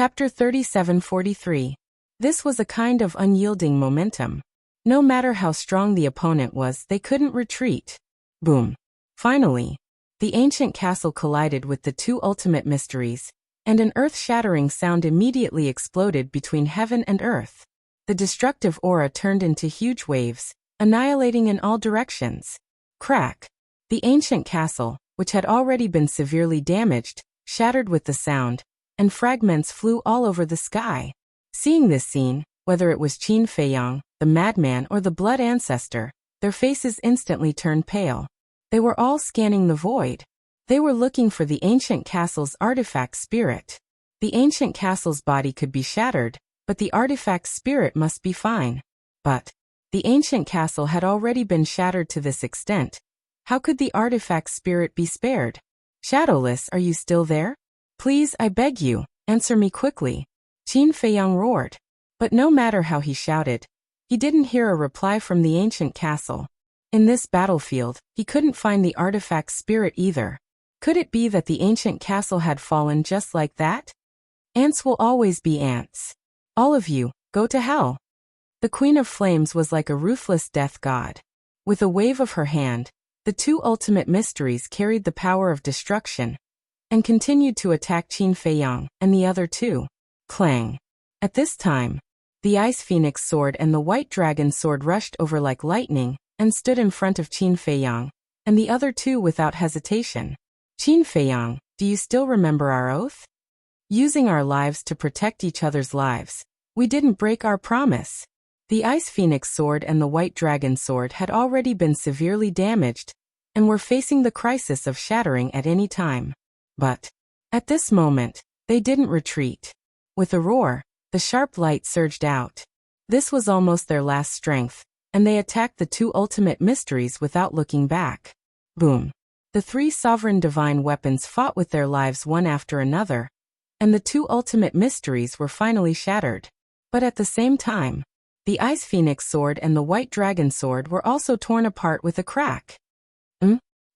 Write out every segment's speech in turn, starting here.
Chapter 3743. This was a kind of unyielding momentum. No matter how strong the opponent was, they couldn't retreat. Boom. Finally, the ancient castle collided with the two ultimate mysteries, and an earth-shattering sound immediately exploded between heaven and earth. The destructive aura turned into huge waves, annihilating in all directions. Crack. The ancient castle, which had already been severely damaged, shattered with the sound, and fragments flew all over the sky. Seeing this scene, whether it was Qin Feiyang, the madman, or the blood ancestor, their faces instantly turned pale. They were all scanning the void. They were looking for the ancient castle's artifact spirit. The ancient castle's body could be shattered, but the artifact spirit must be fine. But the ancient castle had already been shattered to this extent. How could the artifact spirit be spared? Shadowless, are you still there? Please, I beg you, answer me quickly. Qin Feiyang roared. But no matter how he shouted, he didn't hear a reply from the ancient castle. In this battlefield, he couldn't find the artifact spirit either. Could it be that the ancient castle had fallen just like that? Ants will always be ants. All of you, go to hell. The Queen of Flames was like a ruthless death god. With a wave of her hand, the two ultimate mysteries carried the power of destruction, and continued to attack Qin Feiyang and the other two. Clang. At this time, the Ice Phoenix sword and the White Dragon sword rushed over like lightning and stood in front of Qin Feiyang and the other two without hesitation. Qin Feiyang, do you still remember our oath? Using our lives to protect each other's lives, we didn't break our promise. The Ice Phoenix sword and the White Dragon sword had already been severely damaged and were facing the crisis of shattering at any time. But at this moment, they didn't retreat. With a roar, the sharp light surged out. This was almost their last strength, and they attacked the two ultimate mysteries without looking back. Boom. The three sovereign divine weapons fought with their lives one after another, and the two ultimate mysteries were finally shattered. But at the same time, the Ice Phoenix sword and the White Dragon sword were also torn apart with a crack.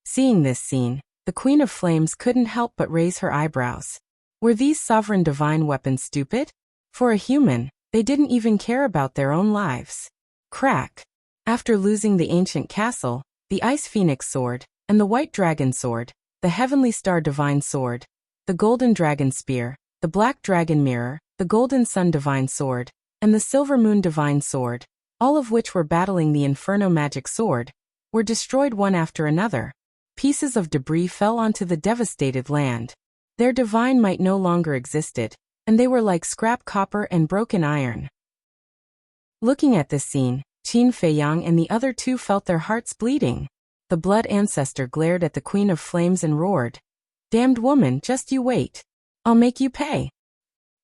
Seeing this scene, the Queen of Flames couldn't help but raise her eyebrows. Were these sovereign divine weapons stupid? For a human, they didn't even care about their own lives. Crack. After losing the ancient castle, the Ice Phoenix sword, and the White Dragon sword, the Heavenly Star Divine sword, the Golden Dragon spear, the Black Dragon mirror, the Golden Sun Divine sword, and the Silver Moon Divine sword, all of which were battling the Inferno Magic sword, were destroyed one after another. Pieces of debris fell onto the devastated land. Their divine might no longer existed, and they were like scrap copper and broken iron. Looking at this scene, Qin Feiyang and the other two felt their hearts bleeding. The blood ancestor glared at the Queen of Flames and roared, "Damned woman, just you wait. I'll make you pay.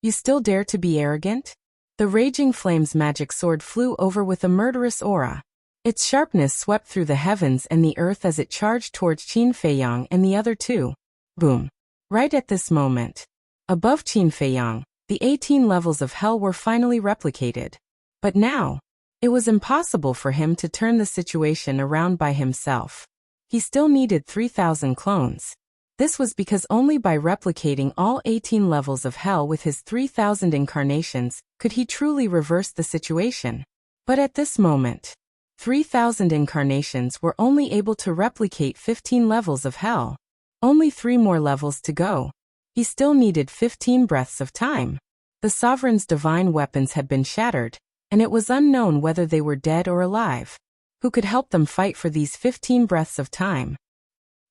You still dare to be arrogant?" The Raging Flames magic sword flew over with a murderous aura. Its sharpness swept through the heavens and the earth as it charged towards Qin Feiyang and the other two. Boom. Right at this moment, above Qin Feiyang, the 18 levels of hell were finally replicated. But now, it was impossible for him to turn the situation around by himself. He still needed 3,000 clones. This was because only by replicating all 18 levels of hell with his 3,000 incarnations could he truly reverse the situation. But at this moment, 3,000 incarnations were only able to replicate 15 levels of hell. Only 3 more levels to go. He still needed 15 breaths of time. The Sovereign's divine weapons had been shattered, and it was unknown whether they were dead or alive. Who could help them fight for these 15 breaths of time?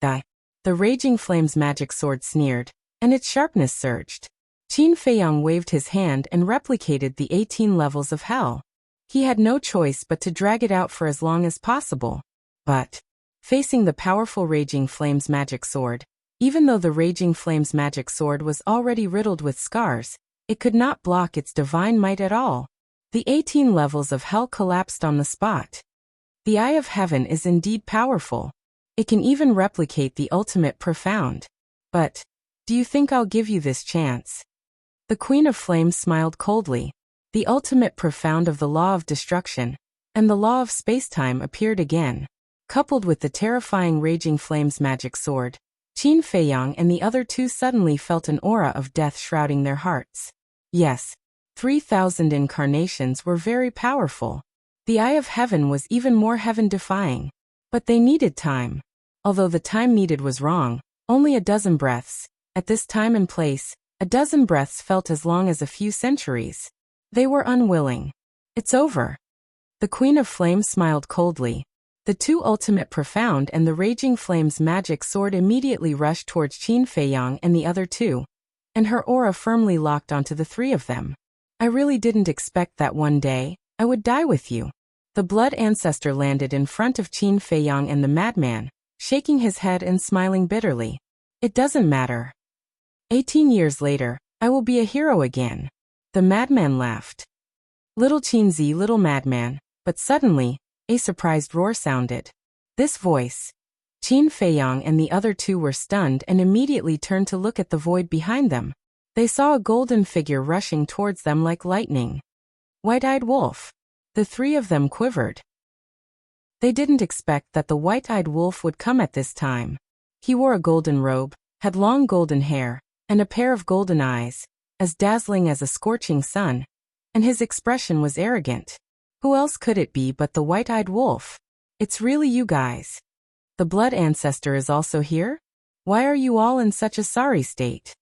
The Raging Flames magic sword sneered, and its sharpness surged. Qin Feiyang waved his hand and replicated the 18 levels of hell. He had no choice but to drag it out for as long as possible. But, facing the powerful Raging Flames magic sword, even though the Raging Flames magic sword was already riddled with scars, it could not block its divine might at all. The 18 levels of hell collapsed on the spot. The Eye of Heaven is indeed powerful. It can even replicate the ultimate profound. But, do you think I'll give you this chance? The Queen of Flames smiled coldly. The ultimate profound of the law of destruction, and the law of spacetime appeared again. Coupled with the terrifying Raging Flames magic sword, Qin Feiyang and the other two suddenly felt an aura of death shrouding their hearts. Yes, 3,000 incarnations were very powerful. The eye of heaven was even more heaven-defying. But they needed time. Although the time needed was wrong, only a dozen breaths. At this time and place, a dozen breaths felt as long as a few centuries. They were unwilling. It's over. The Queen of Flames smiled coldly. The two ultimate profound and the Raging Flames magic sword immediately rushed towards Qin Feiyang and the other two, and her aura firmly locked onto the three of them. I really didn't expect that one day I would die with you. The blood ancestor landed in front of Qin Feiyang and the madman, shaking his head and smiling bitterly. It doesn't matter. 18 years later, I will be a hero again. The madman laughed. Little Qinzi, little madman, but suddenly, a surprised roar sounded. This voice. Qin Feiyang and the other two were stunned and immediately turned to look at the void behind them. They saw a golden figure rushing towards them like lightning. White-eyed wolf. The three of them quivered. They didn't expect that the white-eyed wolf would come at this time. He wore a golden robe, had long golden hair, and a pair of golden eyes, as dazzling as a scorching sun, and his expression was arrogant. Who else could it be but the white-eyed wolf? It's really you guys. The blood ancestor is also here? Why are you all in such a sorry state?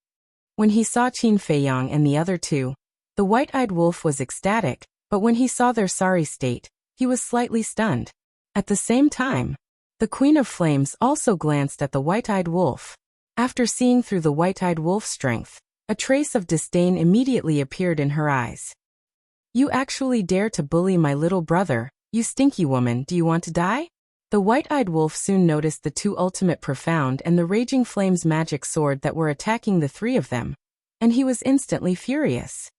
When he saw Qin Feiyang and the other two, the white-eyed wolf was ecstatic, but when he saw their sorry state, he was slightly stunned. At the same time, the Queen of Flames also glanced at the white-eyed wolf. After seeing through the white-eyed wolf's strength, a trace of disdain immediately appeared in her eyes. You actually dare to bully my little brother, you stinky woman, do you want to die? The white-eyed wolf soon noticed the two ultimate profound and the Raging Flames magic sword that were attacking the three of them, and he was instantly furious.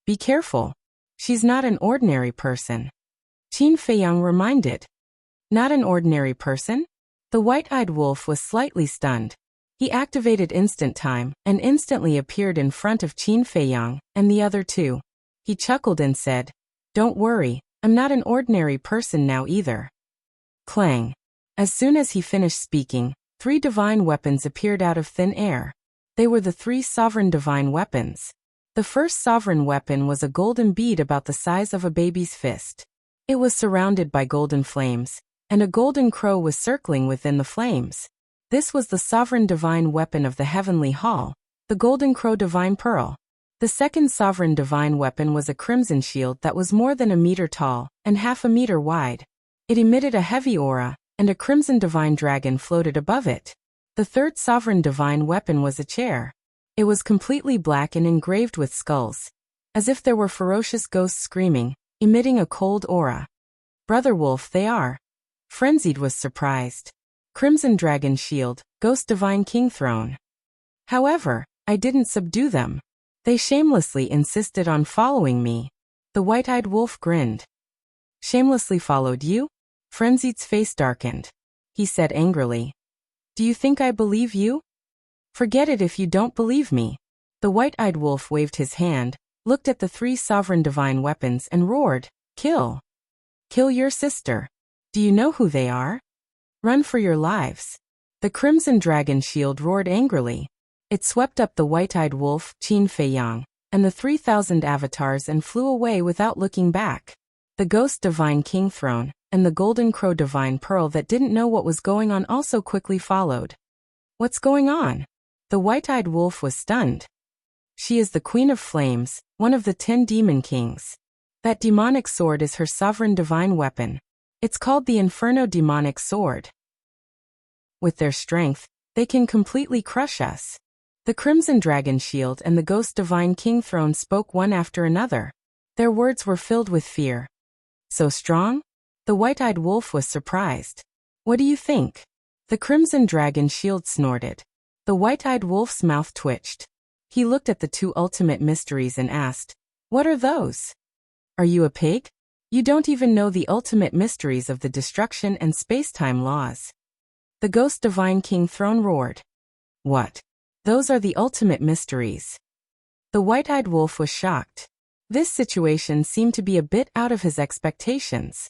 Be careful. She's not an ordinary person. Qin Feiyang reminded. Not an ordinary person? The white-eyed wolf was slightly stunned. He activated instant time and instantly appeared in front of Qin Feiyang and the other two. He chuckled and said, Don't worry, I'm not an ordinary person now either. Clang. As soon as he finished speaking, three divine weapons appeared out of thin air. They were the three sovereign divine weapons. The first sovereign weapon was a golden bead about the size of a baby's fist. It was surrounded by golden flames, and a golden crow was circling within the flames. This was the sovereign divine weapon of the heavenly hall, the golden crow divine pearl. The second sovereign divine weapon was a crimson shield that was more than a meter tall and half a meter wide. It emitted a heavy aura, and a crimson divine dragon floated above it. The third sovereign divine weapon was a chair. It was completely black and engraved with skulls, as if there were ferocious ghosts screaming, emitting a cold aura. Brother Wolf, they are. Frenzied was surprised. Crimson dragon shield, ghost divine king throne. However, I didn't subdue them. They shamelessly insisted on following me. The white-eyed wolf grinned. Shamelessly followed you? Frenzied's face darkened. He said angrily. Do you think I believe you? Forget it if you don't believe me. The white-eyed wolf waved his hand, looked at the three sovereign divine weapons and roared, Kill! Kill your sister. Do you know who they are? Run for your lives. The crimson dragon shield roared angrily. It swept up the white-eyed wolf, Qin Feiyang, and the 3,000 avatars and flew away without looking back. The ghost divine king throne and the golden crow divine pearl that didn't know what was going on also quickly followed. What's going on? The white-eyed wolf was stunned. She is the Queen of Flames, one of the 10 demon kings. That demonic sword is her sovereign divine weapon. It's called the Inferno demonic sword. With their strength, they can completely crush us. The crimson dragon shield and the ghost divine king throne spoke one after another. Their words were filled with fear. So strong? The white-eyed wolf was surprised. What do you think? The crimson dragon shield snorted. The white-eyed wolf's mouth twitched. He looked at the two ultimate mysteries and asked, What are those? Are you a pig? You don't even know the ultimate mysteries of the destruction and space-time laws. The ghost divine king throne roared. What? Those are the ultimate mysteries. The white-eyed wolf was shocked. This situation seemed to be a bit out of his expectations.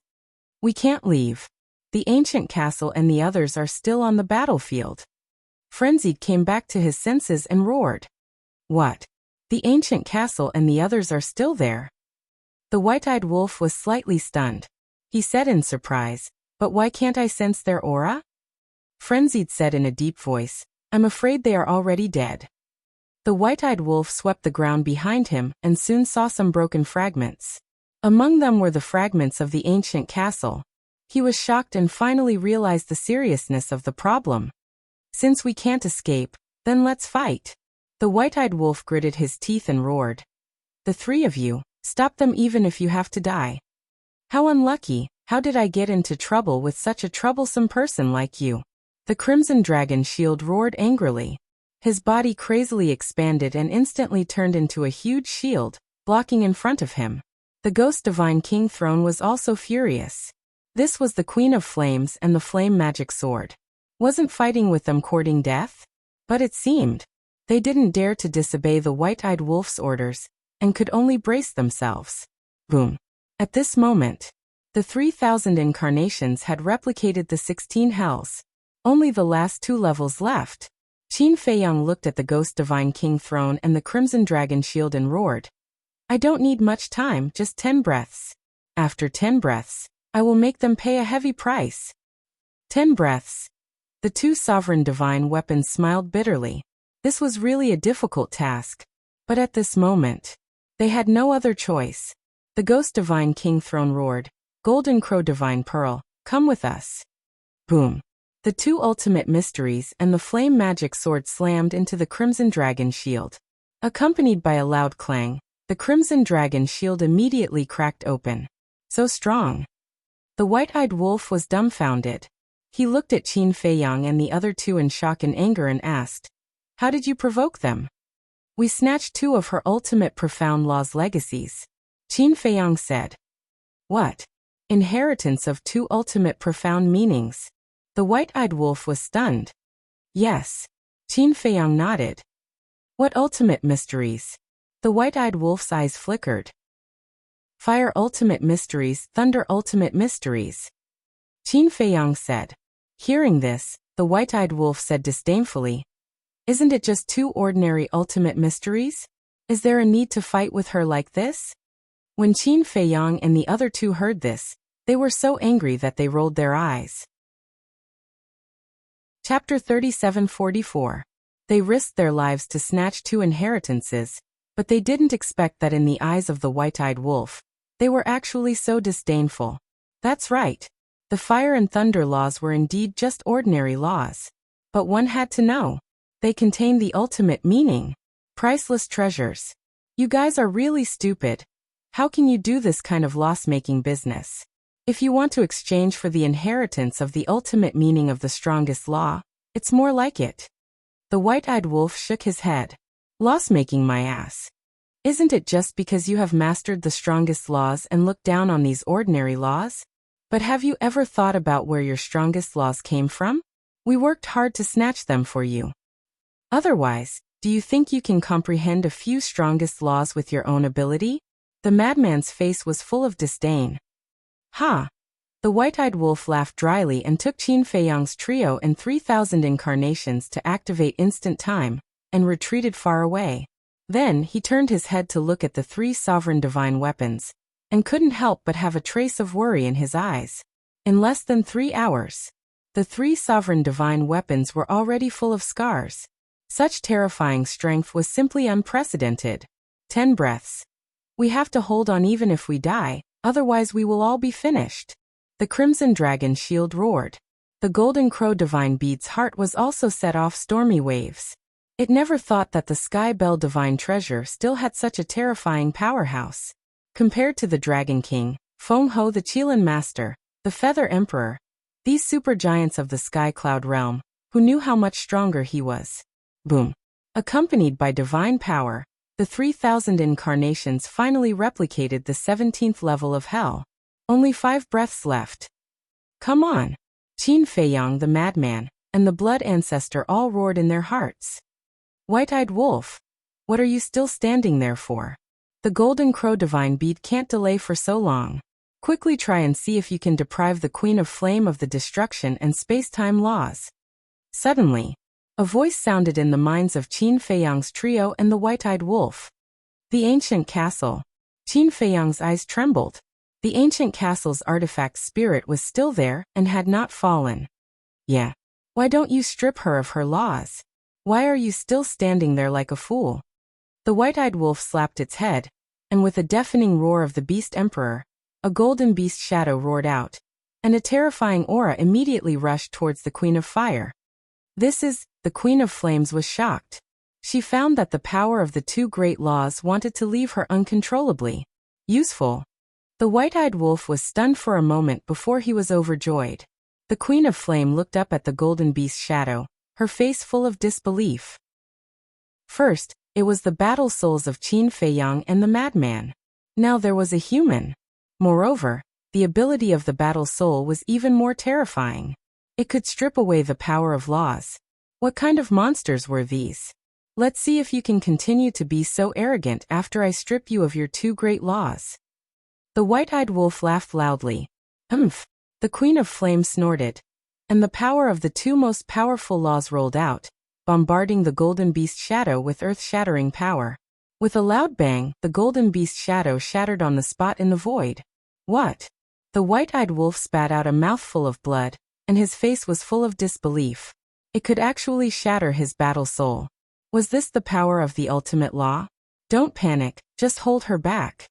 We can't leave. The ancient castle and the others are still on the battlefield. Frenzied came back to his senses and roared. What? The ancient castle and the others are still there. The white-eyed wolf was slightly stunned. He said in surprise, "But why can't I sense their aura?" Frenzied said in a deep voice, "I'm afraid they are already dead." The white-eyed wolf swept the ground behind him and soon saw some broken fragments. Among them were the fragments of the ancient castle. He was shocked and finally realized the seriousness of the problem. "Since we can't escape, then let's fight." The white-eyed wolf gritted his teeth and roared. "The three of you, stop them even if you have to die." "How unlucky, how did I get into trouble with such a troublesome person like you?" The crimson dragon shield roared angrily. His body crazily expanded and instantly turned into a huge shield, blocking in front of him. The ghost divine king throne was also furious. This was the Queen of Flames and the flame magic sword. Wasn't fighting with them courting death? But it seemed. They didn't dare to disobey the white-eyed wolf's orders, and could only brace themselves. Boom. At this moment, the 3,000 incarnations had replicated the 16 hells. Only the last 2 levels left. Qin Feiyang looked at the ghost divine king throne and the crimson dragon shield and roared. "I don't need much time, just 10 breaths. After 10 breaths, I will make them pay a heavy price." 10 breaths. The 2 sovereign divine weapons smiled bitterly. This was really a difficult task. But at this moment, they had no other choice. The ghost divine king throne roared, "Golden crow divine pearl, come with us." Boom. The 2 ultimate mysteries and the flame magic sword slammed into the crimson dragon shield. Accompanied by a loud clang, the crimson dragon shield immediately cracked open. So strong. The white-eyed wolf was dumbfounded. He looked at Qin Feiyang and the other 2 in shock and anger and asked, "How did you provoke them?" "We snatched 2 of her ultimate profound law's legacies," Qin Feiyang said. "What? Inheritance of 2 ultimate profound meanings?" The white-eyed wolf was stunned. "Yes." Qin Feiyang nodded. "What ultimate mysteries?" The white-eyed wolf's eyes flickered. "Fire ultimate mysteries, thunder ultimate mysteries," Qin Feiyang said. Hearing this, the white-eyed wolf said disdainfully, "Isn't it just 2 ordinary ultimate mysteries? Is there a need to fight with her like this?" When Qin Feiyang and the other 2 heard this, they were so angry that they rolled their eyes. Chapter 3744. They risked their lives to snatch 2 inheritances, but they didn't expect that in the eyes of the white-eyed wolf, they were actually so disdainful. That's right. The fire and thunder laws were indeed just ordinary laws. But one had to know. They contained the ultimate meaning. Priceless treasures. You guys are really stupid. How can you do this kind of loss-making business? If you want to exchange for the inheritance of the ultimate meaning of the strongest law, it's more like it. The white-eyed wolf shook his head. Loss-making, my ass. Isn't it just because you have mastered the strongest laws and looked down on these ordinary laws? But have you ever thought about where your strongest laws came from? We worked hard to snatch them for you. Otherwise, do you think you can comprehend a few strongest laws with your own ability? The madman's face was full of disdain. Ha! The white-eyed wolf laughed dryly and took Qin Feiyang's trio and 3,000 incarnations to activate instant time, and retreated far away. Then he turned his head to look at the 3 sovereign divine weapons, and couldn't help but have a trace of worry in his eyes. In less than 3 hours, the 3 sovereign divine weapons were already full of scars. Such terrifying strength was simply unprecedented. 10 breaths. We have to hold on even if we die, otherwise we will all be finished. The crimson dragon shield roared. The golden crow divine bead's heart was also set off stormy waves. It never thought that the sky bell divine treasure still had such a terrifying powerhouse. Compared to the dragon king, Feng Ho the Qilin master, the feather emperor, these supergiants of the sky cloud realm, who knew how much stronger he was. Boom. Accompanied by divine power, the 3,000 incarnations finally replicated the 17th level of hell. Only 5 breaths left. Come on! Qin Feiyang the madman, and the blood ancestor all roared in their hearts. White-eyed wolf! What are you still standing there for? The golden crow divine bead can't delay for so long. Quickly try and see if you can deprive the Queen of Flame of the destruction and space-time laws. Suddenly, a voice sounded in the minds of Qin Feiyang's trio and the white-eyed wolf. The ancient castle. Qin Feiyang's eyes trembled. The ancient castle's artifact spirit was still there and had not fallen. Yeah. Why don't you strip her of her laws? Why are you still standing there like a fool? The white-eyed wolf slapped its head, and with a deafening roar of the beast emperor, a golden beast shadow roared out, and a terrifying aura immediately rushed towards the Queen of Fire. The Queen of Flames was shocked. She found that the power of the two great laws wanted to leave her uncontrollably. Useful. The white-eyed wolf was stunned for a moment before he was overjoyed. The Queen of Flame looked up at the golden beast shadow, her face full of disbelief. First, it was the battle souls of Qin Feiyang and the madman. Now there was a human. Moreover, the ability of the battle soul was even more terrifying. It could strip away the power of laws. What kind of monsters were these? Let's see if you can continue to be so arrogant after I strip you of your two great laws. The white-eyed wolf laughed loudly. Humph! The Queen of Flame snorted. And the power of the two most powerful laws rolled out, bombarding the golden beast shadow with earth-shattering power. With a loud bang, the golden beast shadow shattered on the spot in the void. What? The white-eyed wolf spat out a mouthful of blood, and his face was full of disbelief. It could actually shatter his battle soul. Was this the power of the ultimate law? Don't panic, just hold her back.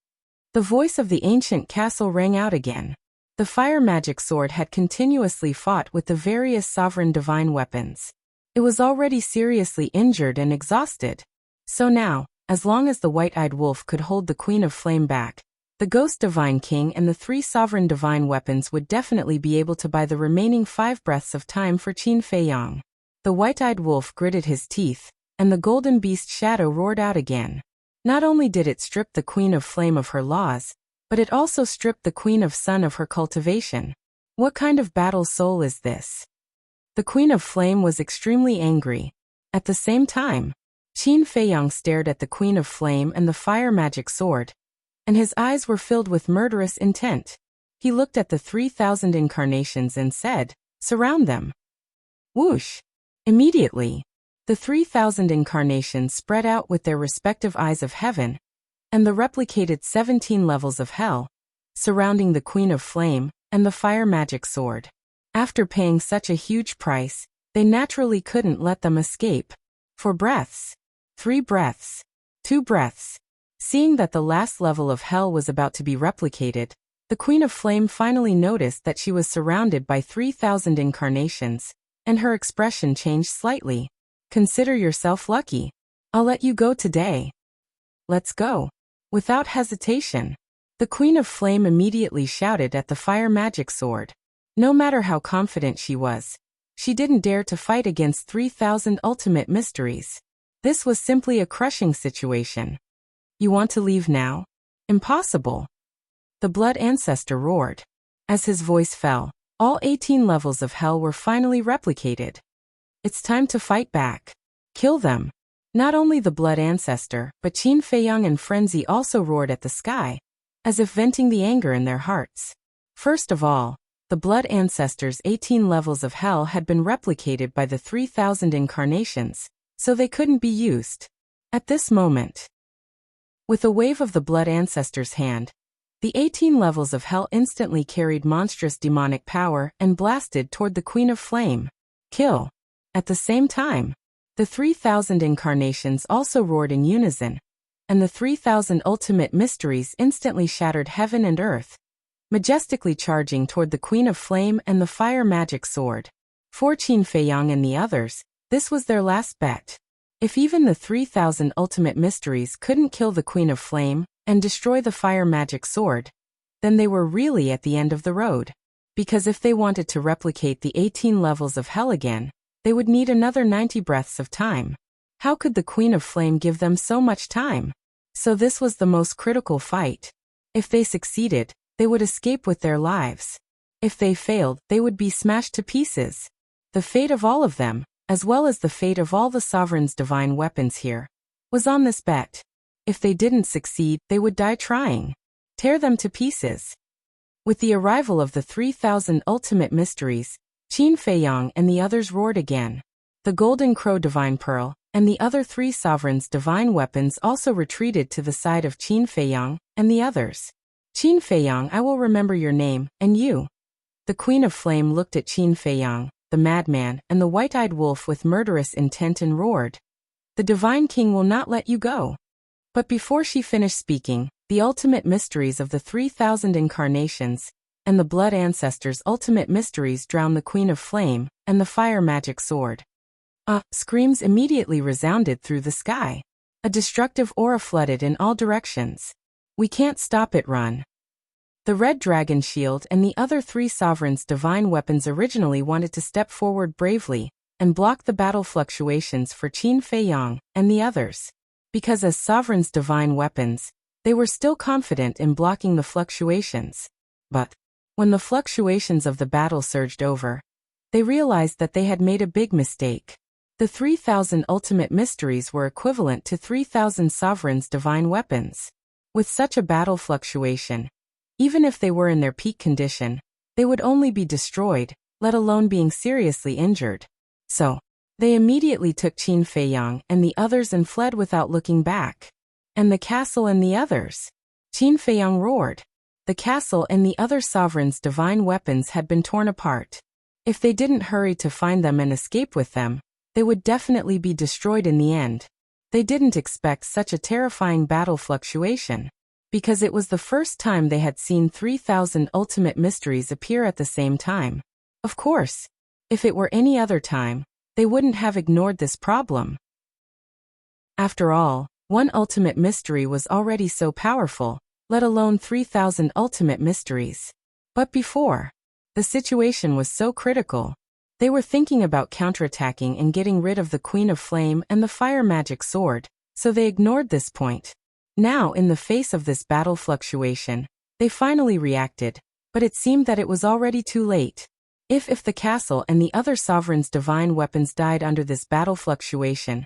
The voice of the ancient castle rang out again. The fire magic sword had continuously fought with the various sovereign divine weapons. It was already seriously injured and exhausted. So now, as long as the white-eyed wolf could hold the Queen of Flame back, the Ghost Divine King and the three sovereign divine weapons would definitely be able to buy the remaining 5 breaths of time for Qin Feiyang. The white-eyed wolf gritted his teeth, and the golden beast shadow roared out again. Not only did it strip the Queen of Flame of her laws, but it also stripped the Queen of Sun of her cultivation. What kind of battle soul is this? The Queen of Flame was extremely angry. At the same time, Qin Feiyang stared at the Queen of Flame and the fire magic sword, and his eyes were filled with murderous intent. He looked at the 3,000 incarnations and said, "Surround them." Whoosh! Immediately, the 3,000 incarnations spread out with their respective eyes of heaven, and the replicated 17 levels of hell, surrounding the Queen of Flame and the fire magic sword. After paying such a huge price, they naturally couldn't let them escape. 4 breaths. 3 breaths. 2 breaths. Seeing that the last level of hell was about to be replicated, the Queen of Flame finally noticed that she was surrounded by 3,000 incarnations, and her expression changed slightly. Consider yourself lucky. I'll let you go today. Let's go. Without hesitation, the Queen of Flame immediately shouted at the fire magic sword. No matter how confident she was, she didn't dare to fight against 3,000 ultimate mysteries. This was simply a crushing situation. You want to leave now? Impossible. The Blood Ancestor roared. As his voice fell, all 18 levels of hell were finally replicated. It's time to fight back. Kill them. Not only the Blood Ancestor, but Qin Feiyang and Frenzy also roared at the sky, as if venting the anger in their hearts. First of all, the Blood Ancestors' 18 levels of hell had been replicated by the 3,000 incarnations, so they couldn't be used. At this moment, with a wave of the Blood Ancestor's hand, the 18 levels of hell instantly carried monstrous demonic power and blasted toward the Queen of Flame. Kill. At the same time, the 3,000 incarnations also roared in unison, and the 3,000 ultimate mysteries instantly shattered heaven and earth, majestically charging toward the Queen of Flame and the fire magic sword. For Qin Feiyang and the others, this was their last bet. If even the 3,000 ultimate mysteries couldn't kill the Queen of Flame and destroy the fire magic sword, then they were really at the end of the road. Because if they wanted to replicate the 18 levels of hell again, they would need another 90 breaths of time. How could the Queen of Flame give them so much time? So this was the most critical fight. If they succeeded, they would escape with their lives. If they failed, they would be smashed to pieces. The fate of all of them, as well as the fate of all the Sovereign's divine weapons here, was on this bet. If they didn't succeed, they would die trying. Tear them to pieces. With the arrival of the 3,000 ultimate mysteries, Qin Feiyang and the others roared again. The Golden Crow Divine Pearl, and the other 3 sovereigns' divine weapons also retreated to the side of Qin Feiyang and the others. Qin Feiyang, I will remember your name, and you. The Queen of Flame looked at Qin Feiyang, the madman, and the white-eyed wolf with murderous intent and roared. The Divine King will not let you go. But before she finished speaking, the ultimate mysteries of the 3,000 incarnations and the blood ancestors' ultimate mysteries drowned the Queen of Flame and the fire magic sword. Screams immediately resounded through the sky. A destructive aura flooded in all directions. We can't stop it, run. The red dragon shield and the other 3 sovereigns' divine weapons originally wanted to step forward bravely and block the battle fluctuations for Qin Feiyang and the others. Because as sovereigns' divine weapons, they were still confident in blocking the fluctuations. But when the fluctuations of the battle surged over, they realized that they had made a big mistake. The 3,000 ultimate mysteries were equivalent to 3,000 sovereigns' divine weapons. With such a battle fluctuation, even if they were in their peak condition, they would only be destroyed, let alone being seriously injured. So, they immediately took Qin Feiyang and the others and fled without looking back. And the castle and the others? Qin Feiyang roared. The castle and the other sovereigns' divine weapons had been torn apart. If they didn't hurry to find them and escape with them, they would definitely be destroyed in the end. They didn't expect such a terrifying battle fluctuation, because it was the first time they had seen 3,000 ultimate mysteries appear at the same time. Of course, if it were any other time, they wouldn't have ignored this problem. After all, one ultimate mystery was already so powerful, let alone 3,000 ultimate mysteries. But before, the situation was so critical. They were thinking about counterattacking and getting rid of the Queen of Flame and the fire magic sword, so they ignored this point. Now, in the face of this battle fluctuation, they finally reacted, but it seemed that it was already too late. If the castle and the other sovereigns' divine weapons died under this battle fluctuation,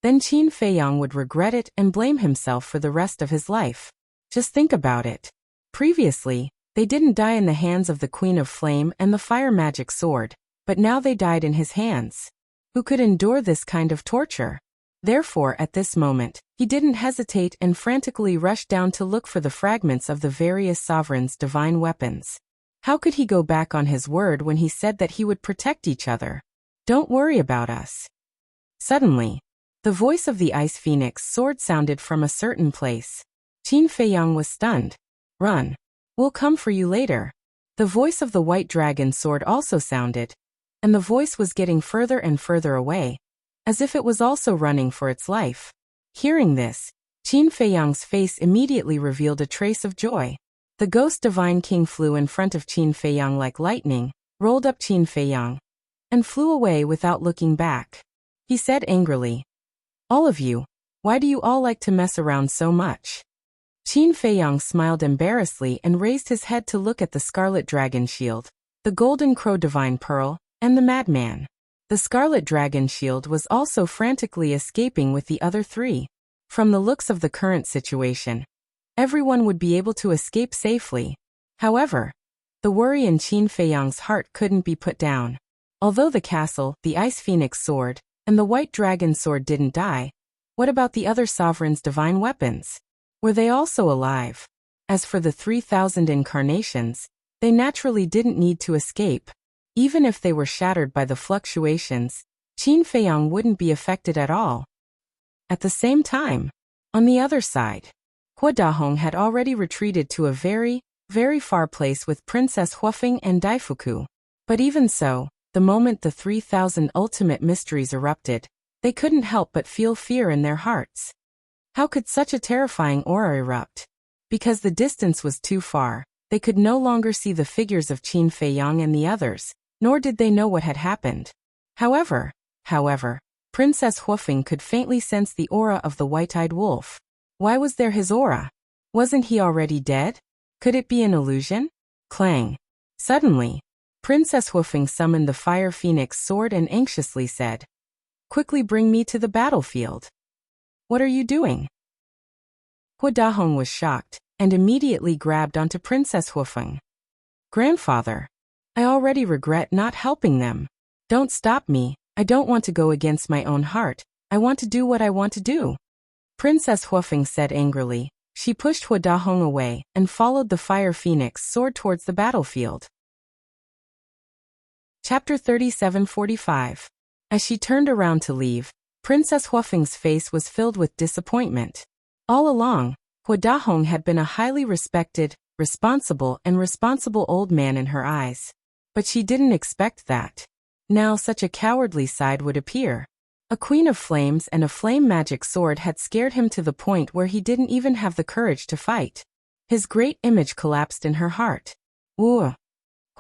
then Qin Feiyang would regret it and blame himself for the rest of his life. Just think about it. Previously, they didn't die in the hands of the Queen of Flame and the fire magic sword, but now they died in his hands. Who could endure this kind of torture? Therefore, at this moment, he didn't hesitate and frantically rushed down to look for the fragments of the various sovereigns' divine weapons. How could he go back on his word when he said that he would protect each other? Don't worry about us. Suddenly, the voice of the Ice Phoenix sword sounded from a certain place. Qin Feiyang was stunned. Run. We'll come for you later. The voice of the White Dragon sword also sounded, and the voice was getting further and further away, as if it was also running for its life. Hearing this, Qin Feiyang's face immediately revealed a trace of joy. The Ghost Divine King flew in front of Qin Feiyang like lightning, rolled up Qin Feiyang, and flew away without looking back. He said angrily, "All of you, why do you all like to mess around so much?" Qin Feiyang smiled embarrassedly and raised his head to look at the Scarlet Dragon Shield, the Golden Crow Divine Pearl, and the Madman. The Scarlet Dragon Shield was also frantically escaping with the other 3. From the looks of the current situation, everyone would be able to escape safely. However, the worry in Qin Feiyang's heart couldn't be put down. Although the castle, the Ice Phoenix sword, and the White Dragon sword didn't die, what about the other sovereigns' divine weapons? Were they also alive? As for the 3,000 incarnations, they naturally didn't need to escape. Even if they were shattered by the fluctuations, Qin Feiyang wouldn't be affected at all. At the same time, on the other side, Hua Dahong had already retreated to a very, very far place with Princess Huafeng and Daifuku. But even so, the moment the 3,000 ultimate mysteries erupted, they couldn't help but feel fear in their hearts. How could such a terrifying aura erupt? Because the distance was too far, they could no longer see the figures of Qin Feiyang and the others, nor did they know what had happened. However, Princess Huafeng could faintly sense the aura of the white-eyed wolf. Why was there his aura? Wasn't he already dead? Could it be an illusion? Clang. Suddenly, Princess Huafeng summoned the Fire Phoenix sword and anxiously said, "Quickly bring me to the battlefield." "What are you doing?" Hua Dahong was shocked, and immediately grabbed onto Princess Huafeng. "Grandfather, I already regret not helping them. Don't stop me, I don't want to go against my own heart," I want to do what I want to do. Princess Huofeng said angrily. She pushed Hua Dahong away and followed the fire phoenix sword towards the battlefield. Chapter 37:45. As she turned around to leave, Princess Huofeng's face was filled with disappointment. All along, Hua Dahong had been a highly respected, responsible old man in her eyes. But she didn't expect that. Now such a cowardly side would appear. A queen of flames and a flame magic sword had scared him to the point where he didn't even have the courage to fight. His great image collapsed in her heart. Hua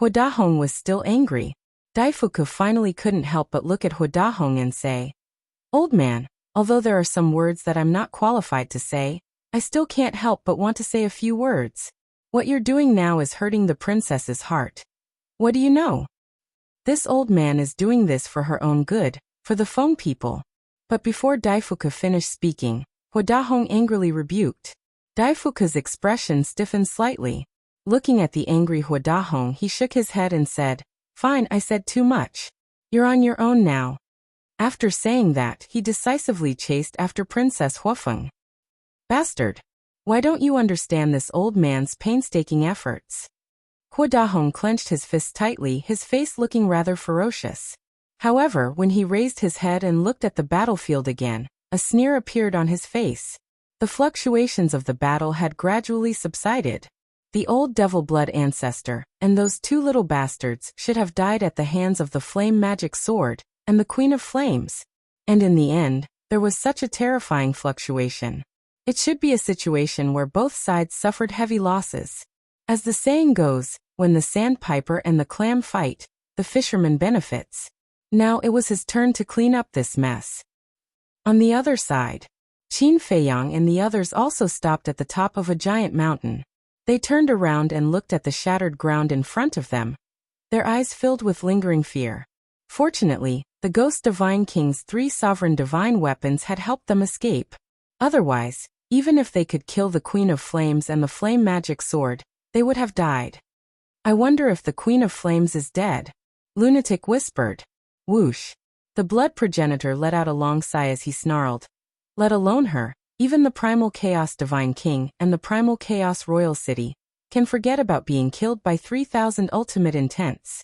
Dahong was still angry. Daifuku finally couldn't help but look at Hua Dahong and say, "Old man, although there are some words that I'm not qualified to say, I still can't help but want to say a few words. What you're doing now is hurting the princess's heart. What do you know? This old man is doing this for her own good, for the Feng people." But before Daifuku finished speaking, Hua Dahong angrily rebuked. Daifuku's expression stiffened slightly. Looking at the angry Hua Dahong, he shook his head and said, "Fine, I said too much. You're on your own now." After saying that, he decisively chased after Princess Huofeng. "Bastard! Why don't you understand this old man's painstaking efforts?" Hua Dahong clenched his fist tightly, his face looking rather ferocious. However, when he raised his head and looked at the battlefield again, a sneer appeared on his face. The fluctuations of the battle had gradually subsided. The old devil blood ancestor and those two little bastards should have died at the hands of the flame magic sword and the Queen of Flames. And in the end, there was such a terrifying fluctuation. It should be a situation where both sides suffered heavy losses. As the saying goes, when the sandpiper and the clam fight, the fisherman benefits. Now it was his turn to clean up this mess. On the other side, Qin Feiyang and the others also stopped at the top of a giant mountain. They turned around and looked at the shattered ground in front of them, their eyes filled with lingering fear. Fortunately, the Ghost Divine King's 3 sovereign divine weapons had helped them escape. Otherwise, even if they could kill the Queen of Flames and the flame magic sword, they would have died. "I wonder if the Queen of Flames is dead," Lunatic whispered. Whoosh! The blood progenitor let out a long sigh as he snarled. "Let alone her, even the Primal Chaos Divine King and the Primal Chaos Royal City can forget about being killed by 3,000 ultimate intents."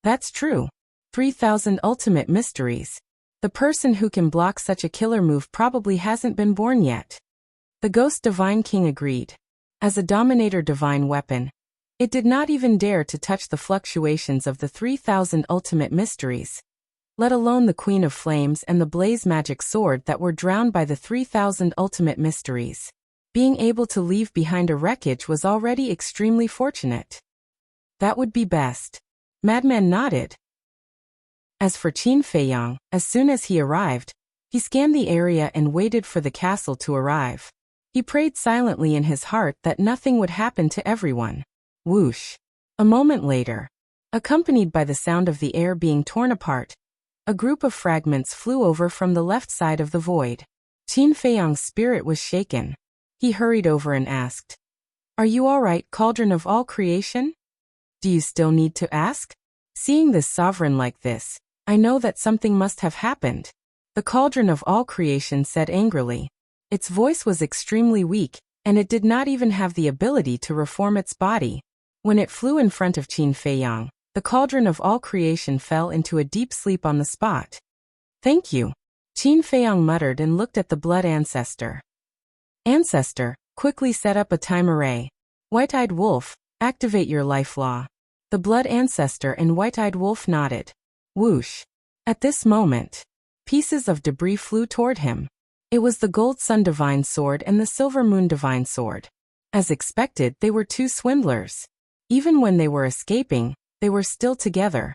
That's true. 3,000 ultimate mysteries. The person who can block such a killer move probably hasn't been born yet. The Ghost Divine King agreed. As a Dominator divine weapon, it did not even dare to touch the fluctuations of the 3,000 ultimate mysteries, let alone the Queen of Flames and the Blaze Magic Sword that were drowned by the 3,000 ultimate mysteries. Being able to leave behind a wreckage was already extremely fortunate. That would be best. Madman nodded. As for Qin Feiyang, as soon as he arrived, he scanned the area and waited for the castle to arrive. He prayed silently in his heart that nothing would happen to everyone. Whoosh! A moment later, accompanied by the sound of the air being torn apart, a group of fragments flew over from the left side of the void. Qin Feiyang's spirit was shaken. He hurried over and asked, "Are you all right, Cauldron of all creation? Do you still need to ask? Seeing this sovereign like this, I know that something must have happened." The Cauldron of all creation said angrily. Its voice was extremely weak, and it did not even have the ability to reform its body. When it flew in front of Qin Feiyang, the Cauldron of all creation fell into a deep sleep on the spot. "Thank you," Qin Feiyang muttered and looked at the blood ancestor. Ancestor, quickly set up a time array. White-eyed wolf, activate your life law. The blood ancestor and white-eyed wolf nodded. Whoosh! At this moment, pieces of debris flew toward him. It was the Gold Sun Divine Sword and the Silver Moon Divine Sword. As expected, they were two swindlers. Even when they were escaping, they were still together.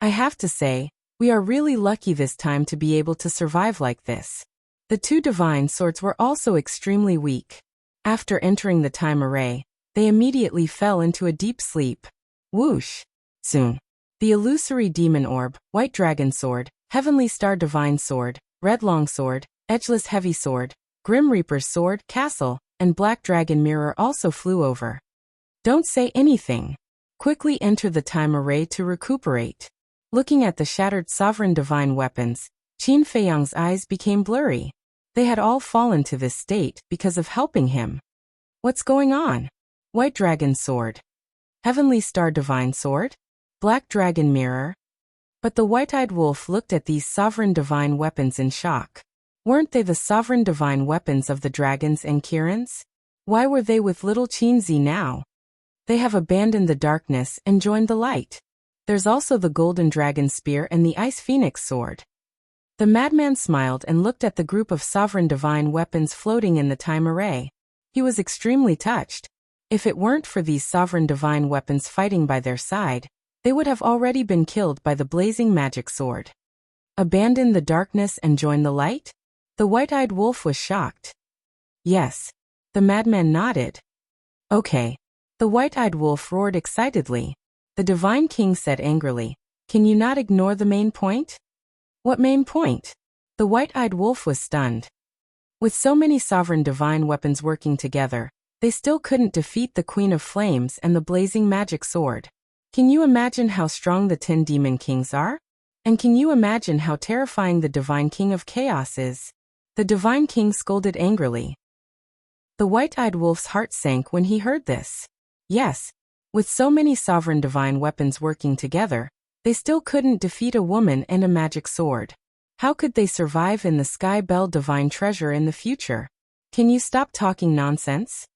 I have to say, we are really lucky this time to be able to survive like this. The two divine swords were also extremely weak. After entering the time array, they immediately fell into a deep sleep. Whoosh! Soon, the illusory demon orb, white dragon sword, heavenly star divine sword, red long sword, edgeless heavy sword, grim reaper's sword, castle, and black dragon mirror also flew over. Don't say anything. Quickly enter the time array to recuperate. Looking at the shattered sovereign divine weapons, Qin Feiyang's eyes became blurry. They had all fallen to this state because of helping him. What's going on? White Dragon Sword. Heavenly Star Divine Sword? Black Dragon Mirror? But the white-eyed wolf looked at these sovereign divine weapons in shock. Weren't they the sovereign divine weapons of the dragons and Kirans? Why were they with little Qinzi now? They have abandoned the darkness and joined the light. There's also the golden dragon spear and the ice phoenix sword. The madman smiled and looked at the group of sovereign divine weapons floating in the time array. He was extremely touched. If it weren't for these sovereign divine weapons fighting by their side, they would have already been killed by the blazing magic sword. Abandon the darkness and join the light? The white-eyed wolf was shocked. Yes. The madman nodded. Okay. The white-eyed wolf roared excitedly. The divine king said angrily, "Can you not ignore the main point?" What main point? The white-eyed wolf was stunned. With so many sovereign divine weapons working together, they still couldn't defeat the Queen of Flames and the blazing magic sword. Can you imagine how strong the 10 demon kings are? And can you imagine how terrifying the divine king of chaos is? The divine king scolded angrily. The white-eyed wolf's heart sank when he heard this. Yes, with so many sovereign divine weapons working together, they still couldn't defeat a woman and a magic sword. How could they survive in the Sky Bell divine treasure in the future? Can you stop talking nonsense?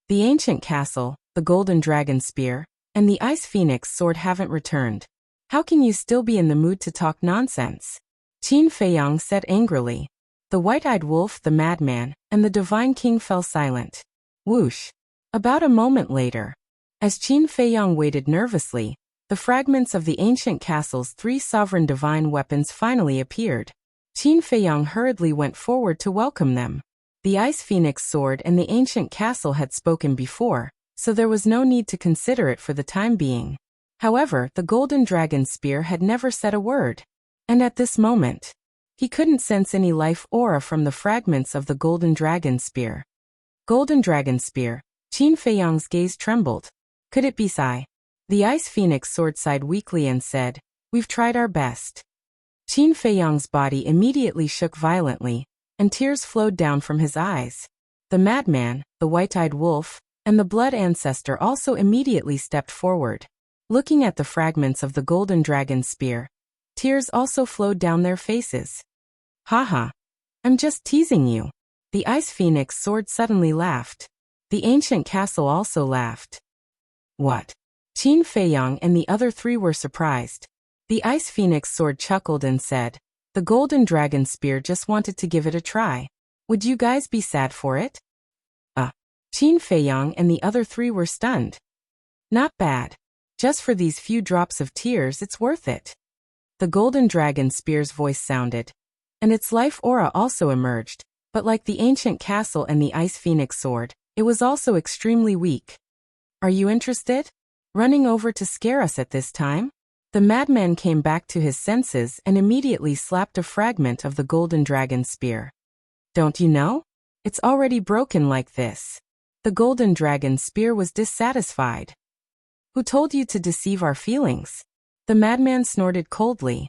The ancient castle, the golden dragon spear, and the ice phoenix sword haven't returned. How can you still be in the mood to talk nonsense? Qin Feiyang said angrily. The white-eyed wolf, the madman, and the divine king fell silent. Whoosh. About a moment later, as Qin Feiyang waited nervously, the fragments of the ancient castle's 3 sovereign divine weapons finally appeared. Qin Feiyang hurriedly went forward to welcome them. The ice phoenix sword and the ancient castle had spoken before, so there was no need to consider it for the time being. However, the golden dragon spear had never said a word. And at this moment, he couldn't sense any life aura from the fragments of the golden dragon spear. Golden dragon spear. Qin Feiyang's gaze trembled. Could it be Sai? The ice phoenix sword sighed weakly and said, "We've tried our best." Qin Feiyang's body immediately shook violently, and tears flowed down from his eyes. The madman, the white-eyed wolf, and the blood ancestor also immediately stepped forward. Looking at the fragments of the golden dragon spear, tears also flowed down their faces. Haha. I'm just teasing you. The ice phoenix sword suddenly laughed. The ancient castle also laughed. What? Qin Feiyang and the other 3 were surprised. The ice phoenix sword chuckled and said, "The golden dragon spear just wanted to give it a try. Would you guys be sad for it?" Qin Feiyang and the other 3 were stunned. Not bad. Just for these few drops of tears, it's worth it. The golden dragon spear's voice sounded, and its life aura also emerged, but like the ancient castle and the ice phoenix sword, it was also extremely weak. Are you interested? Running over to scare us at this time? The madman came back to his senses and immediately slapped a fragment of the golden dragon spear. Don't you know? It's already broken like this. The golden dragon spear was dissatisfied. Who told you to deceive our feelings? The madman snorted coldly.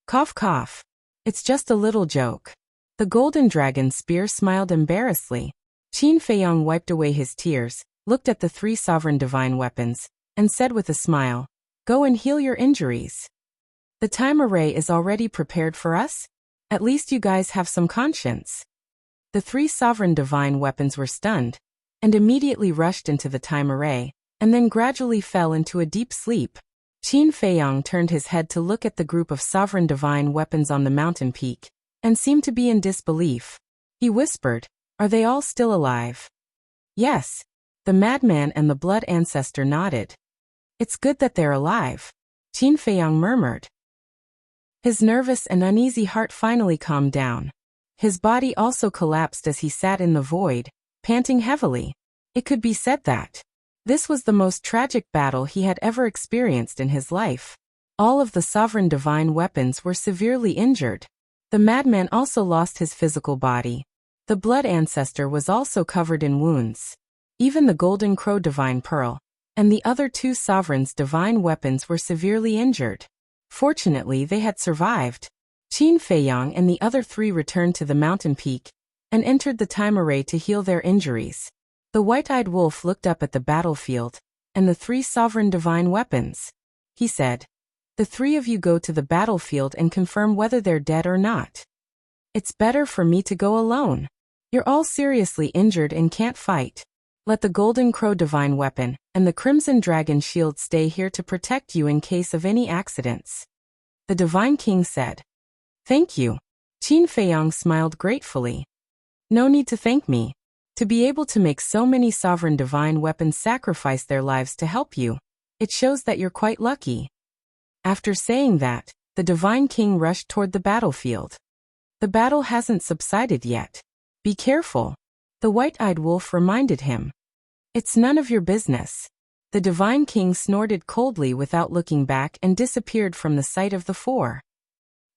Cough cough. It's just a little joke. The golden dragon spear smiled embarrassedly. Qin Feiyang wiped away his tears, looked at the 3 sovereign divine weapons, and said with a smile, "Go and heal your injuries. The time array is already prepared for us? At least you guys have some conscience." The 3 sovereign divine weapons were stunned, and immediately rushed into the time array, and then gradually fell into a deep sleep. Qin Feiyang turned his head to look at the group of sovereign divine weapons on the mountain peak, and seemed to be in disbelief. He whispered, "Are they all still alive?" "Yes." The madman and the blood ancestor nodded. "It's good that they're alive," Qin Feiyang murmured. His nervous and uneasy heart finally calmed down. His body also collapsed as he sat in the void, panting heavily. It could be said that this was the most tragic battle he had ever experienced in his life. All of the sovereign divine weapons were severely injured. The madman also lost his physical body. The blood ancestor was also covered in wounds. Even the golden crow divine pearl, and the other 2 sovereigns' divine weapons were severely injured. Fortunately, they had survived. Qin Feiyang and the other three returned to the mountain peak and entered the time array to heal their injuries. The white-eyed wolf looked up at the battlefield and the three sovereign divine weapons. He said, "The three of you go to the battlefield and confirm whether they're dead or not. It's better for me to go alone. You're all seriously injured and can't fight. Let the Golden Crow divine weapon and the Crimson Dragon shield stay here to protect you in case of any accidents." The Divine King said, "Thank you." Qin Feiyang smiled gratefully. "No need to thank me. To be able to make so many sovereign divine weapons sacrifice their lives to help you, it shows that you're quite lucky." After saying that, the Divine King rushed toward the battlefield. "The battle hasn't subsided yet. Be careful," the white-eyed wolf reminded him. "It's none of your business." The Divine King snorted coldly without looking back and disappeared from the sight of the four.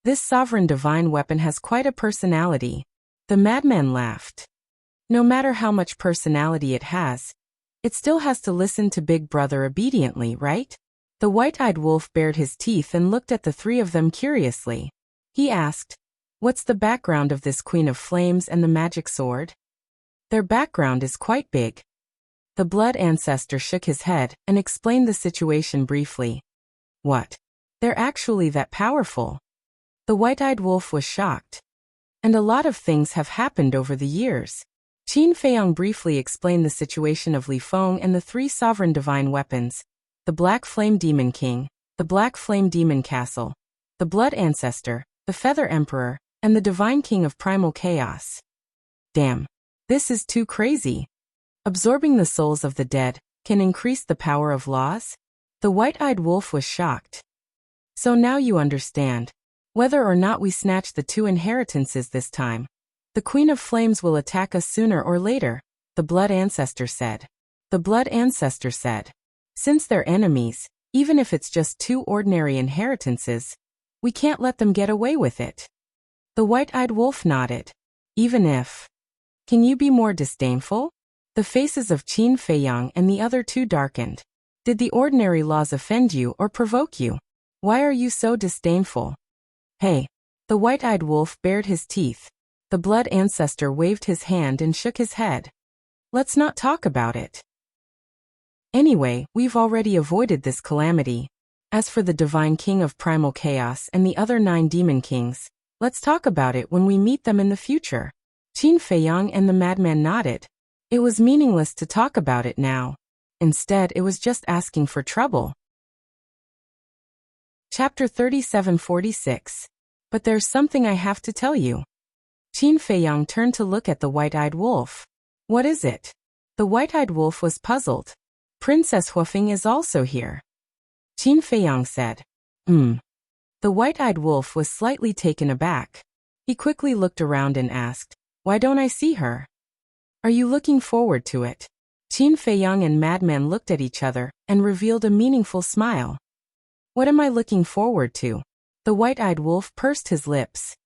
"This sovereign divine weapon has quite a personality," the madman laughed. "No matter how much personality it has, it still has to listen to Big Brother obediently, right?" The white-eyed wolf bared his teeth and looked at the three of them curiously. He asked, "What's the background of this Queen of Flames and the magic sword?" "Their background is quite big." The blood ancestor shook his head and explained the situation briefly. "What? They're actually that powerful?" The white-eyed wolf was shocked. "And a lot of things have happened over the years." Qin Feiyang briefly explained the situation of Li Feng and the three sovereign divine weapons, the Black Flame Demon King, the Black Flame Demon Castle, the Blood Ancestor, the Feather Emperor, and the Divine King of Primal Chaos. "Damn. This is too crazy. Absorbing the souls of the dead can increase the power of laws?" The white-eyed wolf was shocked. "So now you understand. Whether or not we snatch the two inheritances this time, the Queen of Flames will attack us sooner or later," the Blood Ancestor said. The Blood Ancestor said, "Since they're enemies, even if it's just two ordinary inheritances, we can't let them get away with it." The white-eyed wolf nodded. "Even if. Can you be more disdainful?" The faces of Qin Feiyang and the other two darkened. "Did the ordinary laws offend you or provoke you? Why are you so disdainful?" "Hey." The white-eyed wolf bared his teeth. The Blood Ancestor waved his hand and shook his head. "Let's not talk about it. Anyway, we've already avoided this calamity. As for the Divine King of Primal Chaos and the other 9 Demon Kings, let's talk about it when we meet them in the future." Qin Feiyang and the madman nodded. It was meaningless to talk about it now. Instead, it was just asking for trouble. Chapter 3746. But there's something I have to tell you. Qin Feiyang turned to look at the white-eyed wolf. "What is it?" The white-eyed wolf was puzzled. "Princess Huofeng is also here," Qin Feiyang said. The white-eyed wolf was slightly taken aback. He quickly looked around and asked, "Why don't I see her?" "Are you looking forward to it?" Qin Feiyang and madman looked at each other and revealed a meaningful smile. "What am I looking forward to?" The white-eyed wolf pursed his lips.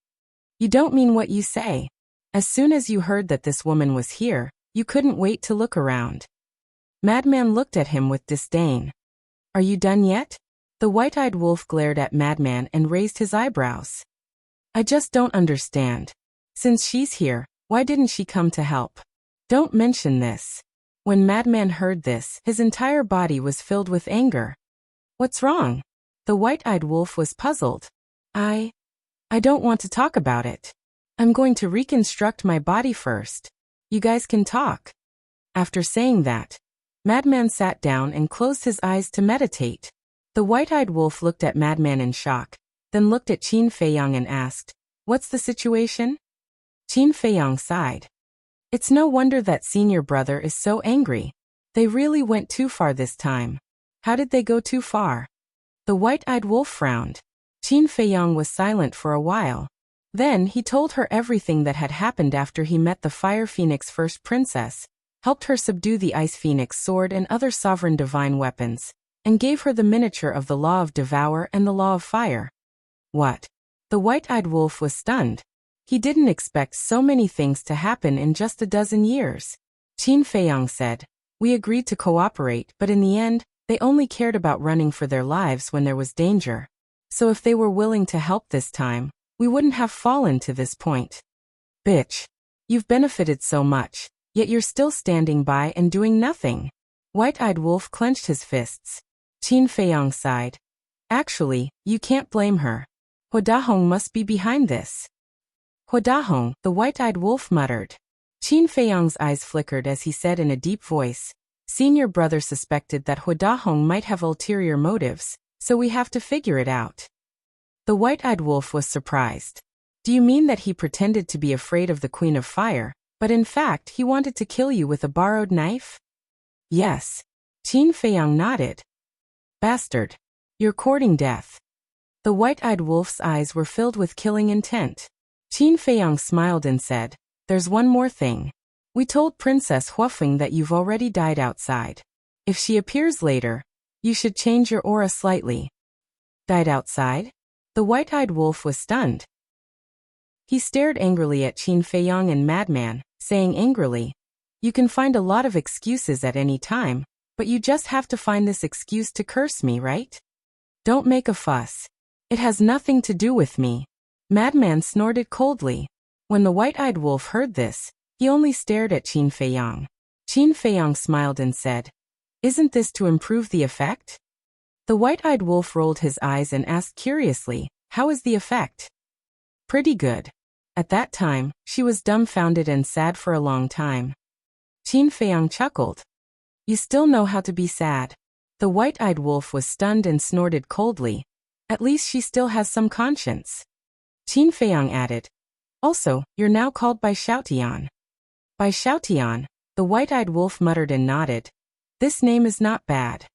"You don't mean what you say. As soon as you heard that this woman was here, you couldn't wait to look around." Madman looked at him with disdain. "Are you done yet?" The white-eyed wolf glared at Madman and raised his eyebrows. "I just don't understand. Since she's here, why didn't she come to help?" "Don't mention this." When Madman heard this, his entire body was filled with anger. "What's wrong?" The white-eyed wolf was puzzled. I don't want to talk about it. I'm going to reconstruct my body first. You guys can talk." After saying that, Madman sat down and closed his eyes to meditate. The white-eyed wolf looked at Madman in shock, then looked at Qin Feiyang and asked, "What's the situation?" Qin Feiyang sighed. "It's no wonder that senior brother is so angry. They really went too far this time." "How did they go too far?" The white-eyed wolf frowned. Qin Feiyang was silent for a while. Then he told her everything that had happened after he met the Fire Phoenix First Princess, helped her subdue the Ice Phoenix sword and other sovereign divine weapons, and gave her the miniature of the Law of Devour and the Law of Fire. What? The white-eyed wolf was stunned. He didn't expect so many things to happen in just a dozen years. Qin Feiyang said, "We agreed to cooperate, but in the end, they only cared about running for their lives when there was danger. So if they were willing to help this time, we wouldn't have fallen to this point. Bitch. You've benefited so much, yet you're still standing by and doing nothing. White-eyed wolf clenched his fists. Qin Feiyang sighed. Actually, you can't blame her. Huadahong must be behind this. Huadahong, the white-eyed wolf muttered. Qin Feiyang's eyes flickered as he said in a deep voice, Senior brother suspected that Huadahong might have ulterior motives, so we have to figure it out. The white-eyed wolf was surprised. Do you mean that he pretended to be afraid of the Queen of Fire, but in fact he wanted to kill you with a borrowed knife? Yes. Qin Feiyang nodded. Bastard. You're courting death. The white-eyed wolf's eyes were filled with killing intent. Qin Feiyang smiled and said, There's one more thing. We told Princess Huafeng that you've already died outside. If she appears later, you should change your aura slightly. Died outside? The white-eyed wolf was stunned. He stared angrily at Qin Feiyang and Madman, saying angrily, You can find a lot of excuses at any time, but you just have to find this excuse to curse me, right? Don't make a fuss. It has nothing to do with me. Madman snorted coldly. When the white-eyed wolf heard this, he only stared at Qin Feiyang. Qin Feiyang smiled and said, Isn't this to improve the effect? The white-eyed wolf rolled his eyes and asked curiously, How is the effect? Pretty good. At that time, she was dumbfounded and sad for a long time. Qin Feiyang chuckled. You still know how to be sad. The white-eyed wolf was stunned and snorted coldly. At least she still has some conscience. Qin Feiyang added, Also, you're now called Bai Xiaotian. Bai Xiaotian, the white-eyed wolf muttered and nodded. This name is not bad.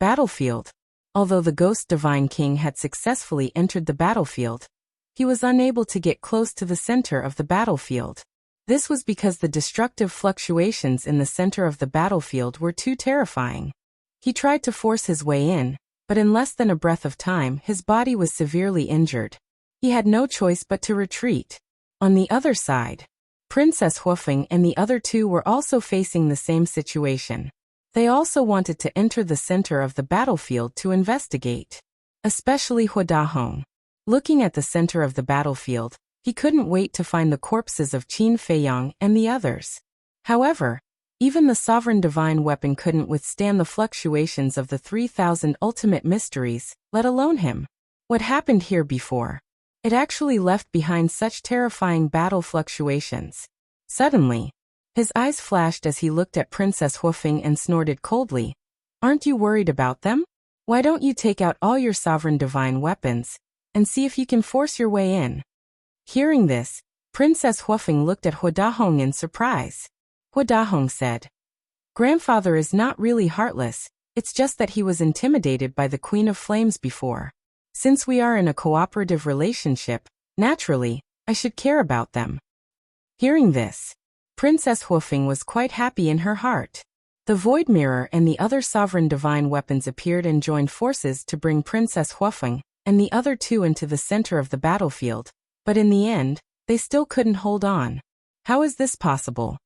Battlefield. Although the ghost divine king had successfully entered the battlefield, he was unable to get close to the center of the battlefield. This was because the destructive fluctuations in the center of the battlefield were too terrifying. He tried to force his way in, but in less than a breath of time his body was severely injured. He had no choice but to retreat. On the other side, Princess Huafeng and the other two were also facing the same situation. They also wanted to enter the center of the battlefield to investigate. Especially Huadahong. Looking at the center of the battlefield, he couldn't wait to find the corpses of Qin Feiyang and the others. However, even the sovereign divine weapon couldn't withstand the fluctuations of the 3,000 ultimate mysteries, let alone him. What happened here before? It actually left behind such terrifying battle fluctuations. Suddenly, his eyes flashed as he looked at Princess Huafeng and snorted coldly. Aren't you worried about them? Why don't you take out all your sovereign divine weapons and see if you can force your way in? Hearing this, Princess Huafeng looked at Huadahong in surprise. Huadahong said, Grandfather is not really heartless, it's just that he was intimidated by the Queen of Flames before. Since we are in a cooperative relationship, naturally, I should care about them. Hearing this, Princess Huafeng was quite happy in her heart. The Void Mirror and the other sovereign divine weapons appeared and joined forces to bring Princess Huafeng and the other two into the center of the battlefield, but in the end, they still couldn't hold on. How is this possible?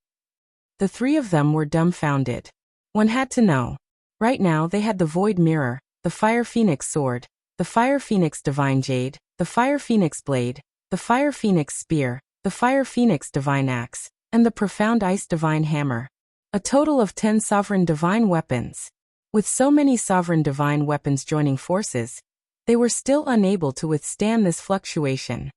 The three of them were dumbfounded. One had to know. Right now they had the Void Mirror, the Fire Phoenix Sword, the Fire Phoenix Divine Jade, the Fire Phoenix Blade, the Fire Phoenix Spear, the Fire Phoenix Divine Axe, and the Profound Ice Divine Hammer. A total of 10 sovereign divine weapons. With so many sovereign divine weapons joining forces, they were still unable to withstand this fluctuation.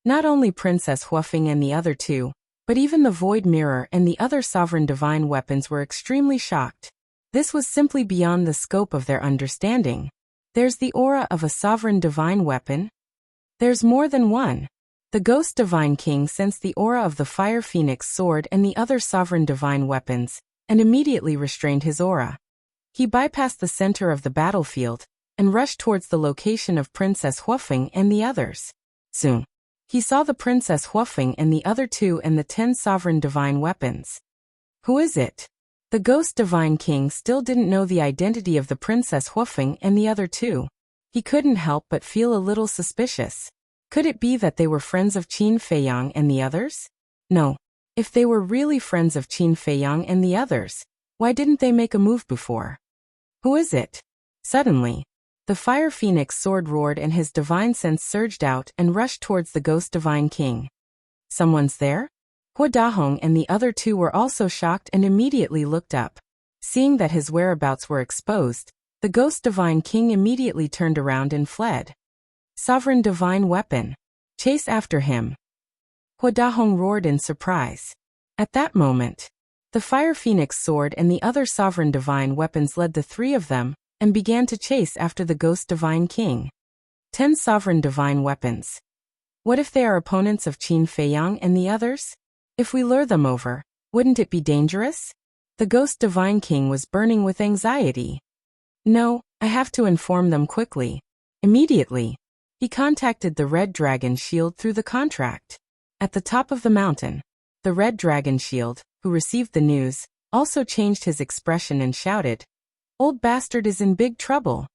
Not only Princess Huafeng and the other two, but even the Void Mirror and the other sovereign divine weapons were extremely shocked. This was simply beyond the scope of their understanding. There's the aura of a sovereign divine weapon? There's more than one. The Ghost Divine King sensed the aura of the Fire Phoenix Sword and the other sovereign divine weapons, and immediately restrained his aura. He bypassed the center of the battlefield, and rushed towards the location of Princess Huafeng and the others. Soon, he saw the Princess Huafeng and the other two and the 10 sovereign divine weapons. Who is it? The Ghost Divine King still didn't know the identity of the Princess Huafeng and the other two. He couldn't help but feel a little suspicious. Could it be that they were friends of Qin Feiyang and the others? No. If they were really friends of Qin Feiyang and the others, why didn't they make a move before? Who is it? Suddenly, The fire phoenix sword roared and his divine sense surged out and rushed towards the ghost divine king. Someone's there? Hua Dahong and the other two were also shocked and immediately looked up. Seeing that his whereabouts were exposed, the ghost divine king immediately turned around and fled. Sovereign divine weapon. Chase after him. Hua Dahong roared in surprise. At that moment, the fire phoenix sword and the other sovereign divine weapons led the three of them and began to chase after the ghost divine king. 10 sovereign divine weapons. What if they are opponents of Qin Feiyang and the others? If we lure them over, wouldn't it be dangerous? The ghost divine king was burning with anxiety. No, I have to inform them quickly. Immediately, he contacted the Red Dragon Shield through the contract. At the top of the mountain, the Red Dragon Shield, who received the news, also changed his expression and shouted, "Old bastard is in big trouble."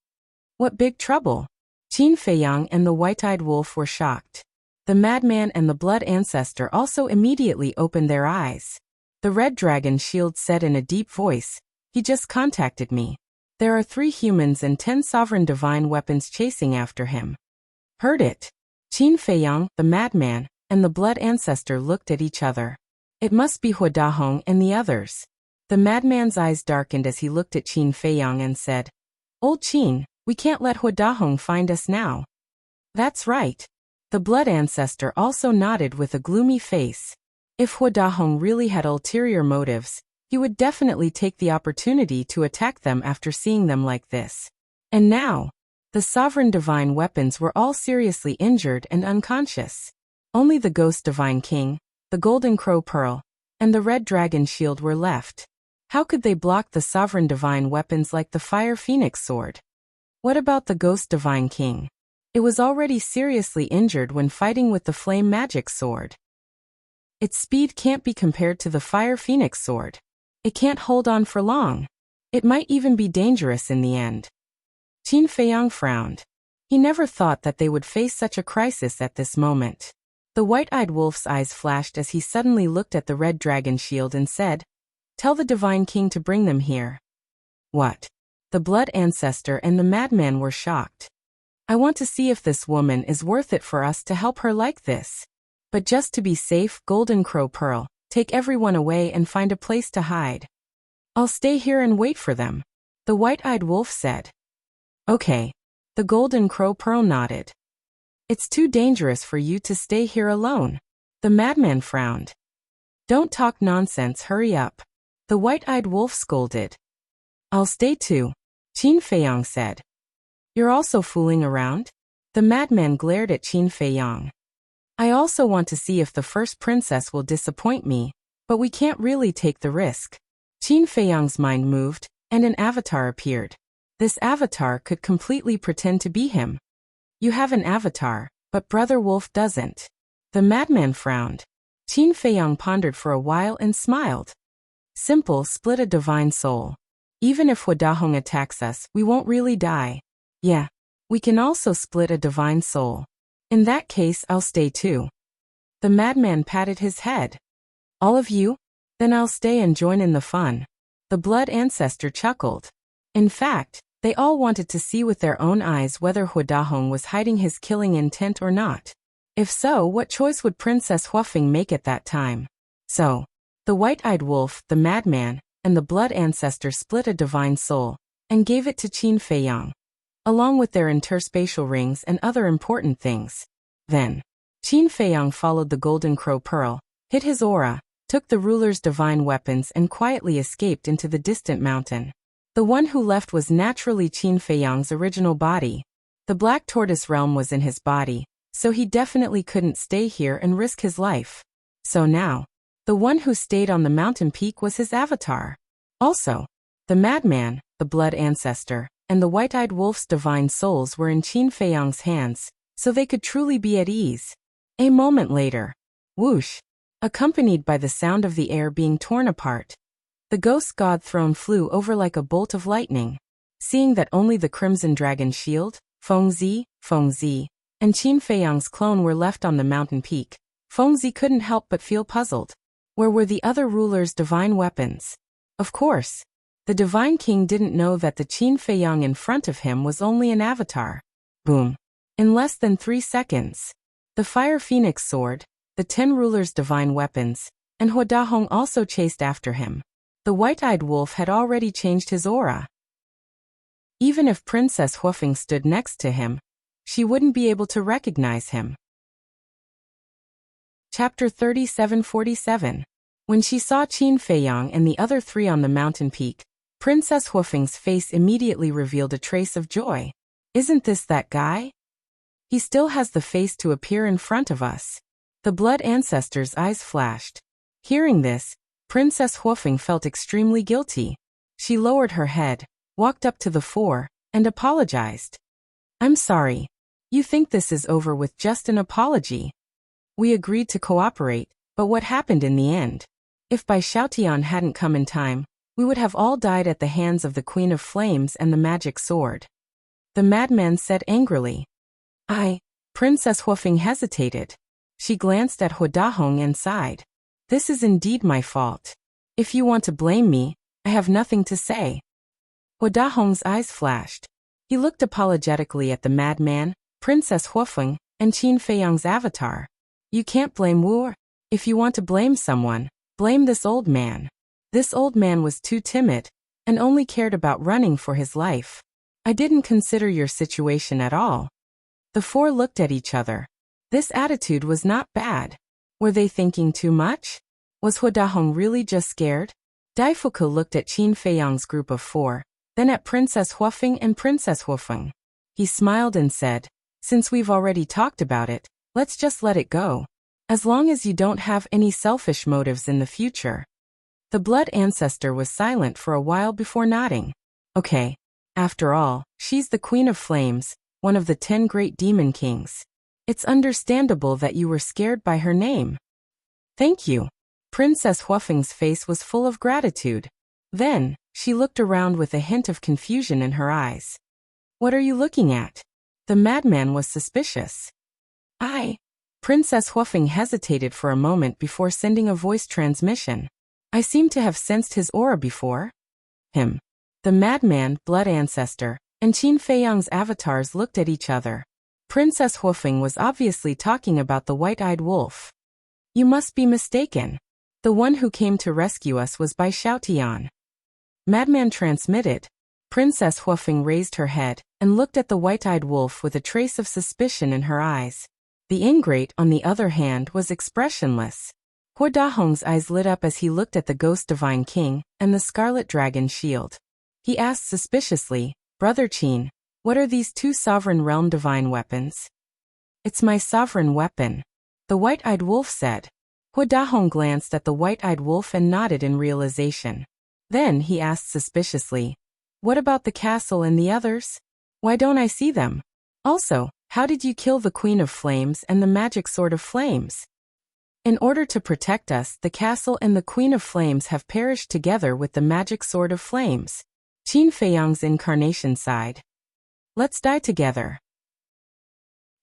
What big trouble? Qin Feiyang and the white-eyed wolf were shocked. The madman and the blood ancestor also immediately opened their eyes. The Red Dragon Shield said in a deep voice, "He just contacted me. There are 3 humans and 10 sovereign divine weapons chasing after him." Heard it. Qin Feiyang, the madman, and the blood ancestor looked at each other. It must be Hua Dahong and the others. The madman's eyes darkened as he looked at Qin Feiyang and said, "Old Qin, we can't let Hua Dahong find us now." That's right. The blood ancestor also nodded with a gloomy face. If Hua Dahong really had ulterior motives, he would definitely take the opportunity to attack them after seeing them like this. And now, the sovereign divine weapons were all seriously injured and unconscious. Only the ghost divine king, the golden crow pearl, and the red dragon shield were left. How could they block the sovereign divine weapons like the fire phoenix sword? What about the ghost divine king? It was already seriously injured when fighting with the flame magic sword. Its speed can't be compared to the fire phoenix sword. It can't hold on for long. It might even be dangerous in the end. Qin Feiyang frowned. He never thought that they would face such a crisis at this moment. The white-eyed wolf's eyes flashed as he suddenly looked at the red dragon shield and said, "Tell the divine king to bring them here." What? The blood ancestor and the madman were shocked. I want to see if this woman is worth it for us to help her like this. But just to be safe, Golden Crow Pearl, take everyone away and find a place to hide. I'll stay here and wait for them, the white-eyed wolf said. Okay. The Golden Crow Pearl nodded. It's too dangerous for you to stay here alone. The madman frowned. Don't talk nonsense, hurry up. The white-eyed wolf scolded. I'll stay too, Qin Feiyang said. You're also fooling around? The madman glared at Qin Feiyang. I also want to see if the first princess will disappoint me, but we can't really take the risk. Qin Feiyang's mind moved, and an avatar appeared. This avatar could completely pretend to be him. You have an avatar, but Brother Wolf doesn't. The madman frowned. Qin Feiyang pondered for a while and smiled. Simple, split a divine soul. Even if Hua Dahong attacks us, we won't really die. Yeah, we can also split a divine soul. In that case, I'll stay too. The madman patted his head. All of you? Then I'll stay and join in the fun. The blood ancestor chuckled. In fact, they all wanted to see with their own eyes whether Hua Dahong was hiding his killing intent or not. If so, what choice would Princess Huafeng make at that time? So, the white-eyed wolf, the madman, and the blood ancestor split a divine soul and gave it to Qin Feiyang, along with their interspatial rings and other important things. Then, Qin Feiyang followed the Golden Crow Pearl, hit his aura, took the ruler's divine weapons and quietly escaped into the distant mountain. The one who left was naturally Qin Feiyang's original body. The Black Tortoise realm was in his body, so he definitely couldn't stay here and risk his life. So now, the one who stayed on the mountain peak was his avatar. Also, the madman, the blood ancestor, and the white-eyed wolf's divine souls were in Qin Feiyang's hands, so they could truly be at ease. A moment later, whoosh, accompanied by the sound of the air being torn apart, the ghost god throne flew over like a bolt of lightning. Seeing that only the Crimson Dragon Shield, Fengzi, and Qin Feiyang's clone were left on the mountain peak, Fengzi couldn't help but feel puzzled. Where were the other rulers' divine weapons? Of course, The Divine King didn't know that the Qin Feiyang in front of him was only an avatar. Boom. In less than 3 seconds, the Fire Phoenix sword, the 10 rulers' divine weapons, and Hua Dahong also chased after him. The white-eyed wolf had already changed his aura. Even if Princess Huafeng stood next to him, she wouldn't be able to recognize him. Chapter 3747. When she saw Qin Feiyang and the other 3 on the mountain peak, Princess Huafeng's face immediately revealed a trace of joy. Isn't this that guy? He still has the face to appear in front of us. The blood ancestor's eyes flashed. Hearing this, Princess Huafeng felt extremely guilty. She lowered her head, walked up to the 4, and apologized. I'm sorry. You think this is over with just an apology? We agreed to cooperate, but what happened in the end? If Bai Xiaotian hadn't come in time, we would have all died at the hands of the Queen of Flames and the magic sword. The madman said angrily. Princess Huafeng hesitated. She glanced at Hua Dahong and sighed. This is indeed my fault. If you want to blame me, I have nothing to say. Hua Dahong's eyes flashed. He looked apologetically at the madman, Princess Huafeng, and Qin Feiyang's avatar. You can't blame Wu. If you want to blame someone, blame this old man. This old man was too timid, and only cared about running for his life. I didn't consider your situation at all. The 4 looked at each other. This attitude was not bad. Were they thinking too much? Was Hua Dahong really just scared? Daifuku looked at Qin Feiyang's group of 4, then at Princess Huafeng and Princess Huafeng. He smiled and said, since we've already talked about it, let's just let it go. As long as you don't have any selfish motives in the future. The blood ancestor was silent for a while before nodding. Okay. After all, she's the Queen of Flames, one of the 10 great demon kings. It's understandable that you were scared by her name. Thank you. Princess Huafeng's face was full of gratitude. Then, she looked around with a hint of confusion in her eyes. What are you looking at? The madman was suspicious. Princess Huafeng hesitated for a moment before sending a voice transmission. I seem to have sensed his aura before. Him. The madman, blood ancestor, and Qin Feiyang's avatars looked at each other. Princess Huafeng was obviously talking about the white-eyed wolf. You must be mistaken. The one who came to rescue us was Bai Xiaotian. Madman transmitted. Princess Huafeng raised her head and looked at the white-eyed wolf with a trace of suspicion in her eyes. The ingrate, on the other hand, was expressionless. Hua Dahong's eyes lit up as he looked at the ghost divine king and the scarlet dragon shield. He asked suspiciously, Brother Qin, what are these 2 sovereign realm divine weapons? It's my sovereign weapon. The white-eyed wolf said. Hua Dahong glanced at the white-eyed wolf and nodded in realization. Then he asked suspiciously, what about the castle and the others? Why don't I see them? Also, how did you kill the Queen of Flames and the magic sword of flames? In order to protect us, the castle and the Queen of Flames have perished together with the magic sword of flames. Qin Feiyang's incarnation sighed. Let's die together.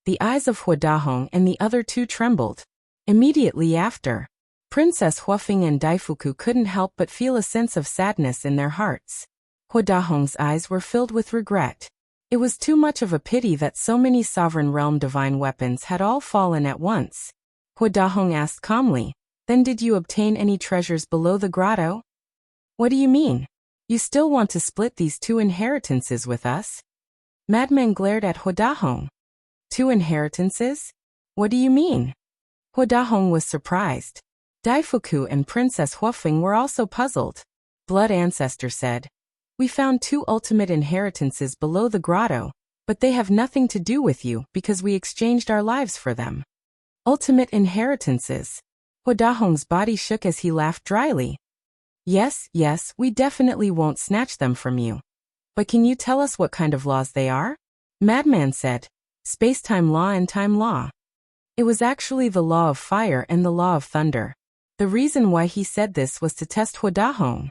The eyes of Hua Dahong and the other 2 trembled. Immediately after, Princess Huafeng and Daifuku couldn't help but feel a sense of sadness in their hearts. Hua Dahong's eyes were filled with regret. It was too much of a pity that so many sovereign realm divine weapons had all fallen at once. Hua Dahong asked calmly, then did you obtain any treasures below the grotto? What do you mean? You still want to split these 2 inheritances with us? Madman glared at Hua Dahong. 2 inheritances? What do you mean? Hua Dahong was surprised. Daifuku and Princess Huafeng were also puzzled. Blood Ancestor said, we found 2 ultimate inheritances below the grotto, but they have nothing to do with you because we exchanged our lives for them. Ultimate inheritances. Hua Dahong's body shook as he laughed dryly. Yes, we definitely won't snatch them from you. But can you tell us what kind of laws they are? Madman said, space-time law and time law. It was actually the law of fire and the law of thunder. The reason why he said this was to test Hua Dahong.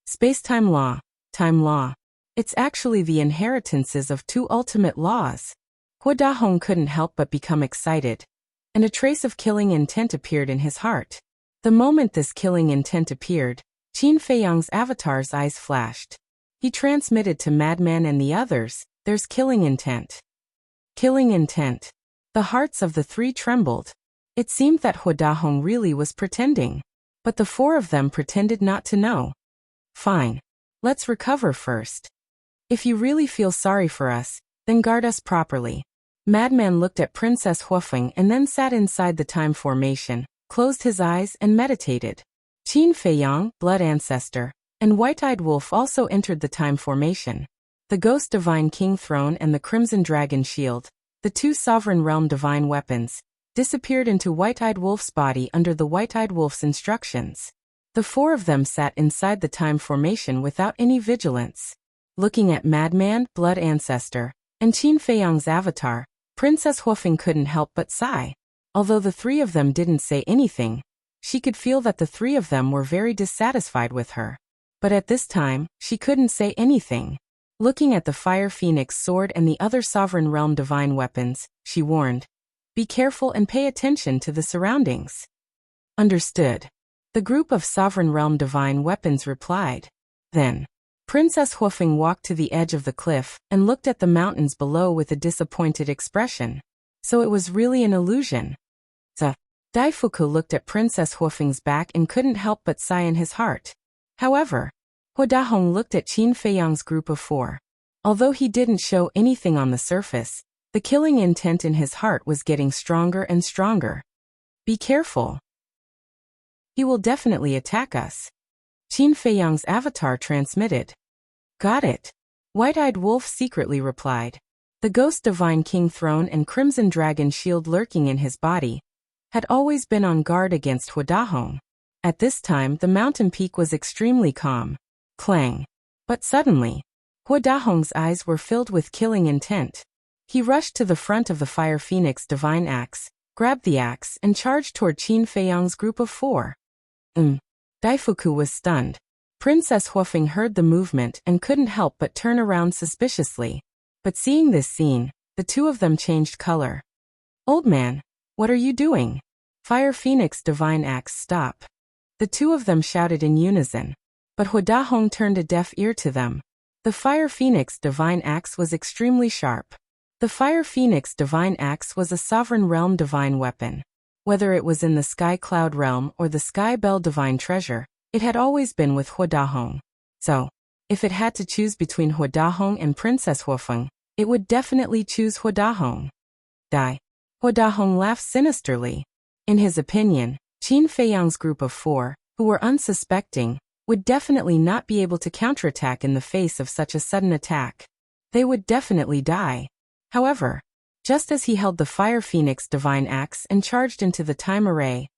Space-time law, time law. It's actually the inheritances of 2 ultimate laws. Hua Dahong couldn't help but become excited, and a trace of killing intent appeared in his heart. The moment this killing intent appeared, Qin Feiyang's avatar's eyes flashed. He transmitted to Madman and the others, "There's killing intent." Killing intent. The hearts of the three trembled. It seemed that Huadahong really was pretending. But the four of them pretended not to know. "Fine. Let's recover first. If you really feel sorry for us, then guard us properly." Madman looked at Princess Huofeng and then sat inside the time formation, closed his eyes and meditated. Qin Feiyang, Blood Ancestor, and White-Eyed Wolf also entered the time formation. The Ghost Divine King Throne and the Crimson Dragon Shield, the two Sovereign Realm Divine Weapons, disappeared into White-Eyed Wolf's body under the White-Eyed Wolf's instructions. The four of them sat inside the time formation without any vigilance. Looking at Madman, Blood Ancestor, and Qin Feiyang's avatar, Princess Huofeng couldn't help but sigh. Although the three of them didn't say anything, she could feel that the three of them were very dissatisfied with her. But at this time, she couldn't say anything. Looking at the Fire Phoenix sword and the other Sovereign Realm divine weapons, she warned, "Be careful and pay attention to the surroundings." "Understood." The group of Sovereign Realm divine weapons replied. Then, Princess Huofeng walked to the edge of the cliff and looked at the mountains below with a disappointed expression. So it was really an illusion. Daifuku looked at Princess Huofeng's back and couldn't help but sigh in his heart. However, Huadahong looked at Qin Feiyang's group of four. Although he didn't show anything on the surface, the killing intent in his heart was getting stronger and stronger. "Be careful. He will definitely attack us." Qin Feiyang's avatar transmitted. "Got it." White-Eyed Wolf secretly replied. The Ghost Divine King Throne and Crimson Dragon Shield lurking in his body had always been on guard against Huadahong. At this time the mountain peak was extremely calm. Clang. But suddenly, Huadahong's eyes were filled with killing intent. He rushed to the front of the Fire Phoenix Divine Axe, grabbed the axe and charged toward Qin Feiyang's group of four. Daifuku was stunned. Princess Huofeng heard the movement and couldn't help but turn around suspiciously. But seeing this scene, the two of them changed color. "Old man, what are you doing?" Fire Phoenix Divine Axe, stop. The two of them shouted in unison. But Huadahong turned a deaf ear to them. The Fire Phoenix Divine Axe was extremely sharp. The Fire Phoenix Divine Axe was a Sovereign Realm divine weapon. Whether it was in the Sky Cloud Realm or the Sky Bell Divine Treasure, it had always been with Huadahong. So, if it had to choose between Huadahong and Princess Huofeng, it would definitely choose Huadahong. Huadahong laughed sinisterly. In his opinion, Qin Feiyang's group of four, who were unsuspecting, would definitely not be able to counterattack in the face of such a sudden attack. They would definitely die. However, just as he held the Fire Phoenix Divine Axe and charged into the time array,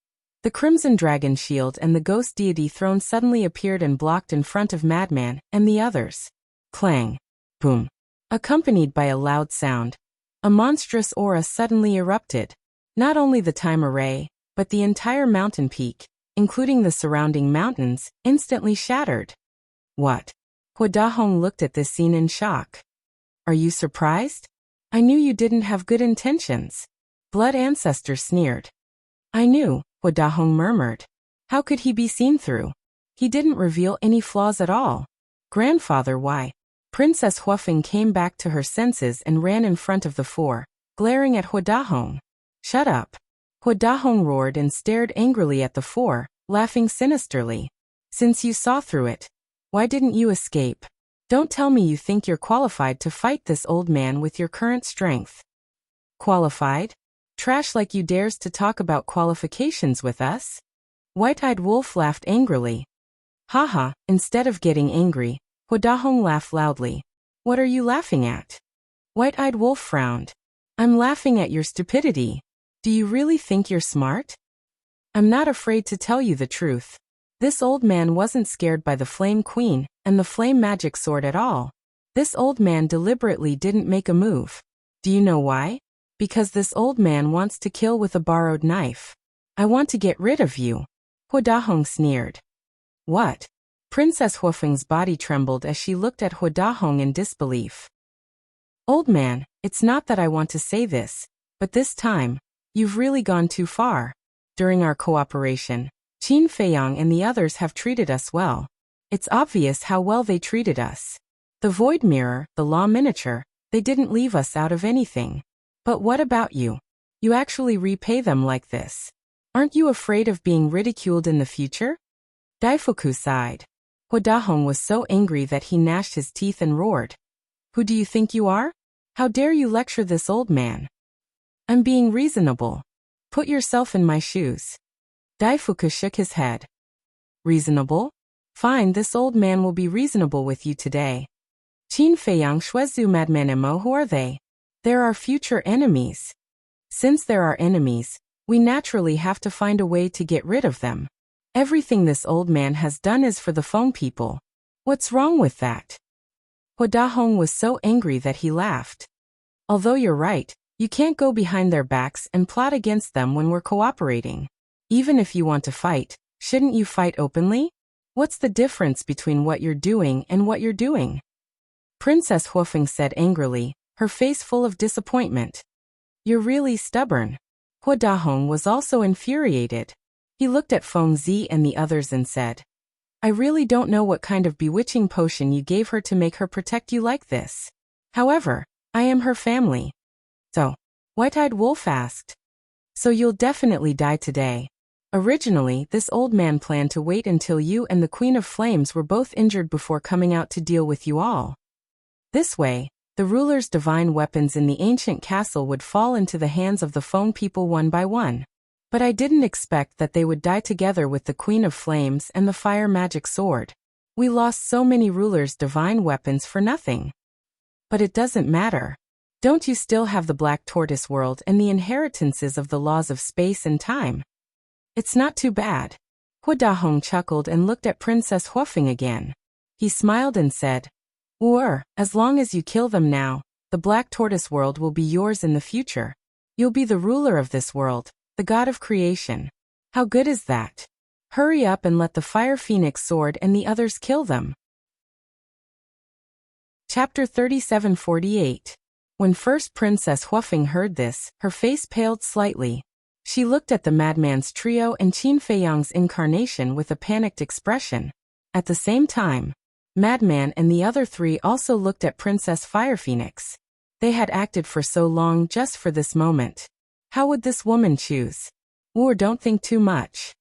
the Crimson Dragon Shield and the Ghost Deity Throne suddenly appeared and blocked in front of Madman and the others. Clang. Boom. Accompanied by a loud sound, a monstrous aura suddenly erupted. Not only the time array, but the entire mountain peak, including the surrounding mountains, instantly shattered. What? Huadahong looked at this scene in shock. Are you surprised? I knew you didn't have good intentions. Blood Ancestor sneered. I knew, Huadahong murmured. How could he be seen through? He didn't reveal any flaws at all. Grandfather, why? Princess Huofeng came back to her senses and ran in front of the four, glaring at Huadahong. Shut up. Huadahong roared and stared angrily at the four, laughing sinisterly. Since you saw through it, why didn't you escape? Don't tell me you think you're qualified to fight this old man with your current strength. Qualified? Trash like you dares to talk about qualifications with us? White-Eyed Wolf laughed angrily. Haha, instead of getting angry, Huadahong laughed loudly. What are you laughing at? White-Eyed Wolf frowned. I'm laughing at your stupidity. Do you really think you're smart? I'm not afraid to tell you the truth. This old man wasn't scared by the Flame Queen and the Flame Magic Sword at all. This old man deliberately didn't make a move. Do you know why? Because this old man wants to kill with a borrowed knife. I want to get rid of you. Huadahong sneered. What? Princess Huofeng's body trembled as she looked at Huadahong in disbelief. Old man, it's not that I want to say this, but this time, you've really gone too far. During our cooperation, Qin Feiyang and the others have treated us well. It's obvious how well they treated us. The Void Mirror, the Law Miniature, they didn't leave us out of anything. But what about you? You actually repay them like this. Aren't you afraid of being ridiculed in the future? Daifuku sighed. Hua Dahong was so angry that he gnashed his teeth and roared. Who do you think you are? How dare you lecture this old man? I'm being reasonable. Put yourself in my shoes. Daifuku shook his head. Reasonable? Fine, this old man will be reasonable with you today. Qin Feiyang Shuezu Madman Mo, who are they? They're our future enemies. Since they're our enemies, we naturally have to find a way to get rid of them. Everything this old man has done is for the Feng people. What's wrong with that? Hua Dahong was so angry that he laughed. Although you're right, you can't go behind their backs and plot against them when we're cooperating. Even if you want to fight, shouldn't you fight openly? What's the difference between what you're doing and what you're doing? Princess Huofeng said angrily, her face full of disappointment. You're really stubborn. Hua Dahong was also infuriated. He looked at Feng Zi and the others and said, I really don't know what kind of bewitching potion you gave her to make her protect you like this. However, I am her family. So, White-Eyed Wolf asked. So you'll definitely die today. Originally, this old man planned to wait until you and the Queen of Flames were both injured before coming out to deal with you all. This way, the ruler's divine weapons in the ancient castle would fall into the hands of the Feng people one by one. But I didn't expect that they would die together with the Queen of Flames and the fire magic sword. We lost so many rulers' divine weapons for nothing. But it doesn't matter. Don't you still have the Black Tortoise world and the inheritances of the laws of space and time? It's not too bad. Hua Dahong chuckled and looked at Princess Huofeng again. He smiled and said, as long as you kill them now, the Black Tortoise world will be yours in the future. You'll be the ruler of this world, the god of creation. How good is that? Hurry up and let the Fire Phoenix sword and the others kill them. Chapter 3748. When first Princess Huofeng heard this, her face paled slightly. She looked at the madman's trio and Qin Feiyang's incarnation with a panicked expression. At the same time, Madman and the other three also looked at Princess Fire Phoenix. They had acted for so long just for this moment. How would this woman choose? Or don't think too much.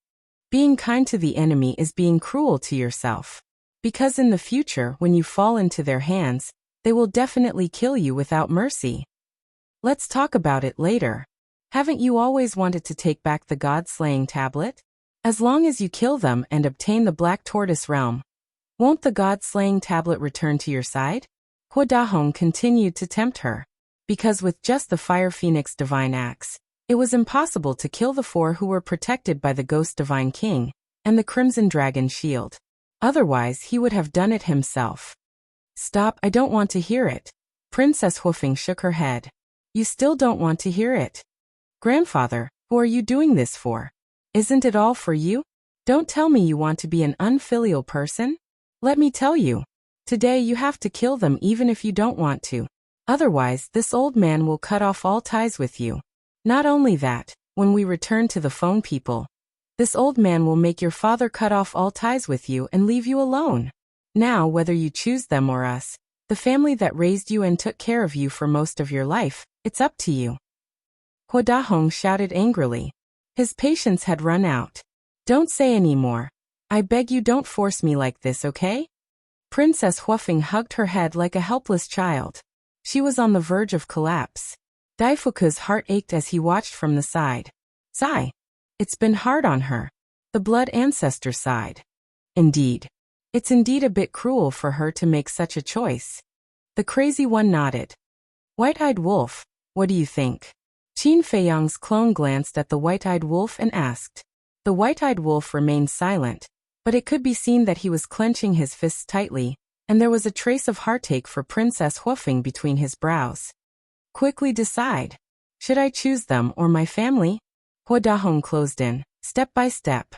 Being kind to the enemy is being cruel to yourself. Because in the future, when you fall into their hands, they will definitely kill you without mercy. Let's talk about it later. Haven't you always wanted to take back the God-slaying tablet? As long as you kill them and obtain the Black Tortoise realm, won't the God-slaying tablet return to your side? Hua Dahong continued to tempt her. Because with just the Fire Phoenix divine axe, it was impossible to kill the four who were protected by the Ghost Divine King and the Crimson Dragon shield. Otherwise, he would have done it himself. Stop, I don't want to hear it. Princess Huofeng shook her head. You still don't want to hear it? Grandfather, who are you doing this for? Isn't it all for you? Don't tell me you want to be an unfilial person. Let me tell you. Today you have to kill them even if you don't want to. Otherwise, this old man will cut off all ties with you. Not only that, when we return to the Feng people, this old man will make your father cut off all ties with you and leave you alone. Now, whether you choose them or us, the family that raised you and took care of you for most of your life, it's up to you. Hua Dahong shouted angrily. His patience had run out. Don't say any more. I beg you, don't force me like this, okay? Princess Huofeng hugged her head like a helpless child. She was on the verge of collapse. Daifuku's heart ached as he watched from the side. Sigh. It's been hard on her. The blood ancestor sighed. Indeed. It's indeed a bit cruel for her to make such a choice. The crazy one nodded. White-Eyed Wolf, what do you think? Qin Feiyang's clone glanced at the White-Eyed Wolf and asked. The White-Eyed Wolf remained silent, but it could be seen that he was clenching his fists tightly, and there was a trace of heartache for Princess Huofeng between his brows. Quickly decide. Should I choose them or my family? Hua Dahong closed in, step by step.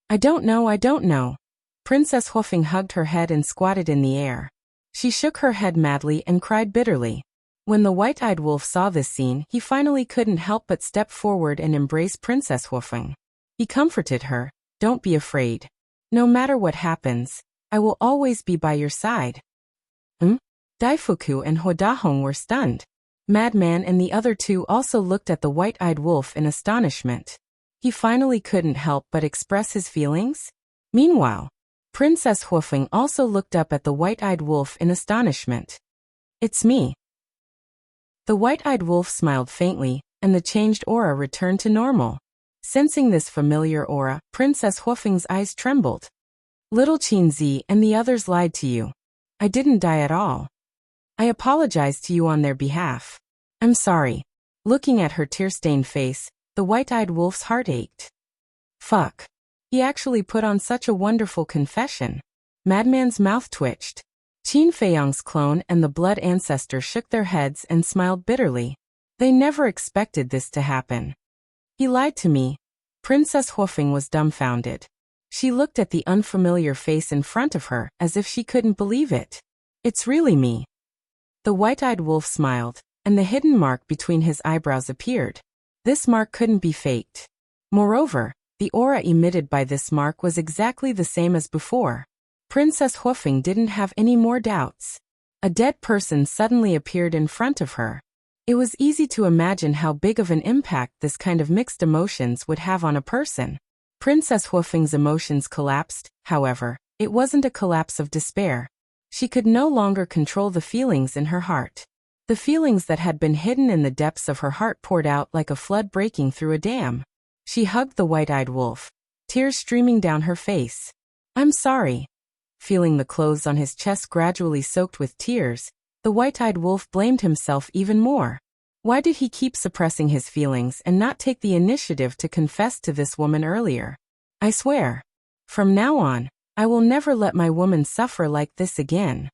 I don't know. Princess Huofeng hugged her head and squatted in the air. She shook her head madly and cried bitterly. When the White-Eyed Wolf saw this scene, he finally couldn't help but step forward and embrace Princess Huofeng. He comforted her, Don't be afraid. No matter what happens, I will always be by your side. Daifuku and Huadahong were stunned. Madman and the other two also looked at the white-eyed wolf in astonishment. He finally couldn't help but express his feelings. Meanwhile, Princess Huofeng also looked up at the white-eyed wolf in astonishment. It's me. The white-eyed wolf smiled faintly, and the changed aura returned to normal. Sensing this familiar aura, Princess Huofeng's eyes trembled. Little Qinzi and the others lied to you. I didn't die at all. I apologize to you on their behalf. I'm sorry. Looking at her tear-stained face, the white-eyed wolf's heart ached. Fuck. He actually put on such a wonderful confession. Madman's mouth twitched. Qin Feiyang's clone and the blood ancestor shook their heads and smiled bitterly. They never expected this to happen. He lied to me. Princess Huofeng was dumbfounded. She looked at the unfamiliar face in front of her as if she couldn't believe it. It's really me. The white-eyed wolf smiled, and the hidden mark between his eyebrows appeared. This mark couldn't be faked. Moreover, the aura emitted by this mark was exactly the same as before. Princess Huofeng didn't have any more doubts. A dead person suddenly appeared in front of her. It was easy to imagine how big of an impact this kind of mixed emotions would have on a person. Princess Huofeng's emotions collapsed, however. It wasn't a collapse of despair. She could no longer control the feelings in her heart. The feelings that had been hidden in the depths of her heart poured out like a flood breaking through a dam. She hugged the white-eyed wolf, tears streaming down her face. I'm sorry. Feeling the clothes on his chest gradually soaked with tears, the white-eyed wolf blamed himself even more. Why did he keep suppressing his feelings and not take the initiative to confess to this woman earlier? I swear. From now on, I will never let my woman suffer like this again.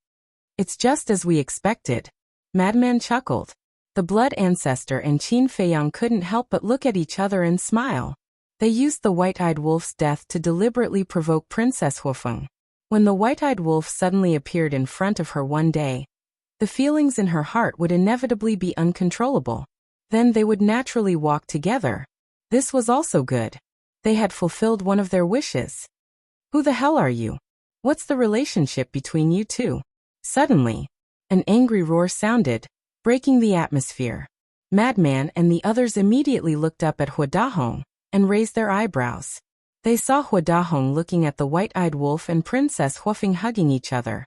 It's just as we expected. Madman chuckled. The blood ancestor and Qin Feiyang couldn't help but look at each other and smile. They used the white-eyed wolf's death to deliberately provoke Princess Huofeng. When the white-eyed wolf suddenly appeared in front of her one day, the feelings in her heart would inevitably be uncontrollable. Then they would naturally walk together. This was also good. They had fulfilled one of their wishes. Who the hell are you? What's the relationship between you two? Suddenly, an angry roar sounded, breaking the atmosphere. Madman and the others immediately looked up at Huadahong and raised their eyebrows. They saw Huadahong looking at the white-eyed wolf and Princess Huofeng hugging each other.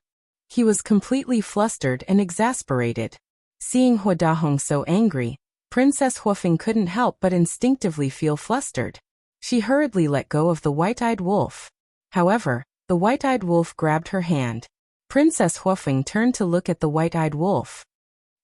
He was completely flustered and exasperated. Seeing Huadahong so angry, Princess Huofeng couldn't help but instinctively feel flustered. She hurriedly let go of the white-eyed wolf. However, the white-eyed wolf grabbed her hand. Princess Huofeng turned to look at the white-eyed wolf.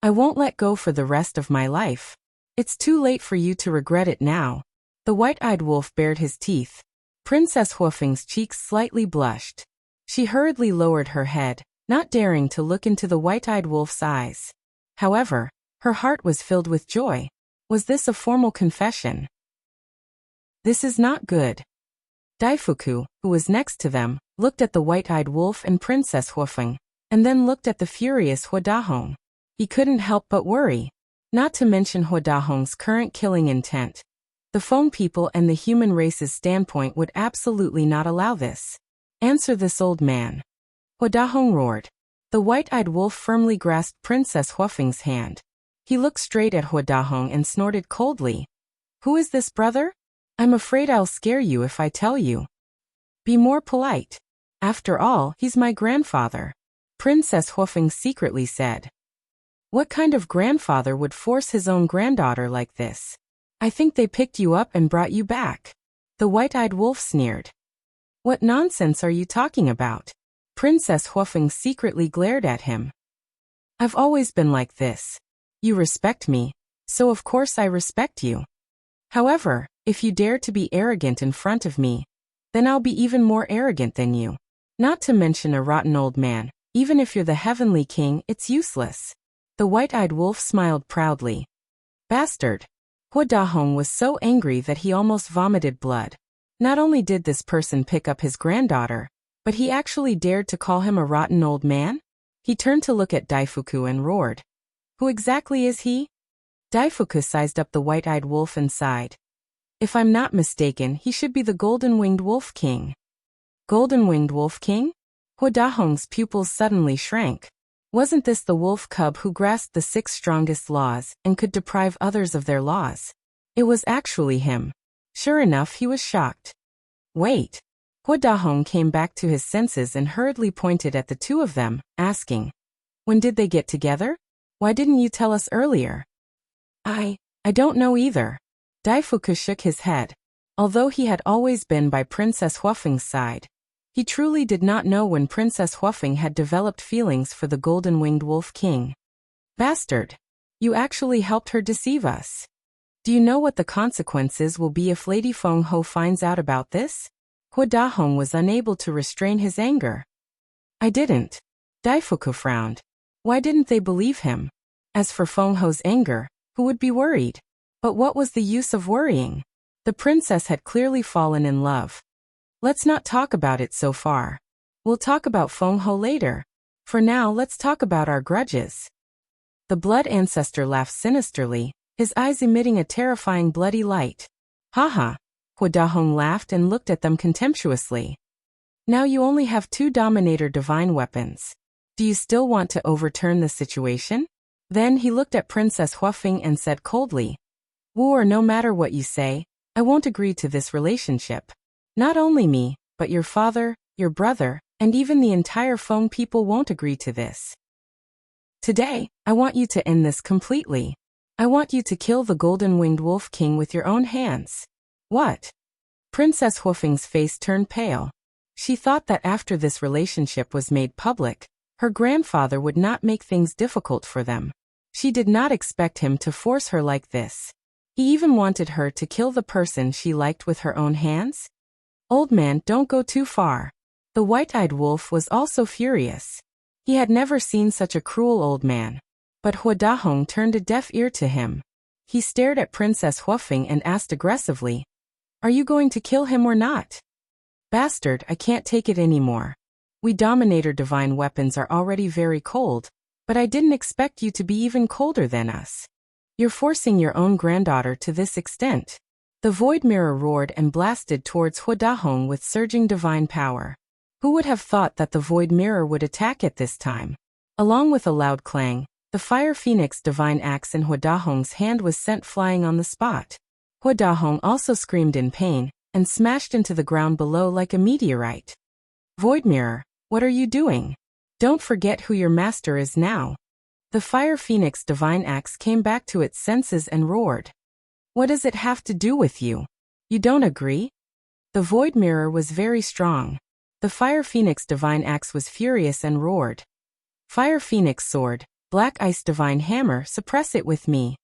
I won't let go for the rest of my life. It's too late for you to regret it now. The white-eyed wolf bared his teeth. Princess Huofeng's cheeks slightly blushed. She hurriedly lowered her head, not daring to look into the white-eyed wolf's eyes. However, her heart was filled with joy. Was this a formal confession? This is not good. Daifuku, who was next to them, looked at the white-eyed wolf and Princess Huofeng, and then looked at the furious Huadahong. He couldn't help but worry. Not to mention Huadahong's current killing intent. The Feng people and the human race's standpoint would absolutely not allow this. Answer this old man. Huadahong roared. The white-eyed wolf firmly grasped Princess Huofeng's hand. He looked straight at Huadahong and snorted coldly. Who is this brother? I'm afraid I'll scare you if I tell you. Be more polite. After all, he's my grandfather. Princess Huofeng secretly said. What kind of grandfather would force his own granddaughter like this? I think they picked you up and brought you back. The white-eyed wolf sneered. What nonsense are you talking about? Princess Huofeng secretly glared at him. I've always been like this. You respect me, so of course I respect you. However, if you dare to be arrogant in front of me, then I'll be even more arrogant than you. Not to mention a rotten old man. Even if you're the heavenly king, it's useless. The white-eyed wolf smiled proudly. Bastard. Huadahong was so angry that he almost vomited blood. Not only did this person pick up his granddaughter, but he actually dared to call him a rotten old man? He turned to look at Daifuku and roared. Who exactly is he? Daifuku sized up the white-eyed wolf and sighed. If I'm not mistaken, he should be the golden-winged wolf king. Golden-winged wolf king? Hua Dahong's pupils suddenly shrank. Wasn't this the wolf cub who grasped the 6 strongest laws and could deprive others of their laws? It was actually him. Sure enough, he was shocked. Wait. Hua Dahong came back to his senses and hurriedly pointed at the two of them, asking, "When did they get together? Why didn't you tell us earlier?" I don't know either. Daifuku shook his head. Although he had always been by Princess Huafeng's side, he truly did not know when Princess Huafeng had developed feelings for the golden-winged wolf king. Bastard! You actually helped her deceive us. Do you know what the consequences will be if Lady Feng Ho finds out about this? Hua Dahong was unable to restrain his anger. I didn't. Daifuku frowned. Why didn't they believe him? As for Feng Ho's anger, who would be worried? But what was the use of worrying? The princess had clearly fallen in love. Let's not talk about it so far. We'll talk about Feng Ho later. For now, let's talk about our grudges. The blood ancestor laughed sinisterly, his eyes emitting a terrifying bloody light. Haha. Hua Dahong laughed and looked at them contemptuously. Now you only have 2 Dominator divine weapons. Do you still want to overturn the situation? Then he looked at Princess Huafeng and said coldly, Wu, or no matter what you say, I won't agree to this relationship. Not only me, but your father, your brother, and even the entire Feng people won't agree to this. Today, I want you to end this completely. I want you to kill the golden-winged wolf king with your own hands. What? Princess Huafeng's face turned pale. She thought that after this relationship was made public, her grandfather would not make things difficult for them. She did not expect him to force her like this. He even wanted her to kill the person she liked with her own hands? Old man, don't go too far. The white-eyed wolf was also furious. He had never seen such a cruel old man. But Hua Dahong turned a deaf ear to him. He stared at Princess Huafeng and asked aggressively, Are you going to kill him or not? Bastard, I can't take it anymore. We Dominator divine weapons are already very cold, but I didn't expect you to be even colder than us. You're forcing your own granddaughter to this extent. The void mirror roared and blasted towards Hua Dahong with surging divine power. Who would have thought that the void mirror would attack at this time? Along with a loud clang, the fire phoenix divine axe in Hua Dahong's hand was sent flying on the spot. Hua Dahong also screamed in pain and smashed into the ground below like a meteorite. Void mirror, what are you doing? Don't forget who your master is now. The fire phoenix divine axe came back to its senses and roared. What does it have to do with you? You don't agree? The void mirror was very strong. The fire phoenix divine axe was furious and roared. Fire phoenix sword, black ice divine hammer, suppress it with me.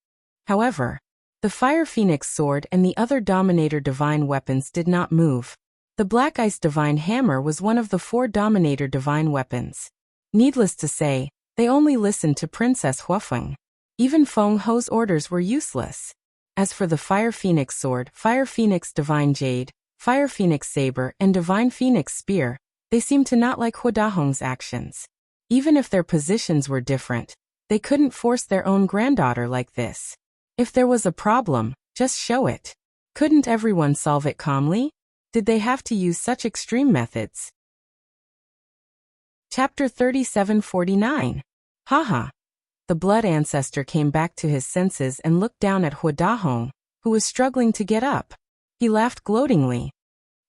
However, the fire phoenix sword and the other Dominator divine weapons did not move. The black ice divine hammer was one of the 4 Dominator divine weapons. Needless to say, they only listened to Princess Huafeng. Even Feng Ho's orders were useless. As for the fire phoenix sword, fire phoenix divine jade, fire phoenix saber, and divine phoenix spear, they seemed to not like Hua Dahong's actions. Even if their positions were different, they couldn't force their own granddaughter like this. If there was a problem, just show it. Couldn't everyone solve it calmly? Did they have to use such extreme methods? Chapter 3749. Haha. The blood ancestor came back to his senses and looked down at Hua Dahong, who was struggling to get up. He laughed gloatingly.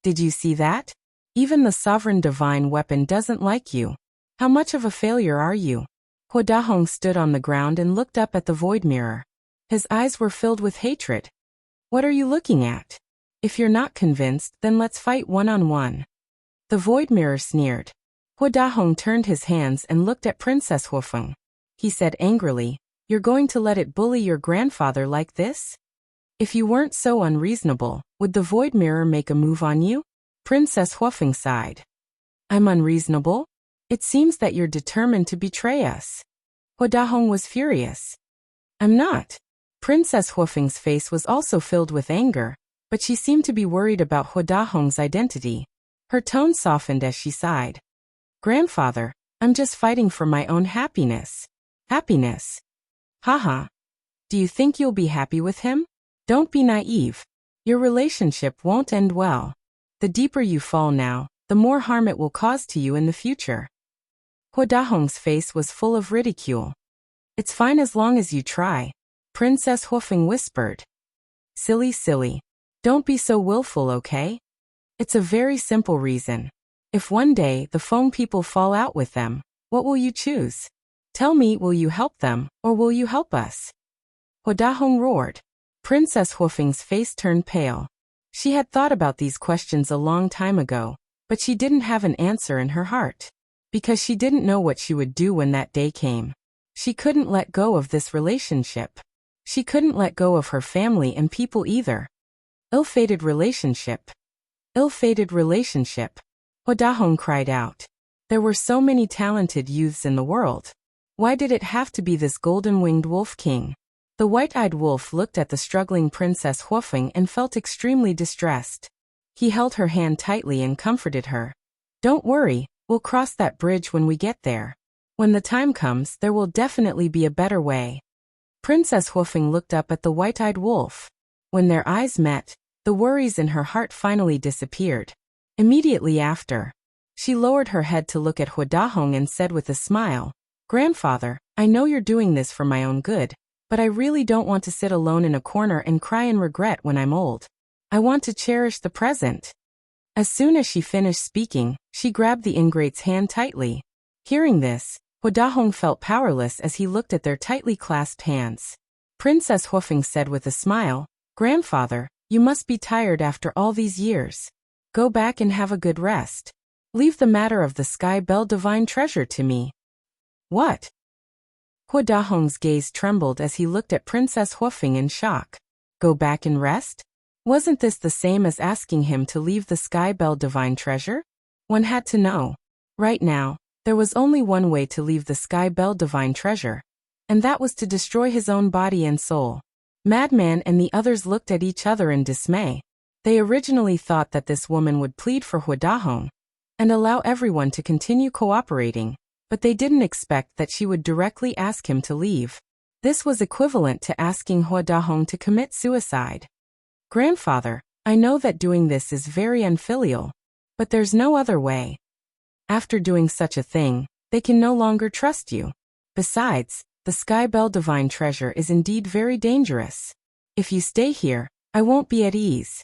Did you see that? Even the sovereign divine weapon doesn't like you. How much of a failure are you? Hua Dahong stood on the ground and looked up at the void mirror. His eyes were filled with hatred. What are you looking at? If you're not convinced, then let's fight one-on-one. The void mirror sneered. Hua Dahong turned his hands and looked at Princess Huafeng. He said angrily, You're going to let it bully your grandfather like this? If you weren't so unreasonable, would the void mirror make a move on you? Princess Huafeng sighed. I'm unreasonable? It seems that you're determined to betray us. Hua Dahong was furious. I'm not. Princess Huafeng's face was also filled with anger, but she seemed to be worried about Hua Dahong's identity. Her tone softened as she sighed. Grandfather, I'm just fighting for my own happiness. Happiness? Haha. Do you think you'll be happy with him? Don't be naive. Your relationship won't end well. The deeper you fall now, the more harm it will cause to you in the future. Hua Dahong's face was full of ridicule. It's fine as long as you try, Princess Huofeng whispered. Silly, silly. Don't be so willful, okay? It's a very simple reason. If one day the Feng people fall out with them, what will you choose? Tell me, will you help them, or will you help us? Hua Dahong roared. Princess Huofeng's face turned pale. She had thought about these questions a long time ago, but she didn't have an answer in her heart. Because she didn't know what she would do when that day came. She couldn't let go of this relationship. She couldn't let go of her family and people either. Ill-fated relationship. Ill-fated relationship. Hua Dahong cried out. There were so many talented youths in the world. Why did it have to be this golden-winged wolf king? The white-eyed wolf looked at the struggling Princess Huofeng and felt extremely distressed. He held her hand tightly and comforted her. Don't worry, we'll cross that bridge when we get there. When the time comes, there will definitely be a better way. Princess Huofeng looked up at the white-eyed wolf. When their eyes met, the worries in her heart finally disappeared. Immediately after, she lowered her head to look at Hua Dahong and said with a smile, Grandfather, I know you're doing this for my own good, but I really don't want to sit alone in a corner and cry in regret when I'm old. I want to cherish the present. As soon as she finished speaking, she grabbed the ingrate's hand tightly. Hearing this, Hua Dahong felt powerless as he looked at their tightly clasped hands. Princess Huofeng said with a smile, Grandfather, you must be tired after all these years. Go back and have a good rest. Leave the matter of the Sky Bell Divine Treasure to me. What? Hua Dahong's gaze trembled as he looked at Princess Huofeng in shock. Go back and rest? Wasn't this the same as asking him to leave the Sky Bell Divine Treasure? One had to know. Right now, there was only one way to leave the Sky Bell Divine Treasure, and that was to destroy his own body and soul. Madman and the others looked at each other in dismay. They originally thought that this woman would plead for Hua Dahong and allow everyone to continue cooperating, but they didn't expect that she would directly ask him to leave. This was equivalent to asking Hua Dahong to commit suicide. Grandfather, I know that doing this is very unfilial, but there's no other way. After doing such a thing, they can no longer trust you. Besides, the Sky Bell Divine Treasure is indeed very dangerous. If you stay here, I won't be at ease.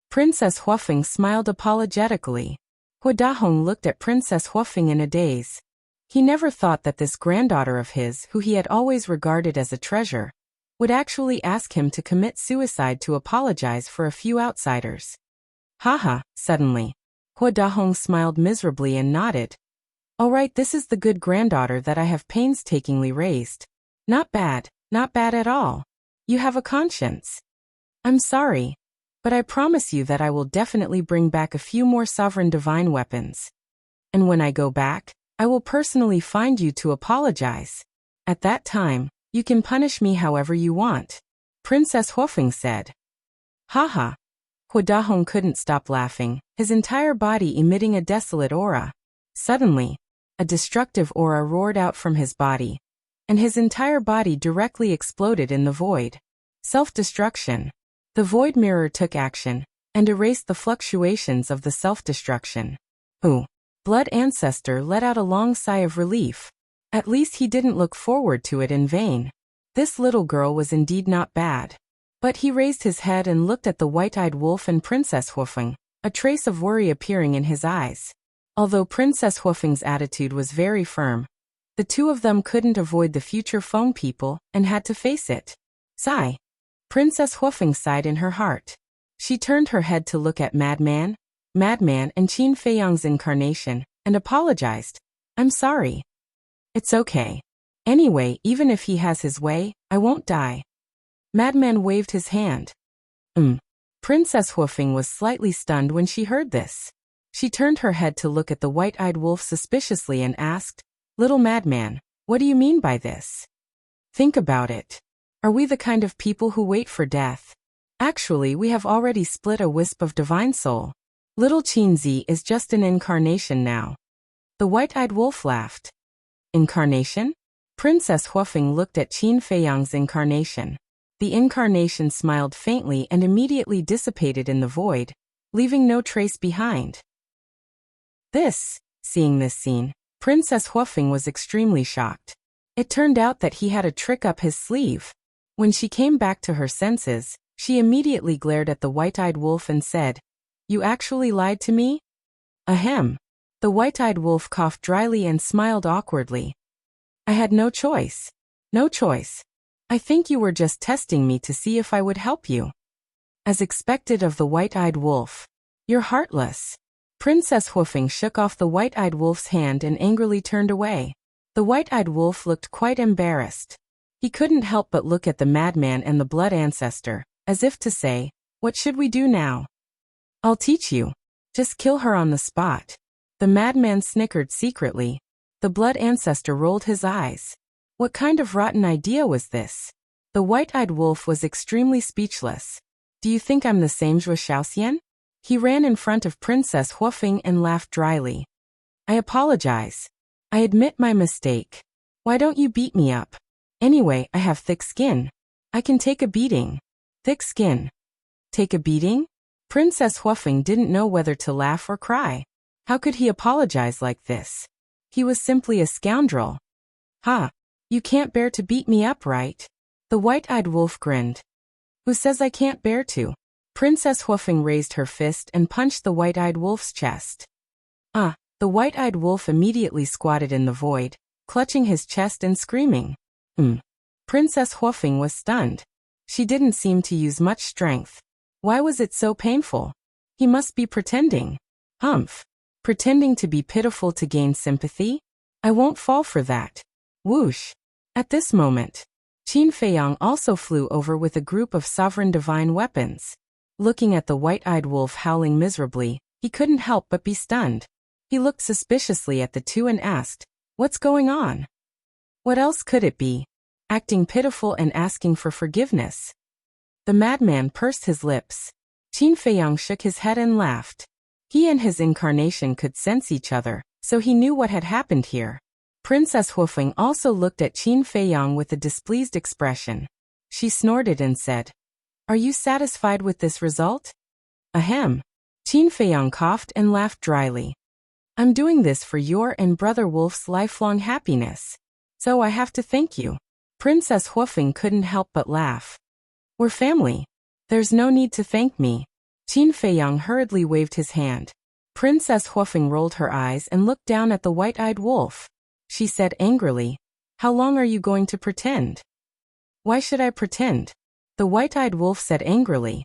Princess Huofeng smiled apologetically. Hua Dahong looked at Princess Huofeng in a daze. He never thought that this granddaughter of his, who he had always regarded as a treasure, would actually ask him to commit suicide to apologize for a few outsiders. Haha, suddenly. Hua Dahong smiled miserably and nodded. All right, this is the good granddaughter that I have painstakingly raised. Not bad at all. You have a conscience. I'm sorry, but I promise you that I will definitely bring back a few more sovereign divine weapons. And when I go back, I will personally find you to apologize. At that time, you can punish me however you want, Princess Huofeng said. Haha. Hua Dahong couldn't stop laughing, his entire body emitting a desolate aura. Suddenly, a destructive aura roared out from his body, and his entire body directly exploded in the void. Self-destruction. The void mirror took action, and erased the fluctuations of the self-destruction. Ooh. Blood Ancestor let out a long sigh of relief. At least he didn't look forward to it in vain. This little girl was indeed not bad. But he raised his head and looked at the white-eyed wolf and Princess Huofeng, a trace of worry appearing in his eyes. Although Princess Huofeng's attitude was very firm, the two of them couldn't avoid the future Feng people and had to face it. Sigh. Princess Huofeng sighed in her heart. She turned her head to look at Madman and Qin Feiyang's incarnation, and apologized. I'm sorry. It's okay. Anyway, even if he has his way, I won't die. Madman waved his hand. Princess Huofeng was slightly stunned when she heard this. She turned her head to look at the white-eyed wolf suspiciously and asked, Little Madman, what do you mean by this? Think about it. Are we the kind of people who wait for death? Actually, we have already split a wisp of divine soul. Little Qinzi is just an incarnation now. The white-eyed wolf laughed. Incarnation? Princess Huofeng looked at Qin Feiyang's incarnation. The incarnation smiled faintly and immediately dissipated in the void, leaving no trace behind. Seeing this scene, Princess Huofeng was extremely shocked. It turned out that he had a trick up his sleeve. When she came back to her senses, she immediately glared at the white-eyed wolf and said, "You actually lied to me?" Ahem. The white-eyed wolf coughed dryly and smiled awkwardly. "I had no choice. No choice. I think you were just testing me to see if I would help you." As expected of the white-eyed wolf. "You're heartless." Princess Huofeng shook off the white-eyed wolf's hand and angrily turned away. The white-eyed wolf looked quite embarrassed. He couldn't help but look at the madman and the blood ancestor, as if to say, "What should we do now?" "I'll teach you. Just kill her on the spot." The madman snickered secretly. The blood ancestor rolled his eyes. What kind of rotten idea was this? The white-eyed wolf was extremely speechless. "Do you think I'm the same Zhuo Shaoxian?" He ran in front of Princess Huofeng and laughed dryly. "I apologize. I admit my mistake. Why don't you beat me up? Anyway, I have thick skin. I can take a beating." Thick skin. Take a beating? Princess Huofeng didn't know whether to laugh or cry. How could he apologize like this? He was simply a scoundrel. "Ha! You can't bear to beat me up, right?" The white-eyed wolf grinned. "Who says I can't bear to?" Princess Huofeng raised her fist and punched the white-eyed wolf's chest. The white-eyed wolf immediately squatted in the void, clutching his chest and screaming. Princess Huofeng was stunned. She didn't seem to use much strength. Why was it so painful? He must be pretending. Humph. Pretending to be pitiful to gain sympathy? I won't fall for that. Whoosh. At this moment, Qin Feiyang also flew over with a group of sovereign divine weapons. Looking at the white-eyed wolf howling miserably, he couldn't help but be stunned. He looked suspiciously at the two and asked, "What's going on?" What else could it be? Acting pitiful and asking for forgiveness. The madman pursed his lips. Qin Feiyang shook his head and laughed. He and his incarnation could sense each other, so he knew what had happened here. Princess Huofeng also looked at Qin Feiyang with a displeased expression. She snorted and said, "Are you satisfied with this result?" Ahem. Qin Feiyang coughed and laughed dryly. "I'm doing this for your and Brother Wolf's lifelong happiness. So I have to thank you." Princess Huofeng couldn't help but laugh. "We're family. There's no need to thank me." Qin Feiyang hurriedly waved his hand. Princess Huofeng rolled her eyes and looked down at the white-eyed wolf. She said angrily, "How long are you going to pretend?" "Why should I pretend?" The white-eyed wolf said angrily.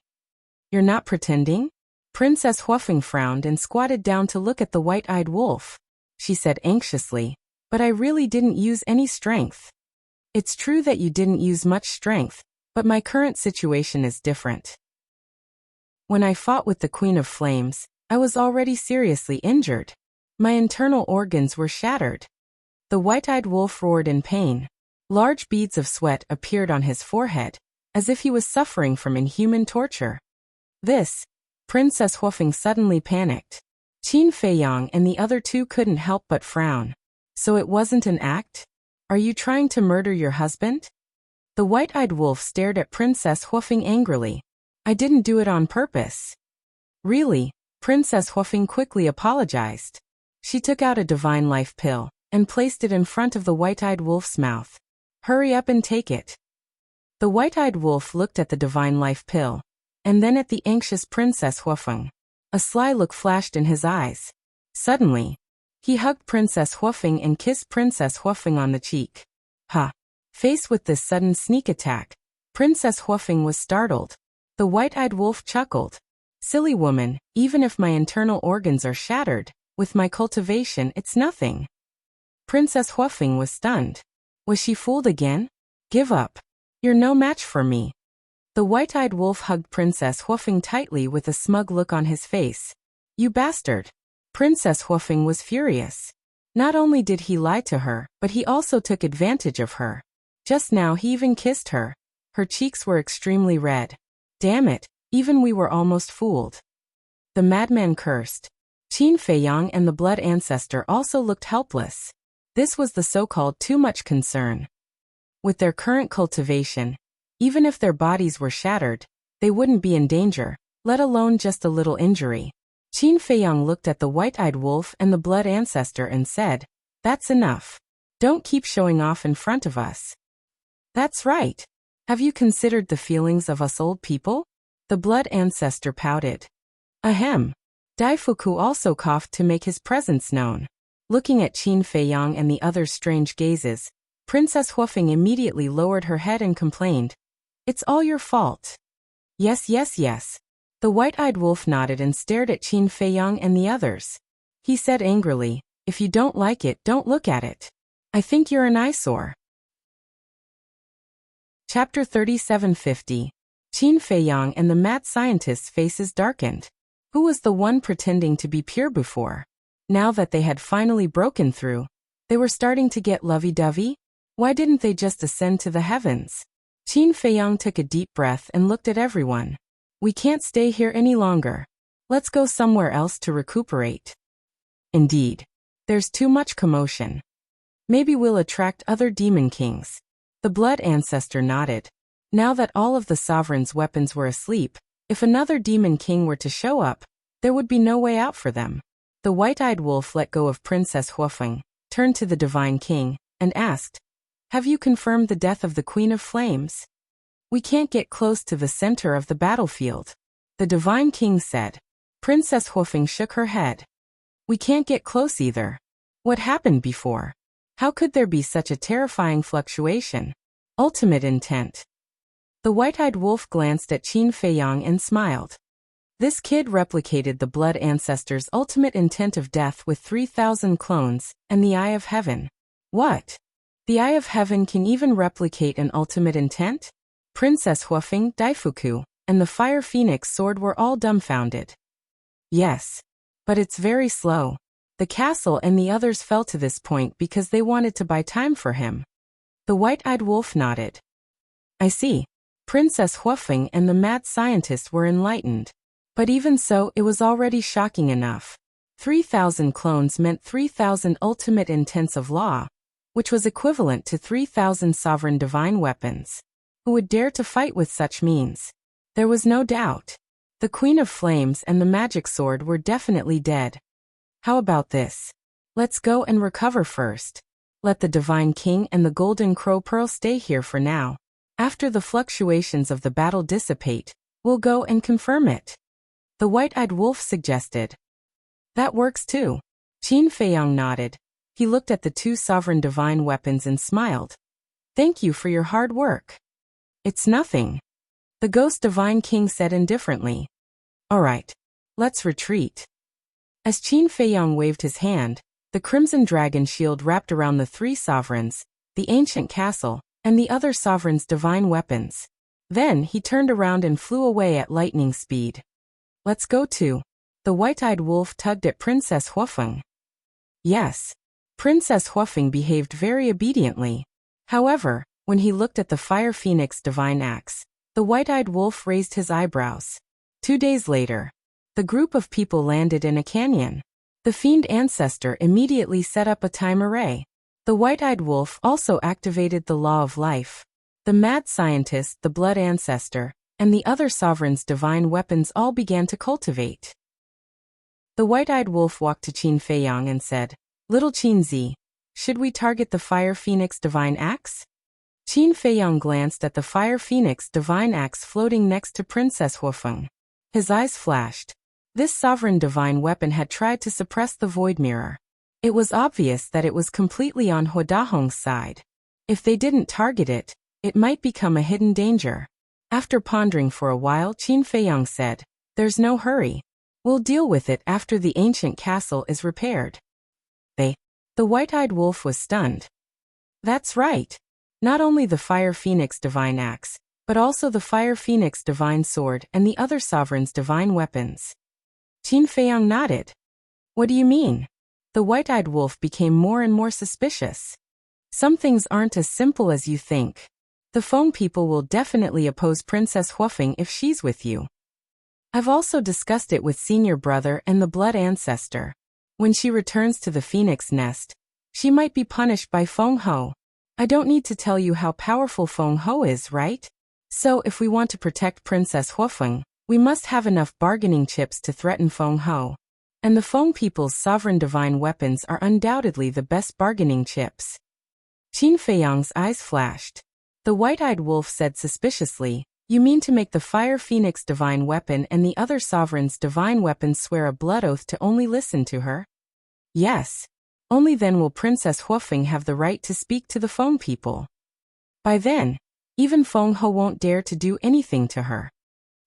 "You're not pretending?" Princess Huofeng frowned and squatted down to look at the white-eyed wolf. She said anxiously, "But I really didn't use any strength." "It's true that you didn't use much strength, but my current situation is different. When I fought with the Queen of Flames, I was already seriously injured. My internal organs were shattered." The white-eyed wolf roared in pain. Large beads of sweat appeared on his forehead, as if he was suffering from inhuman torture. Princess Huofeng suddenly panicked. Qin Feiyang and the other two couldn't help but frown. "So it wasn't an act? Are you trying to murder your husband?" The white-eyed wolf stared at Princess Huofeng angrily. "I didn't do it on purpose." "Really?" Princess Huofeng quickly apologized. She took out a divine life pill and placed it in front of the white-eyed wolf's mouth. "Hurry up and take it." The white-eyed wolf looked at the divine life pill, and then at the anxious Princess Huofeng. A sly look flashed in his eyes. Suddenly, he hugged Princess Huofeng and kissed Princess Huofeng on the cheek. Faced with this sudden sneak attack, Princess Huofeng was startled. The white-eyed wolf chuckled. "Silly woman, even if my internal organs are shattered, with my cultivation it's nothing." Princess Huofeng was stunned. Was she fooled again? "Give up. You're no match for me." The white-eyed wolf hugged Princess Huofeng tightly with a smug look on his face. "You bastard." Princess Huofeng was furious. Not only did he lie to her, but he also took advantage of her. Just now he even kissed her. Her cheeks were extremely red. "Damn it, even we were almost fooled." The madman cursed. Qin Feiyang and the blood ancestor also looked helpless. This was the so-called too much concern. With their current cultivation, Even if their bodies were shattered, they wouldn't be in danger, let alone just a little injury. Qin Feiyang looked at the white-eyed wolf and the blood ancestor and said, "That's enough. Don't keep showing off in front of us." "That's right. Have you considered the feelings of us old people?" The blood ancestor pouted. Ahem. Daifuku also coughed to make his presence known. Looking at Qin Feiyang and the other's strange gazes, Princess Huofeng immediately lowered her head and complained, "It's all your fault." "Yes, yes, yes." The white-eyed wolf nodded and stared at Qin Feiyang and the others. He said angrily, "If you don't like it, don't look at it. I think you're an eyesore." Chapter 3750. Qin Feiyang and the mad scientist's faces darkened. Who was the one pretending to be pure before? Now that they had finally broken through, they were starting to get lovey-dovey? Why didn't they just ascend to the heavens? Qin Feiyang took a deep breath and looked at everyone. "We can't stay here any longer. Let's go somewhere else to recuperate." "Indeed. There's too much commotion. Maybe we'll attract other demon kings." The blood ancestor nodded. Now that all of the sovereign's weapons were asleep, if another demon king were to show up, there would be no way out for them. The white-eyed wolf let go of Princess Huofeng, turned to the divine king, and asked, "Have you confirmed the death of the Queen of Flames?" "We can't get close to the center of the battlefield," the divine king said. Princess Huofeng shook her head. "We can't get close either. What happened before? How could there be such a terrifying fluctuation? Ultimate intent." The white-eyed wolf glanced at Qin Feiyang and smiled. This kid replicated the blood ancestor's ultimate intent of death with 3,000 clones, and the Eye of Heaven. What? The Eye of Heaven can even replicate an ultimate intent? Princess Huofeng, Daifuku, and the Fire Phoenix sword were all dumbfounded. Yes. But it's very slow. The castle and the others fell to this point because they wanted to buy time for him. The white-eyed wolf nodded. I see. Princess Huofeng and the mad scientist were enlightened. But even so, it was already shocking enough. 3,000 clones meant 3,000 ultimate intents of law, which was equivalent to 3,000 sovereign divine weapons. Who would dare to fight with such means? There was no doubt. The Queen of Flames and the magic sword were definitely dead. How about this? Let's go and recover first. Let the Divine King and the Golden Crow Pearl stay here for now. After the fluctuations of the battle dissipate, we'll go and confirm it. The white-eyed wolf suggested. That works too. Qin Feiyang nodded. He looked at the two sovereign divine weapons and smiled. Thank you for your hard work. It's nothing. The Ghost Divine King said indifferently. All right. Let's retreat. As Qin Feiyang waved his hand, the Crimson Dragon shield wrapped around the three sovereigns, the ancient castle, and the other sovereign's divine weapons. Then he turned around and flew away at lightning speed. Let's go too. The white-eyed wolf tugged at Princess Huofeng. Yes. Princess Huofeng behaved very obediently. However, when he looked at the Fire Phoenix divine axe, the white-eyed wolf raised his eyebrows. 2 days later, the group of people landed in a canyon. The fiend ancestor immediately set up a time array. The white-eyed wolf also activated the law of life. The mad scientist, the blood ancestor, and the other sovereign's divine weapons all began to cultivate. The white-eyed wolf walked to Qin Feiyang and said, Little Qin Zi, should we target the Fire Phoenix divine axe? Qin Feiyang glanced at the Fire Phoenix divine axe floating next to Princess Huofeng. His eyes flashed. This sovereign divine weapon had tried to suppress the void mirror. It was obvious that it was completely on Huadahong's side. If they didn't target it, it might become a hidden danger. After pondering for a while, Qin Feiyang said, There's no hurry. We'll deal with it after the ancient castle is repaired. The white-eyed wolf was stunned. That's right. Not only the Fire Phoenix divine axe, but also the Fire Phoenix divine sword and the other sovereign's divine weapons. Qin Feiyang nodded. What do you mean? The white-eyed wolf became more and more suspicious. Some things aren't as simple as you think. The Feng people will definitely oppose Princess Huofeng if she's with you. I've also discussed it with senior brother and the blood ancestor. When she returns to the phoenix nest, she might be punished by Feng Ho. I don't need to tell you how powerful Feng Ho is, right? So if we want to protect Princess Huofeng, we must have enough bargaining chips to threaten Feng Ho. And the Feng people's sovereign divine weapons are undoubtedly the best bargaining chips. Qin Feiyang's eyes flashed. The white-eyed wolf said suspiciously, "You mean to make the Fire Phoenix divine weapon and the other sovereign's divine weapons swear a blood oath to only listen to her?" "Yes. Only then will Princess Huofeng have the right to speak to the Feng people. By then, even Feng Ho won't dare to do anything to her."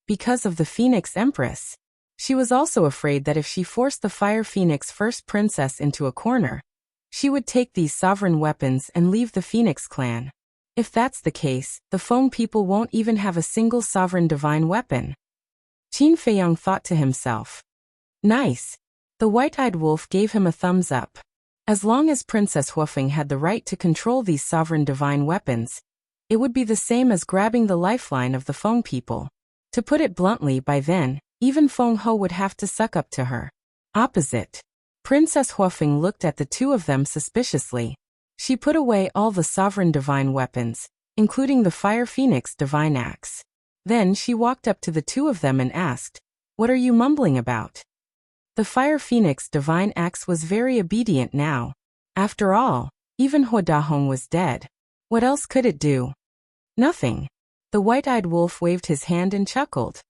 Because of the Phoenix Empress. She was also afraid that if she forced the Fire Phoenix first princess into a corner, she would take these sovereign weapons and leave the Phoenix clan. If that's the case, the Feng people won't even have a single sovereign divine weapon. Qin Feiyang thought to himself. Nice. The white-eyed wolf gave him a thumbs up. As long as Princess Huofeng had the right to control these sovereign divine weapons, it would be the same as grabbing the lifeline of the Feng people. To put it bluntly, by then, even Feng Ho would have to suck up to her. Opposite. Princess Huofeng looked at the two of them suspiciously. She put away all the sovereign divine weapons, including the Fire Phoenix divine axe. Then she walked up to the two of them and asked, "What are you mumbling about?" The Fire Phoenix divine axe was very obedient now. After all, even He Dahong was dead. What else could it do? Nothing. The white-eyed wolf waved his hand and chuckled.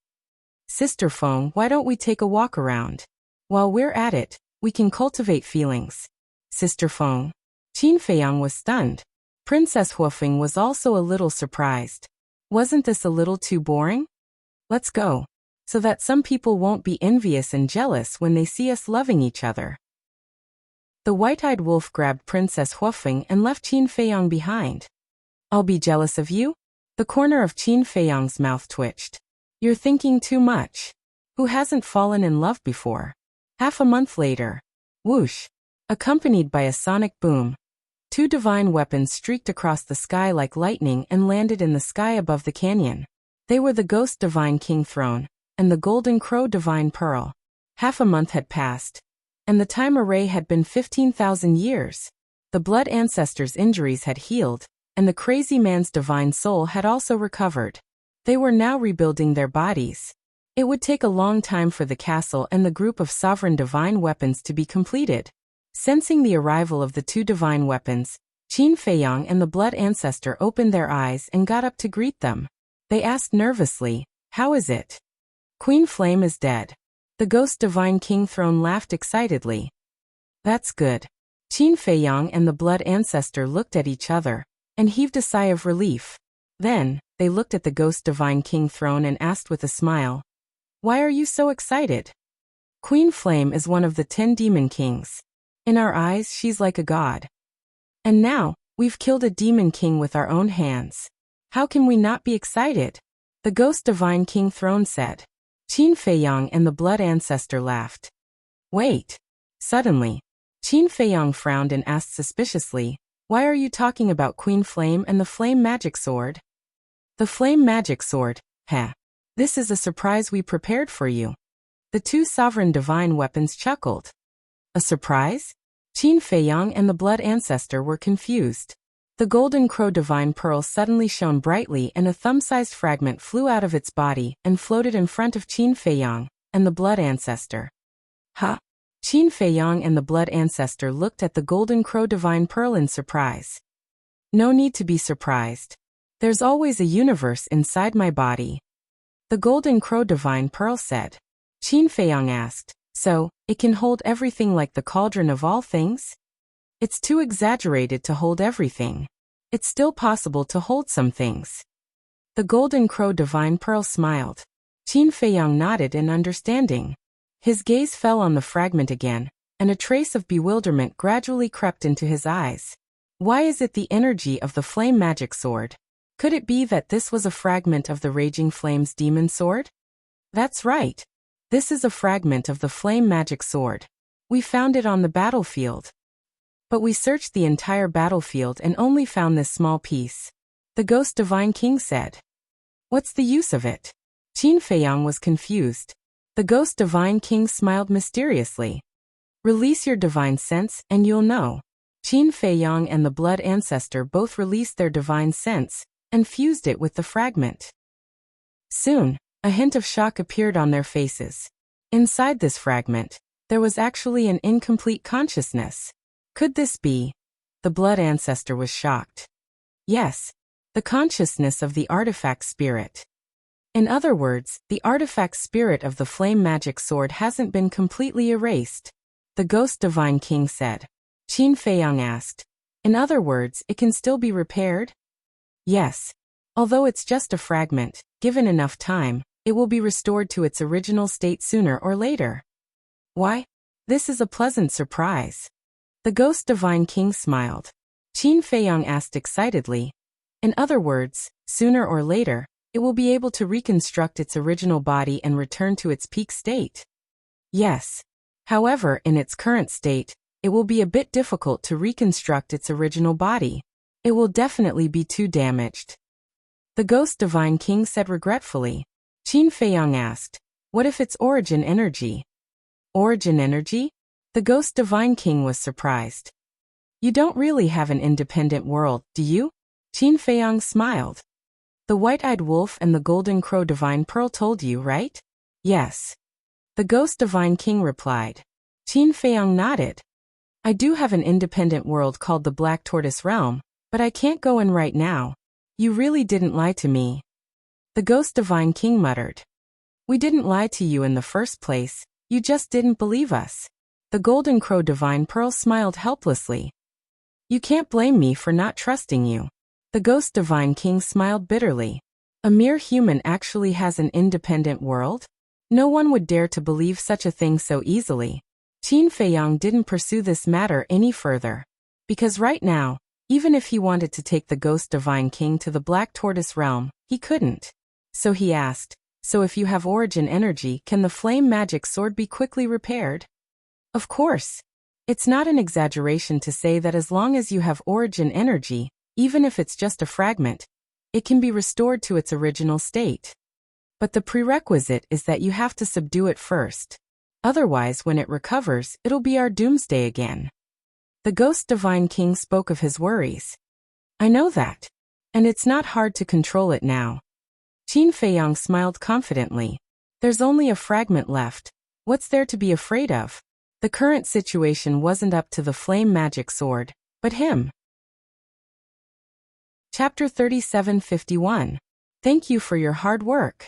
"Sister Feng, why don't we take a walk around? While we're at it, we can cultivate feelings." Sister Feng. Qin Feiyang was stunned. Princess Huofeng was also a little surprised. Wasn't this a little too boring? "Let's go. So that some people won't be envious and jealous when they see us loving each other." The white-eyed wolf grabbed Princess Huofeng and left Qin Feiyang behind. "I'll be jealous of you?" The corner of Qin Feiyang's mouth twitched. "You're thinking too much. Who hasn't fallen in love before?" Half a month later. Whoosh! Accompanied by a sonic boom, two divine weapons streaked across the sky like lightning and landed in the sky above the canyon. They were the Ghost Divine King Throne and the Golden Crow Divine Pearl. Half a month had passed, and the time array had been 15,000 years. The blood ancestor's injuries had healed, and the crazy man's divine soul had also recovered. They were now rebuilding their bodies. It would take a long time for the castle and the group of sovereign divine weapons to be completed. Sensing the arrival of the two divine weapons, Qin Feiyang and the blood ancestor opened their eyes and got up to greet them. They asked nervously, "How is it?" "Queen Flame is dead." The Ghost Divine King Throne laughed excitedly. "That's good." Qin Feiyang and the blood ancestor looked at each other and heaved a sigh of relief. Then, they looked at the Ghost Divine King Throne and asked with a smile, "Why are you so excited?" "Queen Flame is one of the 10 demon kings. In our eyes, she's like a god. And now, we've killed a demon king with our own hands. How can we not be excited?" The Ghost Divine King Throne said. Qin Feiyang and the blood ancestor laughed. "Wait." Suddenly, Qin Feiyang frowned and asked suspiciously, "Why are you talking about Queen Flame and the flame magic sword?" "The flame magic sword, heh. This is a surprise we prepared for you." The two sovereign divine weapons chuckled. A surprise? Qin Feiyang and the blood ancestor were confused. The Golden Crow Divine Pearl suddenly shone brightly and a thumb-sized fragment flew out of its body and floated in front of Qin Feiyang and the blood ancestor. "Huh?" Qin Feiyang and the blood ancestor looked at the Golden Crow Divine Pearl in surprise. "No need to be surprised. There's always a universe inside my body," the Golden Crow Divine Pearl said. Qin Feiyang asked, "So, it can hold everything like the cauldron of all things?" "It's too exaggerated to hold everything. It's still possible to hold some things." The Golden Crow Divine Pearl smiled. Qin Feiyang nodded in understanding. His gaze fell on the fragment again, and a trace of bewilderment gradually crept into his eyes. Why is it the energy of the flame magic sword? Could it be that this was a fragment of the Raging Flame's demon sword? That's right. This is a fragment of the flame magic sword. We found it on the battlefield. But we searched the entire battlefield and only found this small piece. The Ghost Divine King said. What's the use of it? Qin Feiyang was confused. The Ghost Divine King smiled mysteriously. Release your divine sense and you'll know. Qin Feiyang and the blood ancestor both released their divine sense and fused it with the fragment. Soon, a hint of shock appeared on their faces. Inside this fragment, there was actually an incomplete consciousness. Could this be? The blood ancestor was shocked. Yes, the consciousness of the artifact spirit. In other words, the artifact spirit of the flame magic sword hasn't been completely erased. The ghost divine king said. Qin Feiyang asked. In other words, it can still be repaired? Yes. Although it's just a fragment, given enough time, it will be restored to its original state sooner or later. Why? This is a pleasant surprise. The ghost divine king smiled. Qin Feiyang asked excitedly. In other words, sooner or later, it will be able to reconstruct its original body and return to its peak state. Yes. However, in its current state, it will be a bit difficult to reconstruct its original body. It will definitely be too damaged. The ghost divine king said regretfully. Qin Feiyang asked, what if it's origin energy? Origin energy? The ghost divine king was surprised. You don't really have an independent world, do you? Qin Feiyang smiled. The white-eyed wolf and the golden crow divine pearl told you, right? Yes. The ghost divine king replied. Qin Feiyang nodded. I do have an independent world called the Black Tortoise Realm, but I can't go in right now. You really didn't lie to me. The ghost divine king muttered. We didn't lie to you in the first place, you just didn't believe us. The golden crow divine pearl smiled helplessly. You can't blame me for not trusting you. The ghost divine king smiled bitterly. A mere human actually has an independent world? No one would dare to believe such a thing so easily. Qin Feiyang didn't pursue this matter any further. Because right now, even if he wanted to take the ghost divine king to the Black Tortoise Realm, he couldn't. So he asked, so if you have origin energy, can the flame magic sword be quickly repaired? Of course. It's not an exaggeration to say that as long as you have origin energy, even if it's just a fragment, it can be restored to its original state. But the prerequisite is that you have to subdue it first. Otherwise, when it recovers, it'll be our doomsday again. The ghost divine king spoke of his worries. I know that. And it's not hard to control it now. Qin Feiyang smiled confidently. There's only a fragment left. What's there to be afraid of? The current situation wasn't up to the flame magic sword, but him. Chapter 3751. Thank you for your hard work.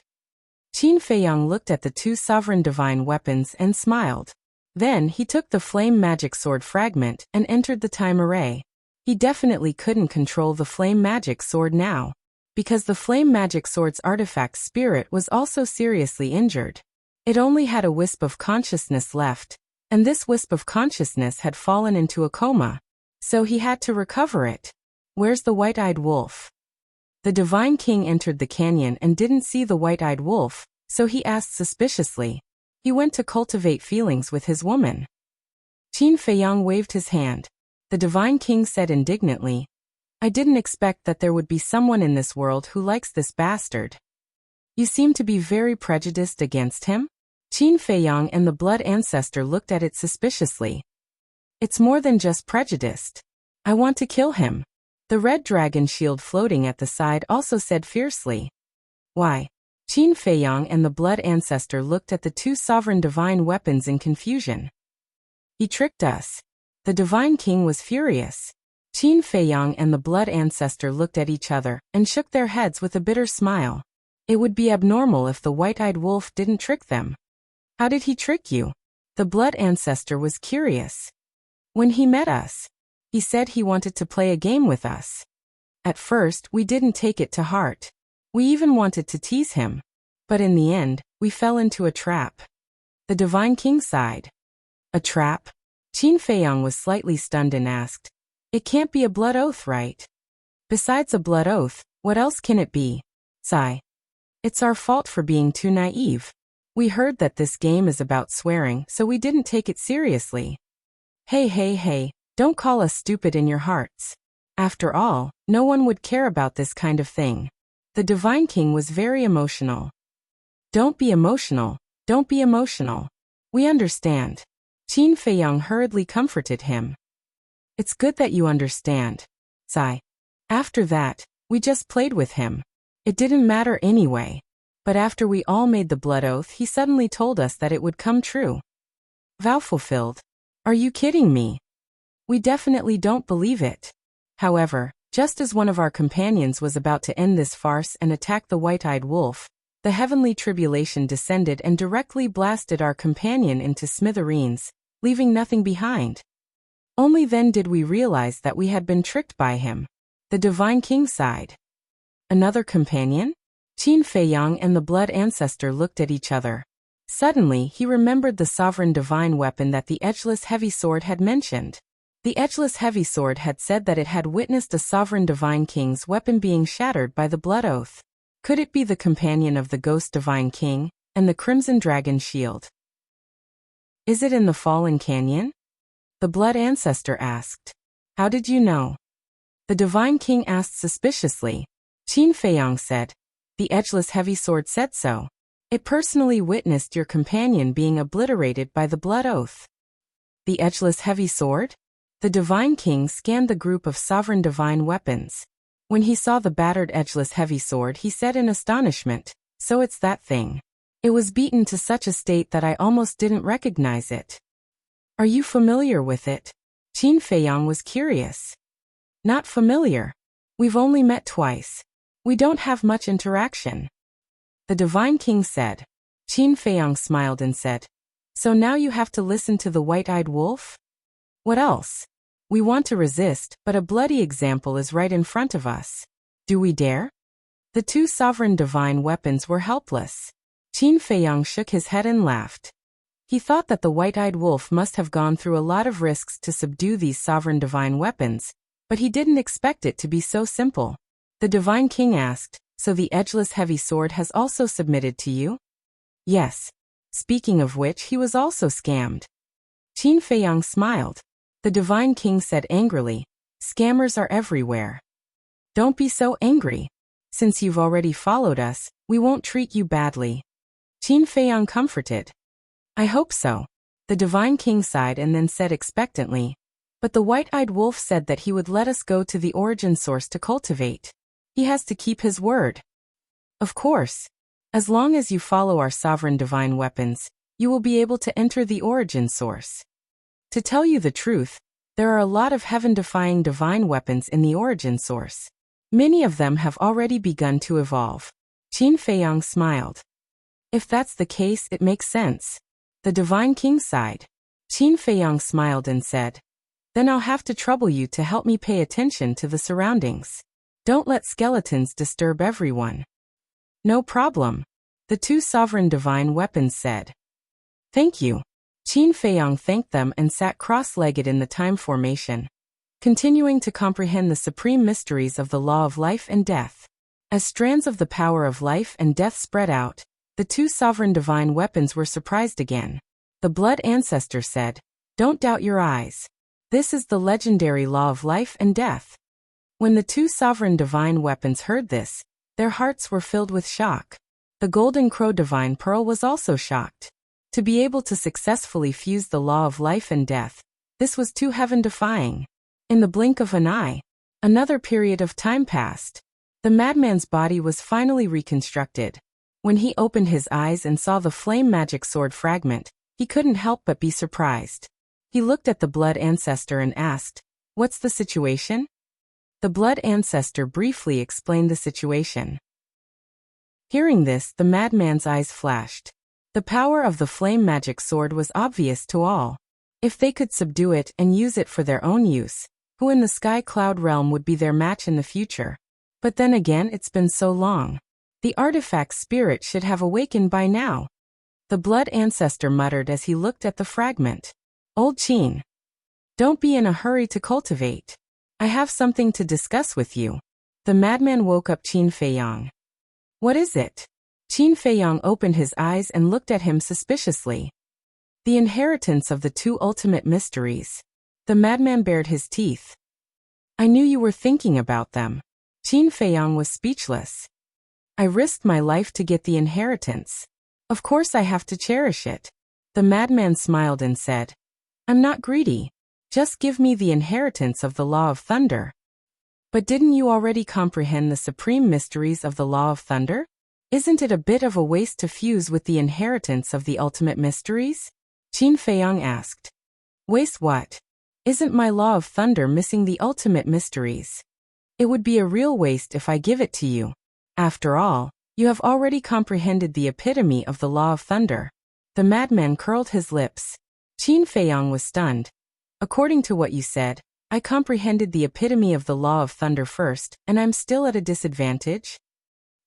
Qin Feiyang looked at the two sovereign divine weapons and smiled. Then he took the flame magic sword fragment and entered the time array. He definitely couldn't control the flame magic sword now, because the flame magic sword's artifact spirit was also seriously injured. It only had a wisp of consciousness left, and this wisp of consciousness had fallen into a coma, so he had to recover it. Where's the white-eyed wolf? The divine king entered the canyon and didn't see the white-eyed wolf, so he asked suspiciously. He went to cultivate feelings with his woman. Qin Feiyang waved his hand. The divine king said indignantly, I didn't expect that there would be someone in this world who likes this bastard. You seem to be very prejudiced against him? Qin Feiyang and the blood ancestor looked at it suspiciously. It's more than just prejudiced. I want to kill him. The red dragon shield floating at the side also said fiercely. Why? Qin Feiyang and the blood ancestor looked at the two sovereign divine weapons in confusion. He tricked us. The divine king was furious. Qin Feiyang and the blood ancestor looked at each other and shook their heads with a bitter smile. It would be abnormal if the white-eyed wolf didn't trick them. How did he trick you? The blood ancestor was curious. When he met us, he said he wanted to play a game with us. At first, we didn't take it to heart. We even wanted to tease him. But in the end, we fell into a trap. The divine king sighed. A trap? Qin Feiyang was slightly stunned and asked. It can't be a blood oath, right? Besides a blood oath, what else can it be? Sigh. It's our fault for being too naive. We heard that this game is about swearing, so we didn't take it seriously. Hey, don't call us stupid in your hearts. After all, no one would care about this kind of thing. The divine king was very emotional. Don't be emotional. Don't be emotional. We understand. Qin Feiyang hurriedly comforted him. It's good that you understand. Sigh. After that, we just played with him. It didn't matter anyway. But after we all made the blood oath, he suddenly told us that it would come true. Vow fulfilled. Are you kidding me? We definitely don't believe it. However, just as one of our companions was about to end this farce and attack the white-eyed wolf, the heavenly tribulation descended and directly blasted our companion into smithereens, leaving nothing behind. Only then did we realize that we had been tricked by him. The Divine King sighed. Another companion? Qin Feiyang and the blood ancestor looked at each other. Suddenly, he remembered the sovereign divine weapon that the edgeless heavy sword had mentioned. The edgeless heavy sword had said that it had witnessed a sovereign divine king's weapon being shattered by the blood oath. Could it be the companion of the ghost divine king, and the crimson dragon shield? Is it in the fallen canyon? The blood ancestor asked. How did you know? The divine king asked suspiciously. Qin Feiyang said. The edgeless heavy sword said so. It personally witnessed your companion being obliterated by the blood oath. The edgeless heavy sword? The divine king scanned the group of sovereign divine weapons. When he saw the battered edgeless heavy sword, he said in astonishment, so it's that thing. It was beaten to such a state that I almost didn't recognize it. Are you familiar with it? Qin Feiyang was curious. Not familiar. We've only met twice. We don't have much interaction. The divine king said. Qin Feiyang smiled and said, so now you have to listen to the white-eyed wolf? What else? We want to resist, but a bloody example is right in front of us. Do we dare? The two sovereign divine weapons were helpless. Qin Feiyang shook his head and laughed. He thought that the white-eyed wolf must have gone through a lot of risks to subdue these sovereign divine weapons, but he didn't expect it to be so simple. The divine king asked, so the edgeless heavy sword has also submitted to you? Yes. Speaking of which, he was also scammed. Qin Feiyang smiled. The divine king said angrily, scammers are everywhere. Don't be so angry. Since you've already followed us, we won't treat you badly. Qin Feiyang comforted. I hope so. The divine king sighed and then said expectantly, but the white-eyed wolf said that he would let us go to the origin source to cultivate. He has to keep his word. Of course. As long as you follow our sovereign divine weapons, you will be able to enter the origin source. To tell you the truth, there are a lot of heaven-defying divine weapons in the origin source. Many of them have already begun to evolve. Qin Feiyang smiled. If that's the case, it makes sense. The divine king sighed. Qin Feiyang smiled and said, then I'll have to trouble you to help me pay attention to the surroundings. Don't let skeletons disturb everyone. No problem. The two sovereign divine weapons said. Thank you. Qin Feiyang thanked them and sat cross-legged in the time formation, continuing to comprehend the supreme mysteries of the law of life and death. As strands of the power of life and death spread out, the two sovereign divine weapons were surprised again. The blood ancestor said, don't doubt your eyes. This is the legendary law of life and death. When the two sovereign divine weapons heard this, their hearts were filled with shock. The golden crow divine pearl was also shocked. To be able to successfully fuse the law of life and death, this was too heaven-defying. In the blink of an eye, another period of time passed. The madman's body was finally reconstructed. When he opened his eyes and saw the flame magic sword fragment, he couldn't help but be surprised. He looked at the blood ancestor and asked, what's the situation? The blood ancestor briefly explained the situation. Hearing this, the madman's eyes flashed. The power of the flame magic sword was obvious to all. If they could subdue it and use it for their own use, who in the sky cloud realm would be their match in the future? But then again, it's been so long. The artifact spirit should have awakened by now. The blood ancestor muttered as he looked at the fragment. Old Qin. Don't be in a hurry to cultivate. I have something to discuss with you. The madman woke up Qin Feiyang. What is it? Qin Feiyang opened his eyes and looked at him suspiciously. The inheritance of the two ultimate mysteries. The madman bared his teeth. I knew you were thinking about them. Qin Feiyang was speechless. I risked my life to get the inheritance. Of course I have to cherish it. The madman smiled and said, I'm not greedy. Just give me the inheritance of the law of thunder. But didn't you already comprehend the supreme mysteries of the law of thunder? Isn't it a bit of a waste to fuse with the inheritance of the ultimate mysteries? Qin Feiyang asked. Waste what? Isn't my law of thunder missing the ultimate mysteries? It would be a real waste if I give it to you. After all, you have already comprehended the epitome of the law of thunder. The madman curled his lips. Qin Feiyang was stunned. According to what you said, I comprehended the epitome of the law of thunder first, and I'm still at a disadvantage?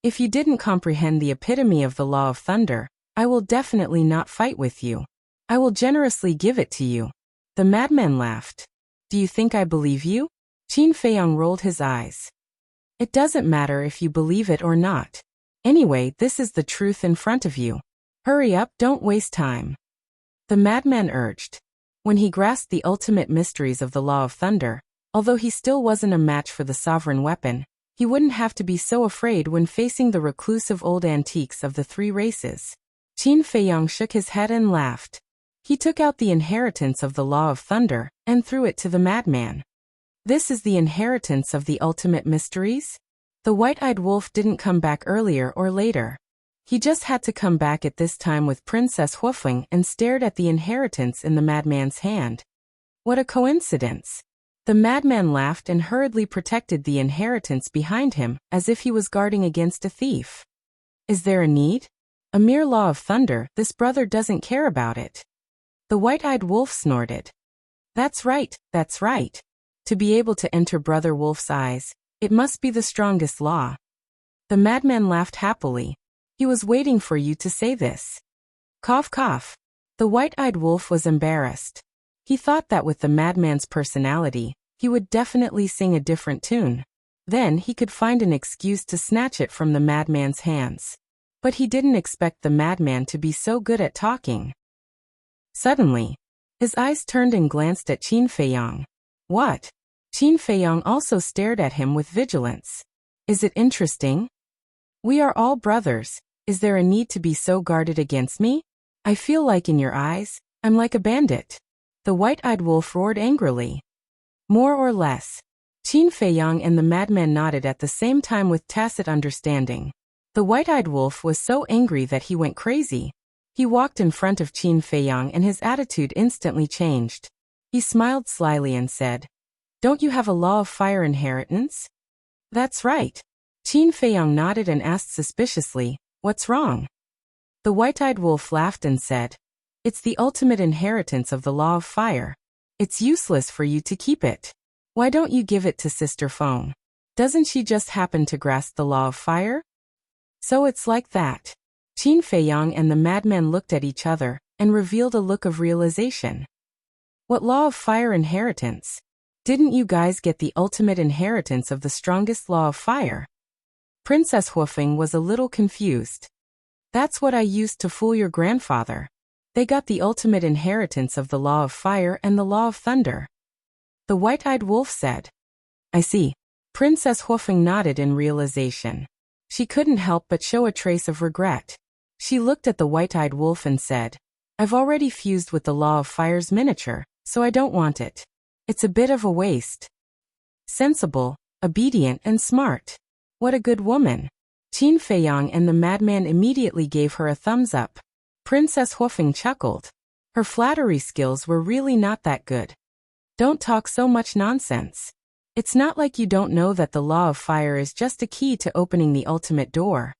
If you didn't comprehend the epitome of the law of thunder, I will definitely not fight with you. I will generously give it to you. The madman laughed. Do you think I believe you? Qin Feiyang rolled his eyes. It doesn't matter if you believe it or not. Anyway, this is the truth in front of you. Hurry up, don't waste time. The madman urged. When he grasped the ultimate mysteries of the law of thunder, although he still wasn't a match for the sovereign weapon, he wouldn't have to be so afraid when facing the reclusive old antiques of the three races. Qin Feiyang shook his head and laughed. He took out the inheritance of the law of thunder and threw it to the madman. This is the inheritance of the ultimate mysteries? The white-eyed wolf didn't come back earlier or later. He just had to come back at this time with Princess Huofeng and stared at the inheritance in the madman's hand. What a coincidence! The madman laughed and hurriedly protected the inheritance behind him as if he was guarding against a thief. Is there a need? A mere law of thunder, this brother doesn't care about it. The white-eyed wolf snorted. That's right, that's right. To be able to enter Brother Wolf's eyes, it must be the strongest law. The madman laughed happily. He was waiting for you to say this. Cough cough. The white-eyed wolf was embarrassed. He thought that with the madman's personality, he would definitely sing a different tune. Then he could find an excuse to snatch it from the madman's hands. But he didn't expect the madman to be so good at talking. Suddenly, his eyes turned and glanced at Qin Feiyang. What? Qin Feiyang also stared at him with vigilance. Is it interesting? We are all brothers. Is there a need to be so guarded against me? I feel like in your eyes, I'm like a bandit. The white-eyed wolf roared angrily. More or less. Qin Feiyang and the madman nodded at the same time with tacit understanding. The white-eyed wolf was so angry that he went crazy. He walked in front of Qin Feiyang and his attitude instantly changed. He smiled slyly and said, Don't you have a law of fire inheritance? That's right. Qin Feiyang nodded and asked suspiciously, What's wrong? The white-eyed wolf laughed and said, It's the ultimate inheritance of the law of fire. It's useless for you to keep it. Why don't you give it to Sister Feng? Doesn't she just happen to grasp the law of fire? So it's like that. Qin Feiyang and the madman looked at each other and revealed a look of realization. What law of fire inheritance? Didn't you guys get the ultimate inheritance of the strongest law of fire? Princess Huofeng was a little confused. That's what I used to fool your grandfather. They got the ultimate inheritance of the law of fire and the law of thunder. The white-eyed wolf said. I see. Princess Huofeng nodded in realization. She couldn't help but show a trace of regret. She looked at the white-eyed wolf and said, I've already fused with the law of fire's miniature, so I don't want it. It's a bit of a waste. Sensible, obedient and smart. What a good woman. Qin Feiyang and the madman immediately gave her a thumbs up. Princess Huofeng chuckled. Her flattery skills were really not that good. Don't talk so much nonsense. It's not like you don't know that the law of fire is just a key to opening the ultimate door.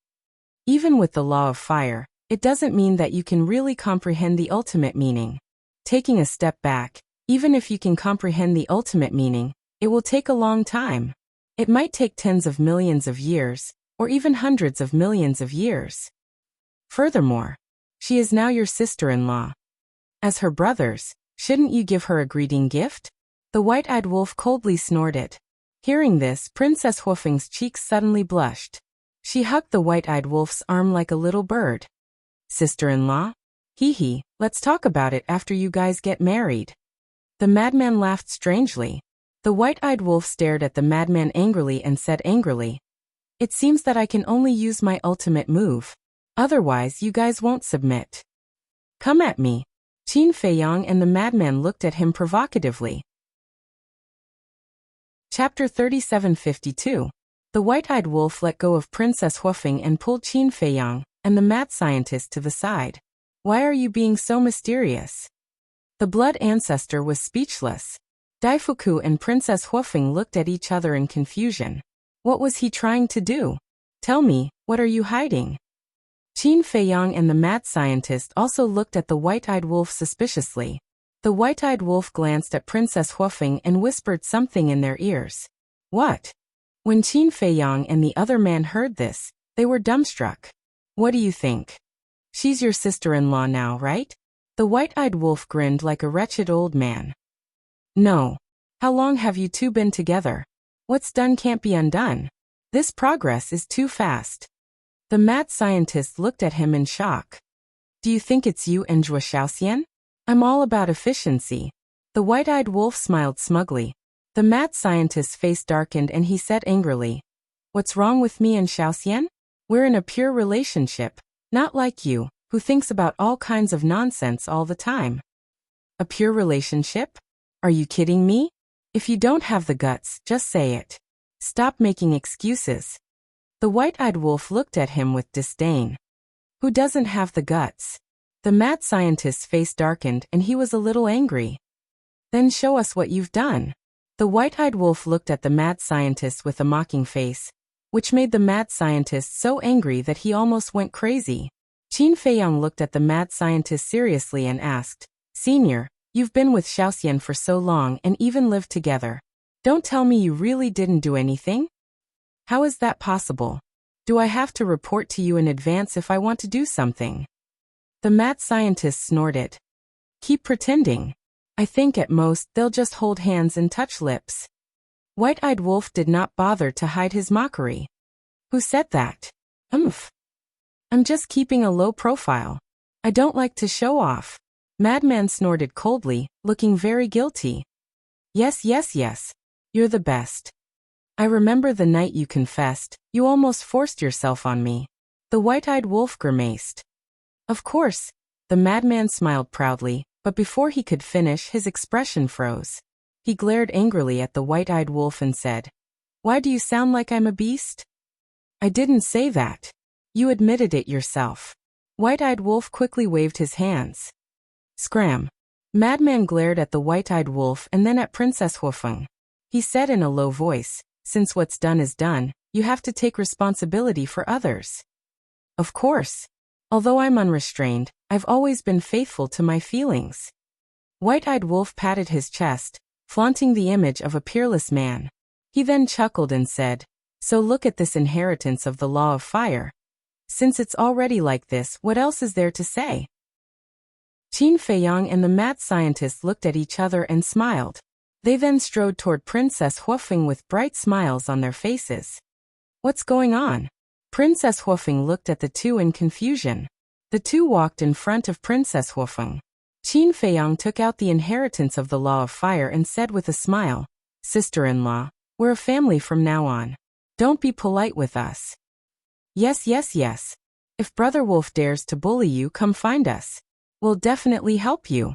Even with the law of fire, it doesn't mean that you can really comprehend the ultimate meaning. Taking a step back, even if you can comprehend the ultimate meaning, it will take a long time. It might take tens of millions of years, or even hundreds of millions of years. Furthermore, she is now your sister-in-law. As her brothers, shouldn't you give her a greeting gift? The white-eyed wolf coldly snorted. Hearing this, Princess Huofeng's cheeks suddenly blushed. She hugged the white-eyed wolf's arm like a little bird. Sister-in-law? Hee, let's talk about it after you guys get married. The madman laughed strangely. The white-eyed wolf stared at the madman angrily and said angrily, It seems that I can only use my ultimate move. Otherwise you guys won't submit. Come at me. Qin Feiyang and the madman looked at him provocatively. Chapter 3752. The white-eyed wolf let go of Princess Huofeng and pulled Qin Feiyang and the mad scientist to the side. Why are you being so mysterious? The blood ancestor was speechless. Daifuku and Princess Huofeng looked at each other in confusion. What was he trying to do? Tell me, what are you hiding? Qin Feiyang and the mad scientist also looked at the white-eyed wolf suspiciously. The white-eyed wolf glanced at Princess Huofeng and whispered something in their ears. What? When Qin Feiyang and the other man heard this, they were dumbstruck. What do you think? She's your sister-in-law now, right? The white-eyed wolf grinned like a wretched old man. No. How long have you two been together? What's done can't be undone. This progress is too fast. The mad scientist looked at him in shock. Do you think it's you and Zhuo Xiaoxian? I'm all about efficiency. The white-eyed wolf smiled smugly. The mad scientist's face darkened and he said angrily, What's wrong with me and Xiaoxian? We're in a pure relationship, not like you, who thinks about all kinds of nonsense all the time. A pure relationship? Are you kidding me? If you don't have the guts, just say it. Stop making excuses. The white-eyed wolf looked at him with disdain. Who doesn't have the guts? The mad scientist's face darkened and he was a little angry. Then show us what you've done. The white-eyed wolf looked at the mad scientist with a mocking face, which made the mad scientist so angry that he almost went crazy. Qin Feiyang looked at the mad scientist seriously and asked, Senior, you've been with Xiaoxian for so long and even lived together. Don't tell me you really didn't do anything? How is that possible? Do I have to report to you in advance if I want to do something? The mad scientist snorted. Keep pretending. I think at most they'll just hold hands and touch lips. White-eyed wolf did not bother to hide his mockery. Who said that? I'm just keeping a low profile. I don't like to show off. Madman snorted coldly, looking very guilty. Yes. You're the best. I remember the night you confessed, you almost forced yourself on me. The white-eyed wolf grimaced. Of course, the madman smiled proudly, but before he could finish his expression froze. He glared angrily at the white-eyed wolf and said, Why do you sound like I'm a beast? I didn't say that. You admitted it yourself. White-eyed wolf quickly waved his hands. Scram. Madman glared at the white-eyed wolf and then at Princess Huofeng. He said in a low voice, Since what's done is done, you have to take responsibility for others. Of course. Although I'm unrestrained, I've always been faithful to my feelings. White-eyed wolf patted his chest, flaunting the image of a peerless man. He then chuckled and said, So look at this inheritance of the law of fire. Since it's already like this, what else is there to say? Qin Feiyang and the mad scientist looked at each other and smiled. They then strode toward Princess Huofeng with bright smiles on their faces. What's going on? Princess Huofeng looked at the two in confusion. The two walked in front of Princess Huofeng. Qin Feiyang took out the inheritance of the law of fire and said with a smile, Sister-in-law, we're a family from now on. Don't be polite with us. Yes. If Brother Wolf dares to bully you, come find us. We'll definitely help you.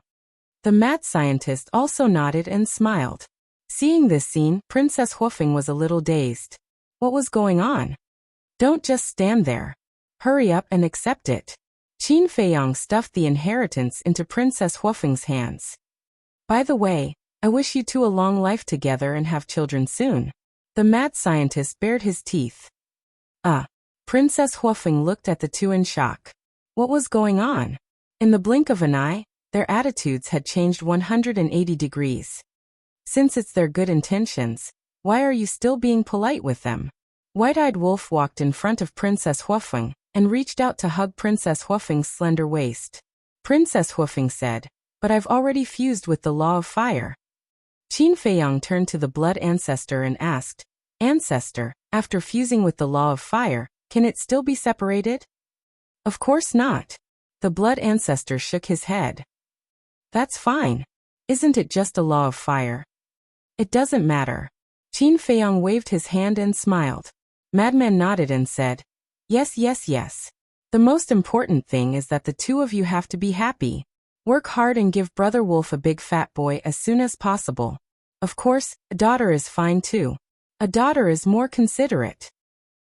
The mad scientist also nodded and smiled. Seeing this scene, Princess Huofeng was a little dazed. What was going on? Don't just stand there. Hurry up and accept it. Qin Feiyang stuffed the inheritance into Princess Huofeng's hands. By the way, I wish you two a long life together and have children soon. The mad scientist bared his teeth. Princess Huofeng looked at the two in shock. What was going on? In the blink of an eye, their attitudes had changed 180 degrees. Since it's their good intentions, why are you still being polite with them? White-eyed wolf walked in front of Princess Huofeng and reached out to hug Princess Huofeng's slender waist. Princess Huofeng said, But I've already fused with the law of fire. Qin Feiyang turned to the blood ancestor and asked, Ancestor, after fusing with the law of fire, can it still be separated? Of course not. The blood ancestor shook his head. That's fine. Isn't it just a law of fire? It doesn't matter. Qin Feiyang waved his hand and smiled. Madman nodded and said, Yes. The most important thing is that the two of you have to be happy. Work hard and give Brother Wolf a big fat boy as soon as possible. Of course, a daughter is fine too. A daughter is more considerate.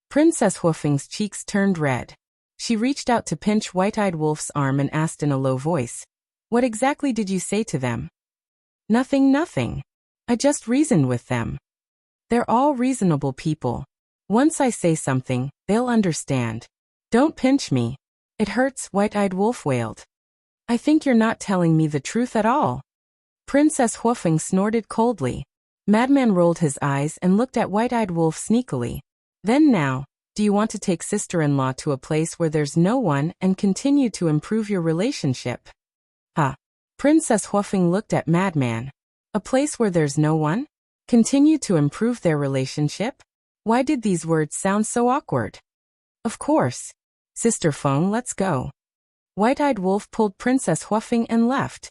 Princess Huofeng's cheeks turned red. She reached out to pinch White-Eyed Wolf's arm and asked in a low voice, "What exactly did you say to them?" Nothing. I just reasoned with them. They're all reasonable people. Once I say something, they'll understand. Don't pinch me. It hurts," White-Eyed Wolf wailed. "I think you're not telling me the truth at all." Princess Huofeng snorted coldly. Madman rolled his eyes and looked at White-Eyed Wolf sneakily. "Then now, do you want to take sister-in-law to a place where there's no one and continue to improve your relationship?" Princess Huofeng looked at Madman. "A place where there's no one? Continue to improve their relationship?" Why did these words sound so awkward? "Of course. Sister Feng, let's go." White-Eyed Wolf pulled Princess Huofeng and left.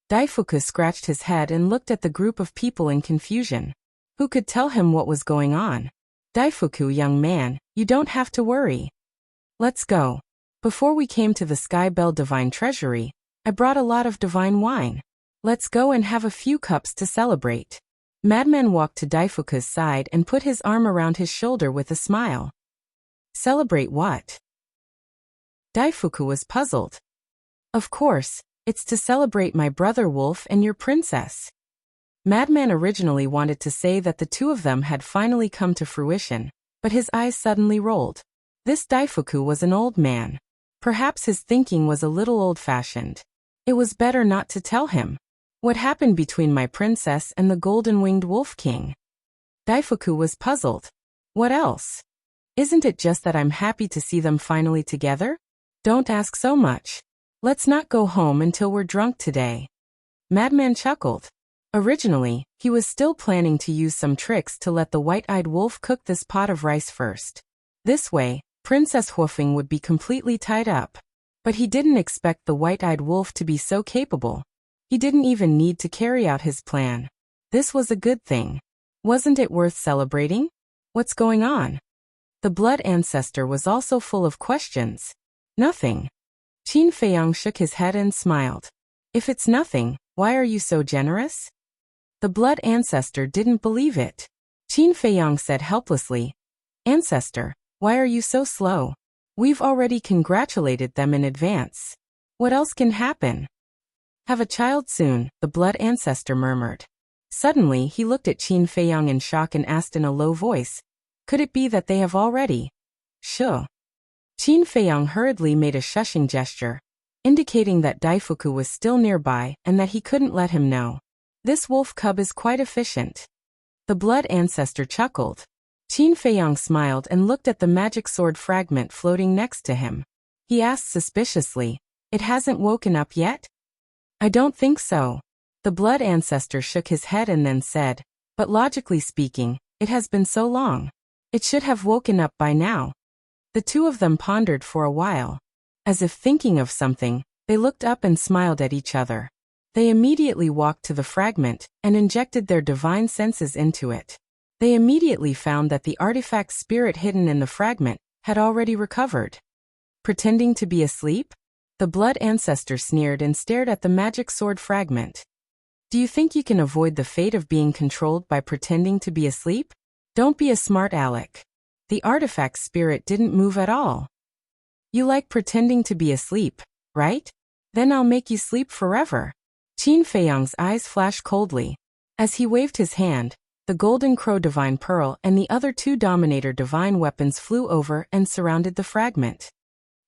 Daifuku scratched his head and looked at the group of people in confusion. Who could tell him what was going on? "Daifuku, young man, you don't have to worry. Let's go. Before we came to the Sky Bell Divine Treasury, I brought a lot of divine wine. Let's go and have a few cups to celebrate." Madman walked to Daifuku's side and put his arm around his shoulder with a smile. "Celebrate what?" Daifuku was puzzled. "Of course, it's to celebrate my brother Wolf and your princess." Madman originally wanted to say that the two of them had finally come to fruition, but his eyes suddenly rolled. This Daifuku was an old man. Perhaps his thinking was a little old-fashioned. It was better not to tell him. What happened between my princess and the golden-winged wolf king? Daifuku was puzzled. What else? Isn't it just that I'm happy to see them finally together? Don't ask so much. Let's not go home until we're drunk today. Madman chuckled. Originally, he was still planning to use some tricks to let the White-Eyed Wolf cook this pot of rice first. This way, Princess Huofeng would be completely tied up. But he didn't expect the White-Eyed Wolf to be so capable. He didn't even need to carry out his plan. This was a good thing. Wasn't it worth celebrating? What's going on? The blood ancestor was also full of questions. Nothing. Qin Feiyang shook his head and smiled. If it's nothing, why are you so generous? The blood ancestor didn't believe it. Qin Feiyang said helplessly, Ancestor, why are you so slow? We've already congratulated them in advance. What else can happen? Have a child soon, the blood ancestor murmured. Suddenly he looked at Qin Feiyang in shock and asked in a low voice, could it be that they have already? Sure. Qin Feiyang hurriedly made a shushing gesture, indicating that Daifuku was still nearby and that he couldn't let him know. This wolf cub is quite efficient. The blood ancestor chuckled. Qin Feiyang smiled and looked at the magic sword fragment floating next to him. He asked suspiciously, it hasn't woken up yet? I don't think so. The blood ancestor shook his head and then said, but logically speaking, it has been so long. It should have woken up by now. The two of them pondered for a while. As if thinking of something, they looked up and smiled at each other. They immediately walked to the fragment and injected their divine senses into it. They immediately found that the artifact spirit hidden in the fragment had already recovered. Pretending to be asleep? The blood ancestor sneered and stared at the magic sword fragment. Do you think you can avoid the fate of being controlled by pretending to be asleep? Don't be a smart aleck. The artifact spirit didn't move at all. You like pretending to be asleep, right? Then I'll make you sleep forever. Qin Feiyang's eyes flashed coldly. As he waved his hand, the Golden Crow Divine Pearl and the other two Dominator Divine Weapons flew over and surrounded the fragment.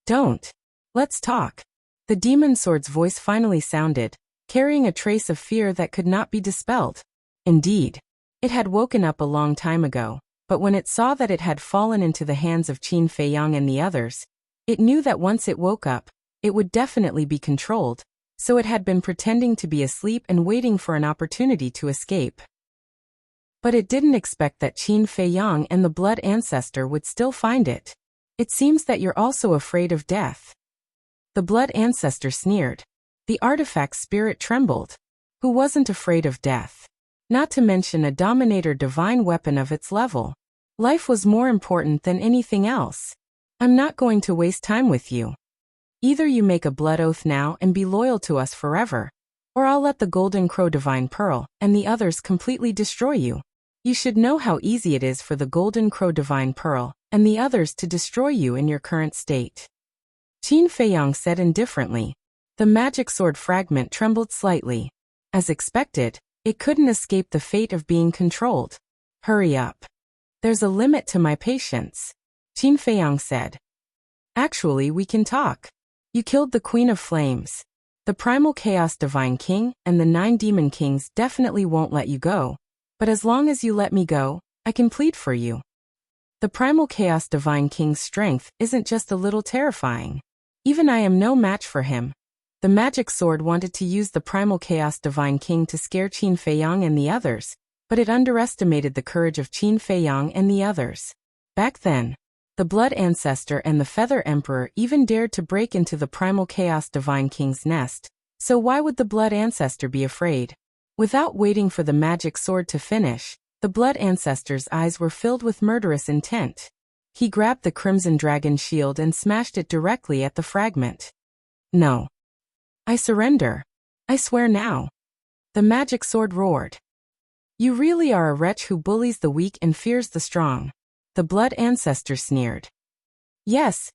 Don't. Let's talk. The Demon Sword's voice finally sounded, carrying a trace of fear that could not be dispelled. Indeed, it had woken up a long time ago, but when it saw that it had fallen into the hands of Qin Feiyang and the others, it knew that once it woke up, it would definitely be controlled, so it had been pretending to be asleep and waiting for an opportunity to escape. But it didn't expect that Qin Feiyang and the blood ancestor would still find it. It seems that you're also afraid of death. The blood ancestor sneered. The artifact spirit trembled. Who wasn't afraid of death? Not to mention a Dominator Divine Weapon of its level. Life was more important than anything else. I'm not going to waste time with you. Either you make a blood oath now and be loyal to us forever, or I'll let the Golden Crow Divine Pearl and the others completely destroy you. You should know how easy it is for the Golden Crow Divine Pearl and the others to destroy you in your current state. Qin Feiyang said indifferently. The magic sword fragment trembled slightly. As expected, it couldn't escape the fate of being controlled. Hurry up. There's a limit to my patience, Qin Feiyang said. Actually, we can talk. You killed the Queen of Flames. The Primal Chaos Divine King and the 9 Demon Kings definitely won't let you go. But as long as you let me go, I can plead for you. The Primal Chaos Divine King's strength isn't just a little terrifying. Even I am no match for him. The magic sword wanted to use the Primal Chaos Divine King to scare Qin Feiyang and the others, but it underestimated the courage of Qin Feiyang and the others. Back then, the Blood Ancestor and the Feather Emperor even dared to break into the Primal Chaos Divine King's nest, so why would the Blood Ancestor be afraid? Without waiting for the magic sword to finish, the Blood Ancestor's eyes were filled with murderous intent. He grabbed the Crimson Dragon shield and smashed it directly at the fragment. No. I surrender. I swear now. The magic sword roared. You really are a wretch who bullies the weak and fears the strong. The Blood Ancestor sneered. Yes,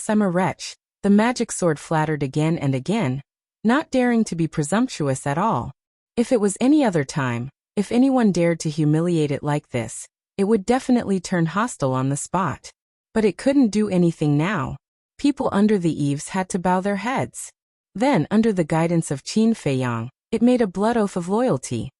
I'm a wretch, the magic sword flattered again and again, not daring to be presumptuous at all. If it was any other time, if anyone dared to humiliate it like this, it would definitely turn hostile on the spot. But it couldn't do anything now. People under the eaves had to bow their heads. Then, under the guidance of Qin Feiyang, it made a blood oath of loyalty.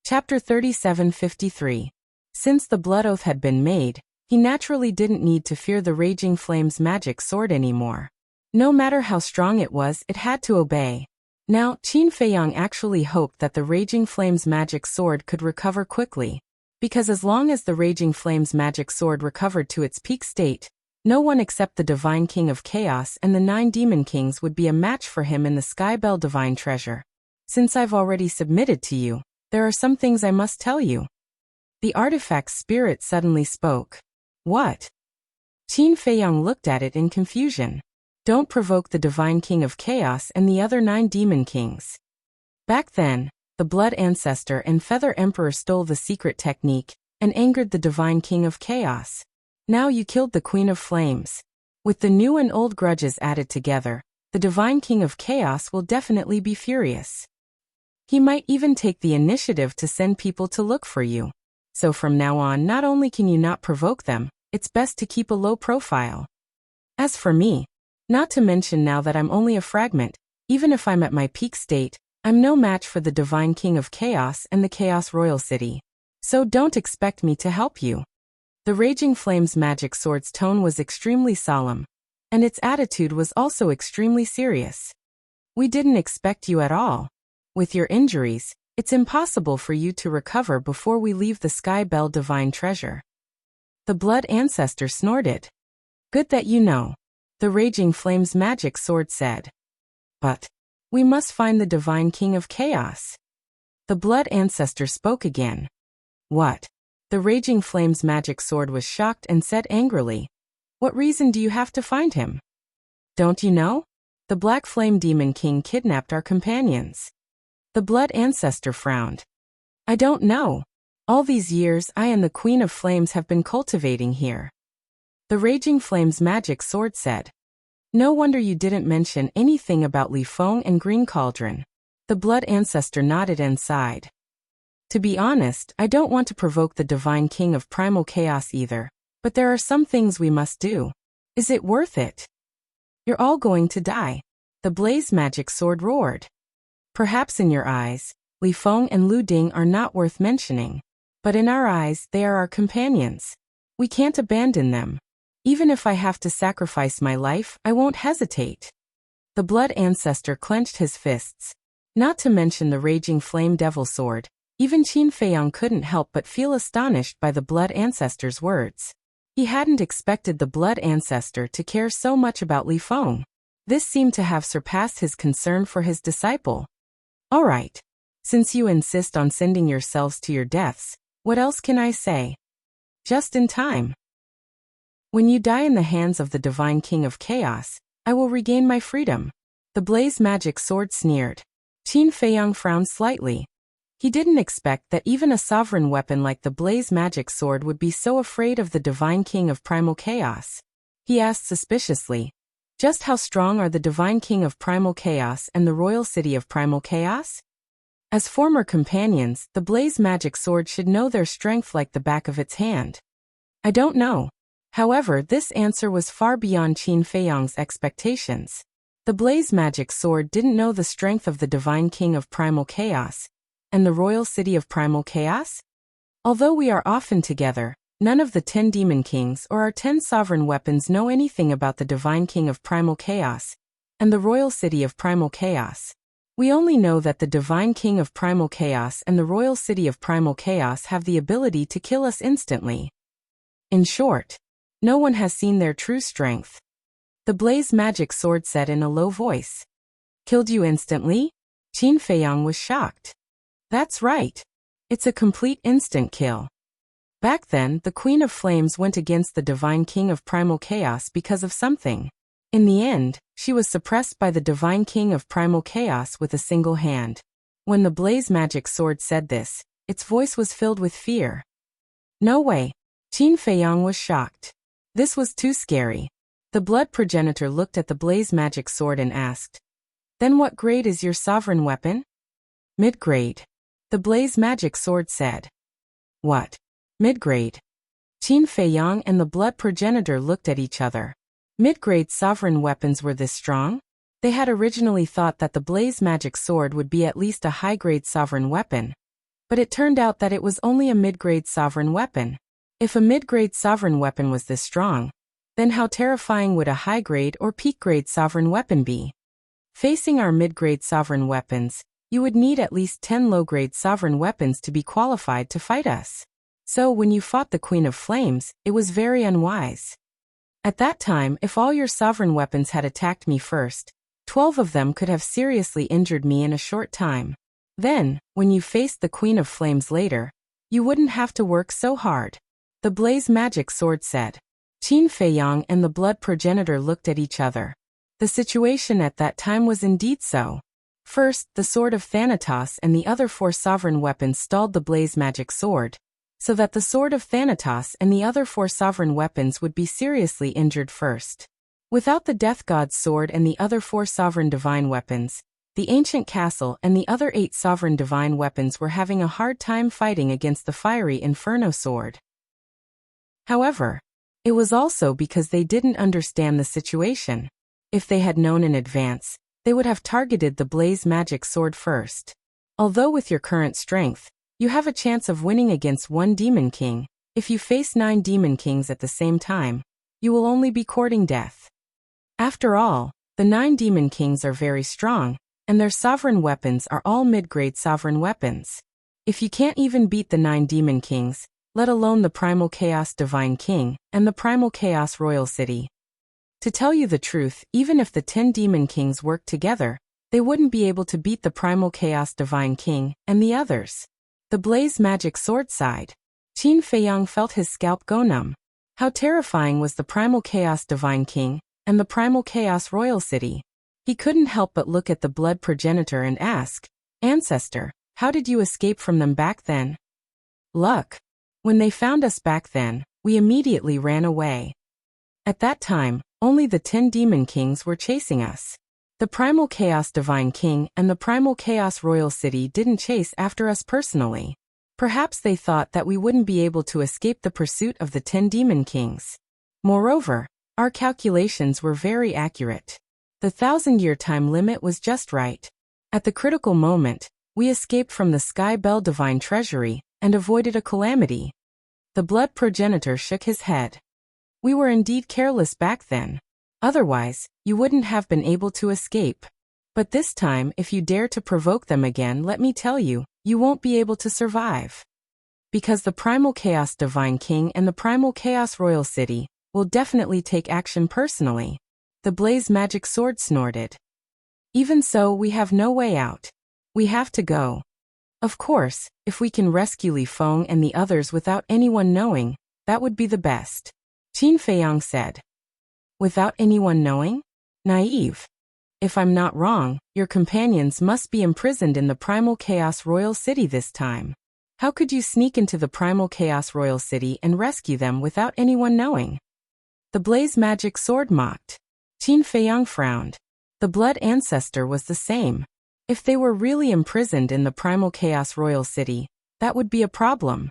Chapter 3753. Since the blood oath had been made, he naturally didn't need to fear the Raging Flame's magic sword anymore. No matter how strong it was, it had to obey. Now, Qin Feiyang actually hoped that the Raging Flame's magic sword could recover quickly, because as long as the Raging Flame's magic sword recovered to its peak state, no one except the Divine King of Chaos and the 9 Demon Kings would be a match for him in the Skybell Divine Treasure. Since I've already submitted to you, there are some things I must tell you. The artifact's spirit suddenly spoke. What? Qin Feiyang looked at it in confusion. Don't provoke the Divine King of Chaos and the other 9 Demon Kings. Back then, the Blood Ancestor and Feather Emperor stole the secret technique and angered the Divine King of Chaos. Now you killed the Queen of Flames. With the new and old grudges added together, the Divine King of Chaos will definitely be furious. He might even take the initiative to send people to look for you. So from now on, not only can you not provoke them, it's best to keep a low profile. As for me, not to mention now that I'm only a fragment, even if I'm at my peak state, I'm no match for the Divine King of Chaos and the Chaos Royal City. So don't expect me to help you. The Raging Flame's magic sword's tone was extremely solemn, and its attitude was also extremely serious. We didn't expect you at all. With your injuries, it's impossible for you to recover before we leave the Skybell Divine Treasure. The Blood Ancestor snorted. Good that you know, the Raging Flame's magic sword said. But we must find the Divine King of Chaos. The Blood Ancestor spoke again. What? The Raging Flame's magic sword was shocked and said angrily. What reason do you have to find him? Don't you know? The Black Flame Demon King kidnapped our companions. The Blood Ancestor frowned. I don't know. All these years I and the Queen of Flames have been cultivating here. The Raging Flame's magic sword said. No wonder you didn't mention anything about Li Feng and Green Cauldron. The Blood Ancestor nodded and sighed. To be honest, I don't want to provoke the Divine King of Primal Chaos either, but there are some things we must do. Is it worth it? You're all going to die. The Blaze Magic Sword roared. Perhaps in your eyes, Li Feng and Lu Ding are not worth mentioning, but in our eyes they are our companions. We can't abandon them. Even if I have to sacrifice my life, I won't hesitate. The Blood Ancestor clenched his fists. Not to mention the Raging Flame Devil Sword. Even Qin Feiyang couldn't help but feel astonished by the Blood Ancestor's words. He hadn't expected the Blood Ancestor to care so much about Li Feng. This seemed to have surpassed his concern for his disciple. All right. Since you insist on sending yourselves to your deaths, what else can I say? Just in time. When you die in the hands of the Divine King of Chaos, I will regain my freedom. The Blaze Magic Sword sneered. Qin Feiyang frowned slightly. He didn't expect that even a sovereign weapon like the blaze magic sword would be so afraid of the divine king of primal chaos. He asked suspiciously, "Just how strong are the divine king of primal chaos and the royal city of primal chaos?" As former companions, the blaze magic sword should know their strength like the back of its hand. "I don't know." However, this answer was far beyond Qin Feiyang's expectations. The blaze magic sword didn't know the strength of the divine king of primal chaos and the royal city of primal chaos? Although we are often together, none of the 10 demon kings or our 10 sovereign weapons know anything about the divine king of primal chaos and the royal city of primal chaos. We only know that the divine king of primal chaos and the royal city of primal chaos have the ability to kill us instantly. In short, no one has seen their true strength. The blaze magic sword said in a low voice. "Killed you instantly?" Qin Feiyang was shocked. "That's right. It's a complete instant kill." Back then, the Queen of Flames went against the divine king of primal chaos because of something. In the end, she was suppressed by the divine king of primal chaos with a single hand. When the blaze magic sword said this, its voice was filled with fear. "No way." Qin Feiyang was shocked. This was too scary. The blood progenitor looked at the blaze magic sword and asked, "Then what grade is your sovereign weapon?" "Mid-grade." The blaze magic sword said. "What? Mid-grade?" Qin Feiyang and the blood progenitor looked at each other. Mid-grade sovereign weapons were this strong? They had originally thought that the blaze magic sword would be at least a high-grade sovereign weapon. But it turned out that it was only a mid-grade sovereign weapon. If a mid-grade sovereign weapon was this strong, then how terrifying would a high-grade or peak-grade sovereign weapon be? Facing our mid-grade sovereign weapons, you would need at least 10 low-grade sovereign weapons to be qualified to fight us. So when you fought the Queen of Flames, it was very unwise. At that time, if all your sovereign weapons had attacked me first, 12 of them could have seriously injured me in a short time. Then, when you faced the Queen of Flames later, you wouldn't have to work so hard. The blaze magic sword said. Qin Feiyang and the blood progenitor looked at each other. The situation at that time was indeed so. First, the sword of Thanatos and the other 4 sovereign weapons stalled the blaze magic sword, so that the sword of Thanatos and the other 4 sovereign weapons would be seriously injured first. Without the death god's sword and the other 4 sovereign divine weapons, the ancient castle and the other 8 sovereign divine weapons were having a hard time fighting against the fiery inferno sword. However, it was also because they didn't understand the situation. If they had known in advance, they would have targeted the blaze magic sword first. Although with your current strength, you have a chance of winning against 1 demon king. If you face 9 demon kings at the same time, you will only be courting death. After all, the 9 demon kings are very strong, and their sovereign weapons are all mid-grade sovereign weapons. If you can't even beat the 9 demon kings, let alone the Primal Chaos Divine King and the Primal Chaos Royal City. To tell you the truth, even if the 10 demon kings worked together, they wouldn't be able to beat the Primal Chaos Divine King and the others. The blaze magic sword sighed. Qin Feiyang felt his scalp go numb. How terrifying was the Primal Chaos Divine King and the Primal Chaos Royal City. He couldn't help but look at the blood progenitor and ask, "Ancestor, how did you escape from them back then?" "Luck. When they found us back then, we immediately ran away. At that time, only the 10 demon kings were chasing us. The Primal Chaos Divine King and the Primal Chaos Royal City didn't chase after us personally. Perhaps they thought that we wouldn't be able to escape the pursuit of the 10 demon kings. Moreover, our calculations were very accurate. The 1,000-year time limit was just right. At the critical moment, we escaped from the Sky Bell Divine Treasury and avoided a calamity." The blood progenitor shook his head. "We were indeed careless back then. Otherwise, you wouldn't have been able to escape. But this time, if you dare to provoke them again, let me tell you, you won't be able to survive. Because the Primal Chaos Divine King and the Primal Chaos Royal City will definitely take action personally." The blaze magic sword snorted. "Even so, we have no way out. We have to go. Of course, if we can rescue Li Feng and the others without anyone knowing, that would be the best," Qin Feiyang said. "Without anyone knowing? Naive. If I'm not wrong, your companions must be imprisoned in the Primal Chaos Royal City this time. How could you sneak into the Primal Chaos Royal City and rescue them without anyone knowing? The Blaze Magic Sword mocked. Qin Feiyang frowned. The Blood Ancestor was the same. If they were really imprisoned in the Primal Chaos Royal City, that would be a problem.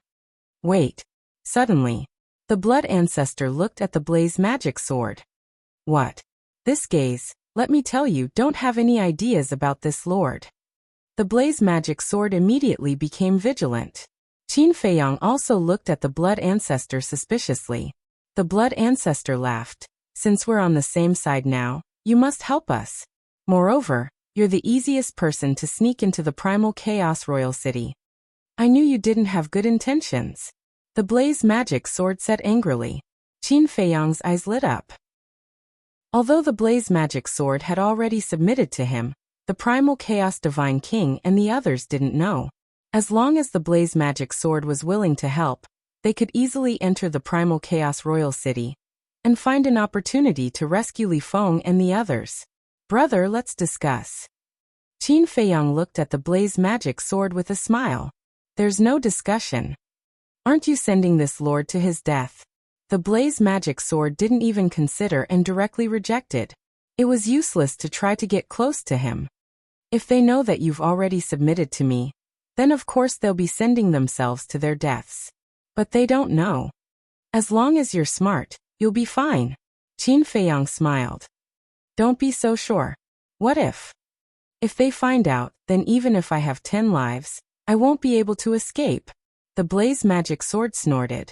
Wait. Suddenly, the Blood Ancestor looked at the Blaze Magic Sword. What? This gaze, let me tell you, don't have any ideas about this lord. The Blaze Magic Sword immediately became vigilant. Qin Feiyang also looked at the Blood Ancestor suspiciously. The Blood Ancestor laughed. Since we're on the same side now, you must help us. Moreover, you're the easiest person to sneak into the Primal Chaos Royal City. I knew you didn't have good intentions. The Blaze Magic Sword said angrily. Qin Feiyang's eyes lit up. Although the Blaze Magic Sword had already submitted to him, the Primal Chaos Divine King and the others didn't know. As long as the Blaze Magic Sword was willing to help, they could easily enter the Primal Chaos Royal City and find an opportunity to rescue Li Feng and the others. Brother, let's discuss. Qin Feiyang looked at the Blaze Magic Sword with a smile. There's no discussion. Aren't you sending this lord to his death? The Blaze Magic Sword didn't even consider and directly rejected. It was useless to try to get close to him. If they know that you've already submitted to me, then of course they'll be sending themselves to their deaths. But they don't know. As long as you're smart, you'll be fine. Qin Feiyang smiled. Don't be so sure. What if? If they find out, then even if I have 10 lives, I won't be able to escape. The Blaze Magic Sword snorted.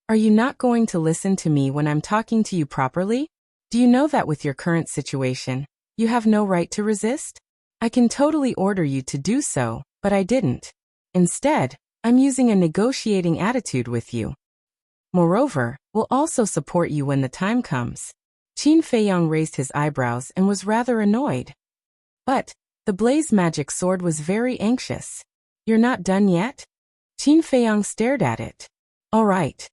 Are you not going to listen to me when I'm talking to you properly? Do you know that with your current situation, you have no right to resist? I can totally order you to do so, but I didn't. Instead, I'm using a negotiating attitude with you. Moreover, we'll also support you when the time comes. Qin Feiyang raised his eyebrows and was rather annoyed. But, the Blaze Magic Sword was very anxious. You're not done yet? Qin Feiyang stared at it. All right.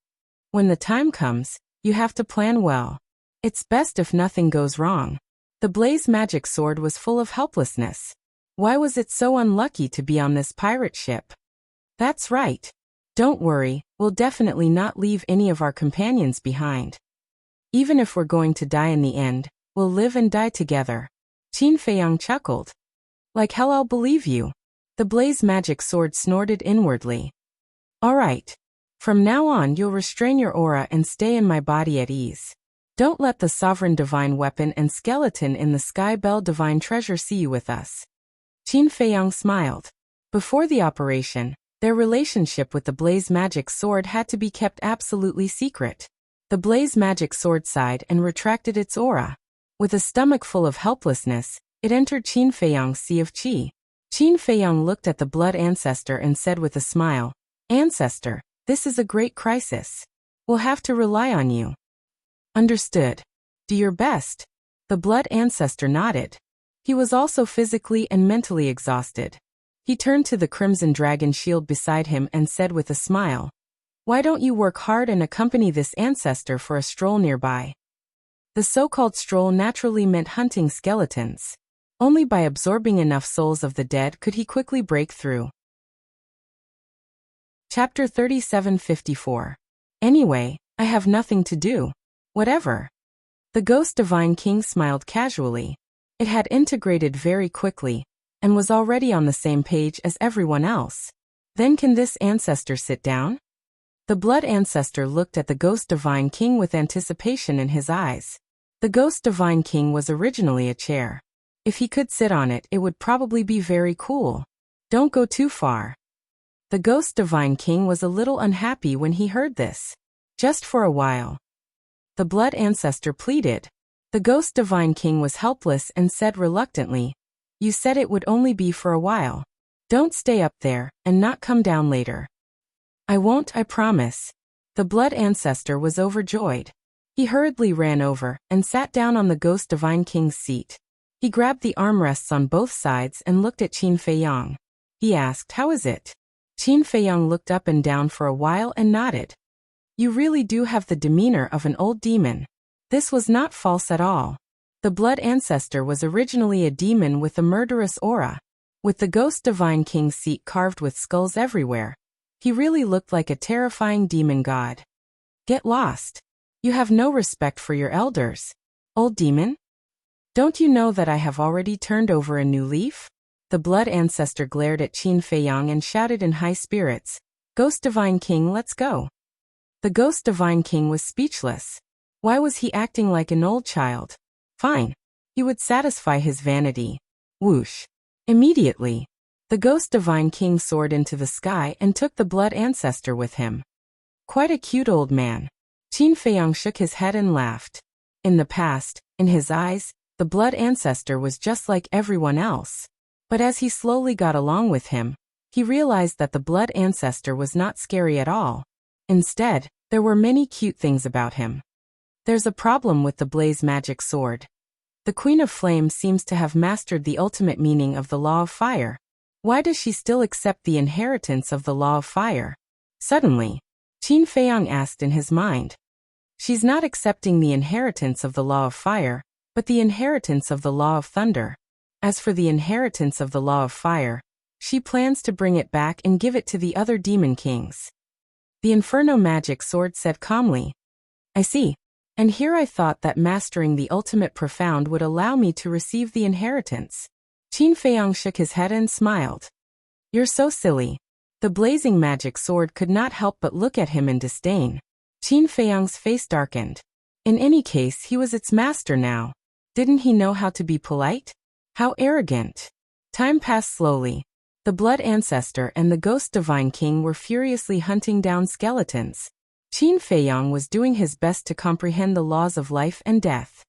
When the time comes, you have to plan well. It's best if nothing goes wrong. The Blaze Magic Sword was full of helplessness. Why was it so unlucky to be on this pirate ship? That's right. Don't worry, we'll definitely not leave any of our companions behind. Even if we're going to die in the end, we'll live and die together. Qin Feiyang chuckled. Like hell I'll believe you. The Blaze Magic Sword snorted inwardly. All right. From now on you'll restrain your aura and stay in my body at ease. Don't let the Sovereign Divine Weapon and Skeleton in the Sky Bell Divine Treasure see you with us. Qin Feiyang smiled. Before the operation, their relationship with the Blaze Magic Sword had to be kept absolutely secret. The Blaze Magic Sword sighed and retracted its aura. With a stomach full of helplessness, it entered Qin Feiyang's sea of qi. Qin Feiyang looked at the Blood Ancestor and said with a smile, Ancestor, this is a great crisis. We'll have to rely on you. Understood. Do your best. The Blood Ancestor nodded. He was also physically and mentally exhausted. He turned to the Crimson Dragon shield beside him and said with a smile, Why don't you work hard and accompany this ancestor for a stroll nearby? The so-called stroll naturally meant hunting skeletons. Only by absorbing enough souls of the dead could he quickly break through. Chapter 3754. Anyway, I have nothing to do. Whatever. The Ghost Divine King smiled casually. It had integrated very quickly, and was already on the same page as everyone else. Then can this ancestor sit down? The Blood Ancestor looked at the Ghost Divine King with anticipation in his eyes. The Ghost Divine King was originally a chair. If he could sit on it, it would probably be very cool. Don't go too far. The Ghost Divine King was a little unhappy when he heard this. Just for a while. The Blood Ancestor pleaded. The Ghost Divine King was helpless and said reluctantly, You said it would only be for a while. Don't stay up there, and not come down later. I won't, I promise. The Blood Ancestor was overjoyed. He hurriedly ran over, and sat down on the Ghost Divine King's seat. He grabbed the armrests on both sides and looked at Qin Feiyang. He asked, How is it? Qin Feiyang looked up and down for a while and nodded. You really do have the demeanor of an old demon. This was not false at all. The blood ancestor was originally a demon with a murderous aura, with the ghost divine king's seat carved with skulls everywhere. He really looked like a terrifying demon god. Get lost. You have no respect for your elders. Old demon? Don't you know that I have already turned over a new leaf? The blood ancestor glared at Qin Feiyang and shouted in high spirits, Ghost divine king, let's go. The ghost divine king was speechless. Why was he acting like an old child? Fine. He would satisfy his vanity. Whoosh. Immediately, the ghost divine king soared into the sky and took the blood ancestor with him. Quite a cute old man. Qin Feiyang shook his head and laughed. In the past, in his eyes, the blood ancestor was just like everyone else. But as he slowly got along with him, he realized that the blood ancestor was not scary at all. Instead, there were many cute things about him. There's a problem with the blaze magic sword. The Queen of Flame seems to have mastered the ultimate meaning of the law of fire. Why does she still accept the inheritance of the law of fire? Suddenly, Qin Feiyang asked in his mind. She's not accepting the inheritance of the law of fire, but the inheritance of the law of thunder. As for the inheritance of the law of fire, she plans to bring it back and give it to the other demon kings. The Inferno magic sword said calmly. I see. And here I thought that mastering the ultimate profound would allow me to receive the inheritance. Qin Feiyang shook his head and smiled. You're so silly. The blazing magic sword could not help but look at him in disdain. Qin Feiyang's face darkened. In any case, he was its master now. Didn't he know how to be polite? How arrogant. Time passed slowly. The blood ancestor and the ghost divine king were furiously hunting down skeletons. Qin Feiyang was doing his best to comprehend the laws of life and death.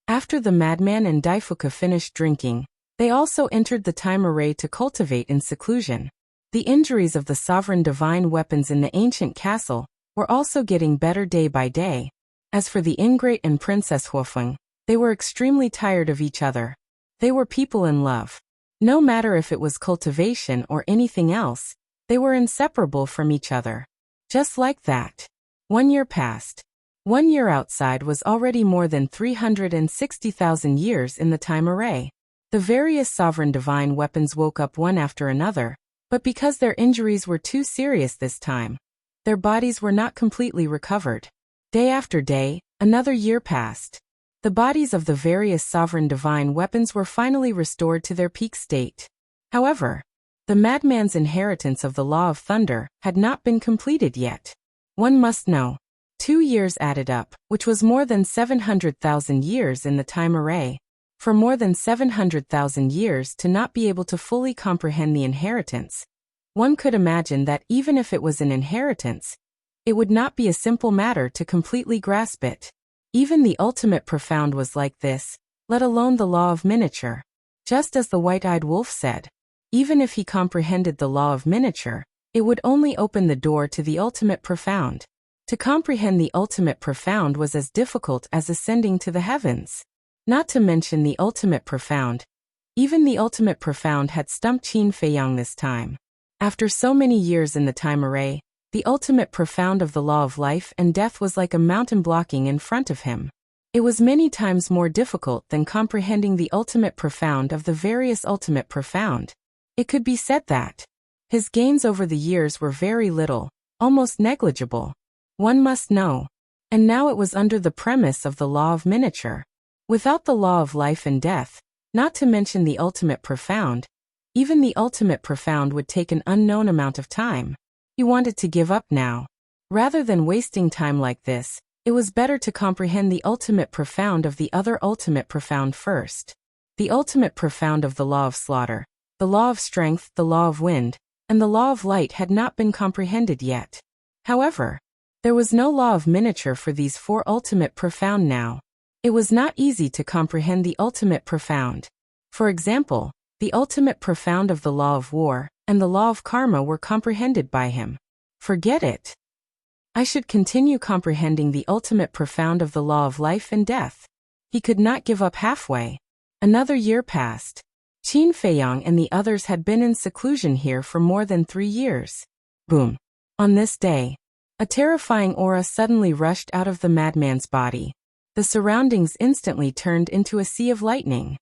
After the madman and Daifuka finished drinking, they also entered the time array to cultivate in seclusion. The injuries of the sovereign divine weapons in the ancient castle were also getting better day by day. As for the ingrate and Princess Huofeng, they were extremely tired of each other. They were people in love. No matter if it was cultivation or anything else, they were inseparable from each other. Just like that. 1 year passed. 1 year outside was already more than 360,000 years in the time array. The various sovereign divine weapons woke up one after another, but because their injuries were too serious this time, their bodies were not completely recovered. Day after day, another year passed. The bodies of the various sovereign divine weapons were finally restored to their peak state. However, the madman's inheritance of the law of thunder had not been completed yet. One must know. 2 years added up, which was more than 700,000 years in the time array. For more than 700,000 years to not be able to fully comprehend the inheritance, one could imagine that even if it was an inheritance, it would not be a simple matter to completely grasp it. Even the ultimate profound was like this, let alone the law of miniature. Just as the white-eyed wolf said, even if he comprehended the law of miniature, it would only open the door to the ultimate profound. To comprehend the ultimate profound was as difficult as ascending to the heavens. Not to mention the ultimate profound. Even the ultimate profound had stumped Qin Feiyang this time. After so many years in the time array, the ultimate profound of the law of life and death was like a mountain blocking in front of him. It was many times more difficult than comprehending the ultimate profound of the various ultimate profound. It could be said that his gains over the years were very little, almost negligible. One must know. And now it was under the premise of the law of miniature. Without the law of life and death, not to mention the ultimate profound, even the ultimate profound would take an unknown amount of time. He wanted to give up now. Rather than wasting time like this, it was better to comprehend the ultimate profound of the other ultimate profound first. The ultimate profound of the law of slaughter, the law of strength, the law of wind, and the law of light had not been comprehended yet. However, there was no law of miniature for these 4 ultimate profound now. It was not easy to comprehend the ultimate profound. For example, the ultimate profound of the law of war and the law of karma were comprehended by him. Forget it. I should continue comprehending the ultimate profound of the law of life and death. He could not give up halfway. Another year passed. Qin Feiyang and the others had been in seclusion here for more than 3 years. Boom. On this day, a terrifying aura suddenly rushed out of the madman's body. The The surroundings instantly turned into a sea of lightning.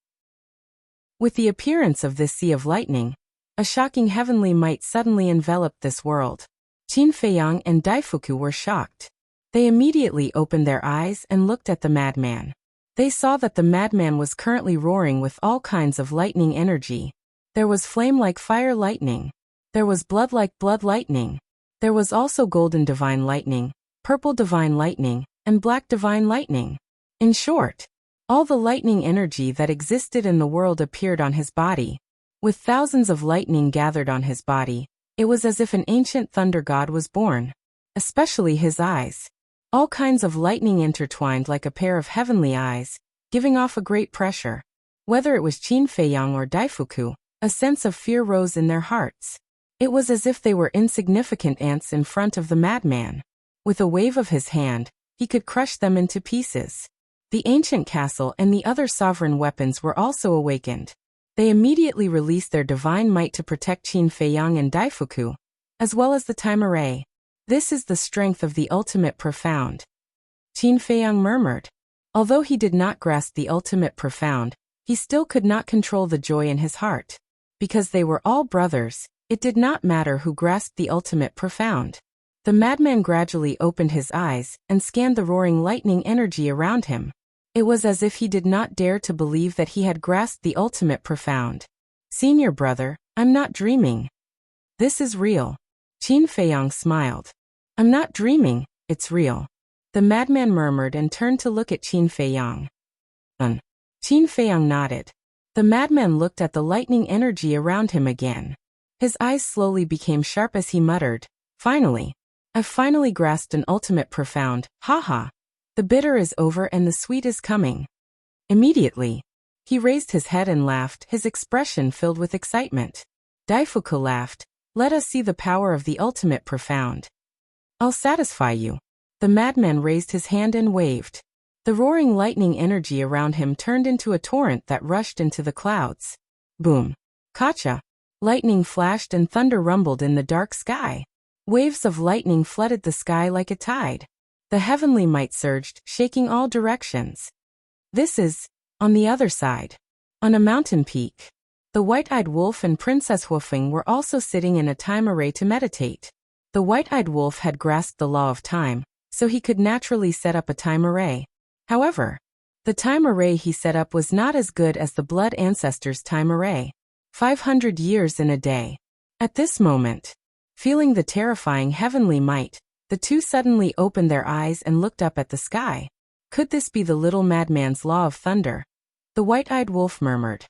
With the appearance of this sea of lightning, a shocking heavenly might suddenly enveloped this world. Qin Feiyang and Daifuku were shocked. They immediately opened their eyes and looked at the madman. They saw that the madman was currently roaring with all kinds of lightning energy. There was flame like fire lightning. There was blood like blood lightning. There was also golden divine lightning, purple divine lightning, and black divine lightning. In short, all the lightning energy that existed in the world appeared on his body. With thousands of lightning gathered on his body, it was as if an ancient thunder god was born. Especially his eyes. All kinds of lightning intertwined like a pair of heavenly eyes, giving off a great pressure. Whether it was Qin Feiyang or Daifuku, a sense of fear rose in their hearts. It was as if they were insignificant ants in front of the madman. With a wave of his hand, he could crush them into pieces. The ancient castle and the other sovereign weapons were also awakened. They immediately released their divine might to protect Qin Feiyang and Daifuku, as well as the time array. This is the strength of the ultimate profound. Qin Feiyang murmured. Although he did not grasp the ultimate profound, he still could not control the joy in his heart. Because they were all brothers, it did not matter who grasped the ultimate profound. The madman gradually opened his eyes and scanned the roaring lightning energy around him. It was as if he did not dare to believe that he had grasped the ultimate profound. Senior brother, I'm not dreaming. This is real. Qin Feiyang smiled. I'm not dreaming, it's real. The madman murmured and turned to look at Qin Feiyang. Qin Feiyang nodded. The madman looked at the lightning energy around him again. His eyes slowly became sharp as he muttered, finally. I've finally grasped an ultimate profound, haha. The bitter is over and the sweet is coming. Immediately, he raised his head and laughed, his expression filled with excitement. Daifuku laughed. Let us see the power of the ultimate profound. I'll satisfy you. The madman raised his hand and waved. The roaring lightning energy around him turned into a torrent that rushed into the clouds. Boom. Kacha. Lightning flashed and thunder rumbled in the dark sky. Waves of lightning flooded the sky like a tide. The heavenly might surged, shaking all directions. This is, on the other side. On a mountain peak. The white-eyed wolf and Princess Huofeng were also sitting in a time array to meditate. The white-eyed wolf had grasped the law of time, so he could naturally set up a time array. However, the time array he set up was not as good as the blood ancestors' time array. 500 years in a day. At this moment, feeling the terrifying heavenly might, the two suddenly opened their eyes and looked up at the sky. Could this be the little madman's law of thunder? The white-eyed wolf murmured.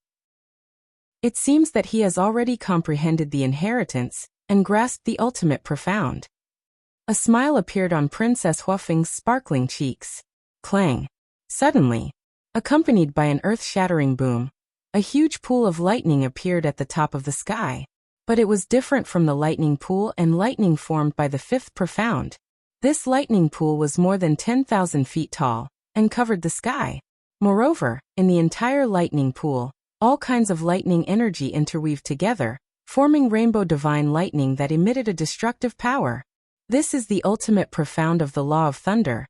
It seems that he has already comprehended the inheritance and grasped the ultimate profound. A smile appeared on Princess Huofeng's sparkling cheeks. Clang. Suddenly, accompanied by an earth-shattering boom, a huge pool of lightning appeared at the top of the sky. But it was different from the lightning pool and lightning formed by the fifth profound. This lightning pool was more than 10,000 feet tall and covered the sky. Moreover, in the entire lightning pool, all kinds of lightning energy interweaved together, forming rainbow divine lightning that emitted a destructive power. This is the ultimate profound of the law of thunder.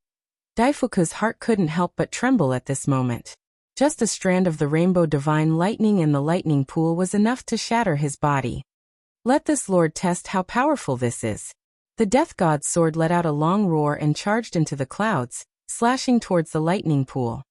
Daifuku's heart couldn't help but tremble at this moment. Just a strand of the rainbow divine lightning in the lightning pool was enough to shatter his body. Let this lord test how powerful this is. The death god's sword let out a long roar and charged into the clouds, slashing towards the lightning pool.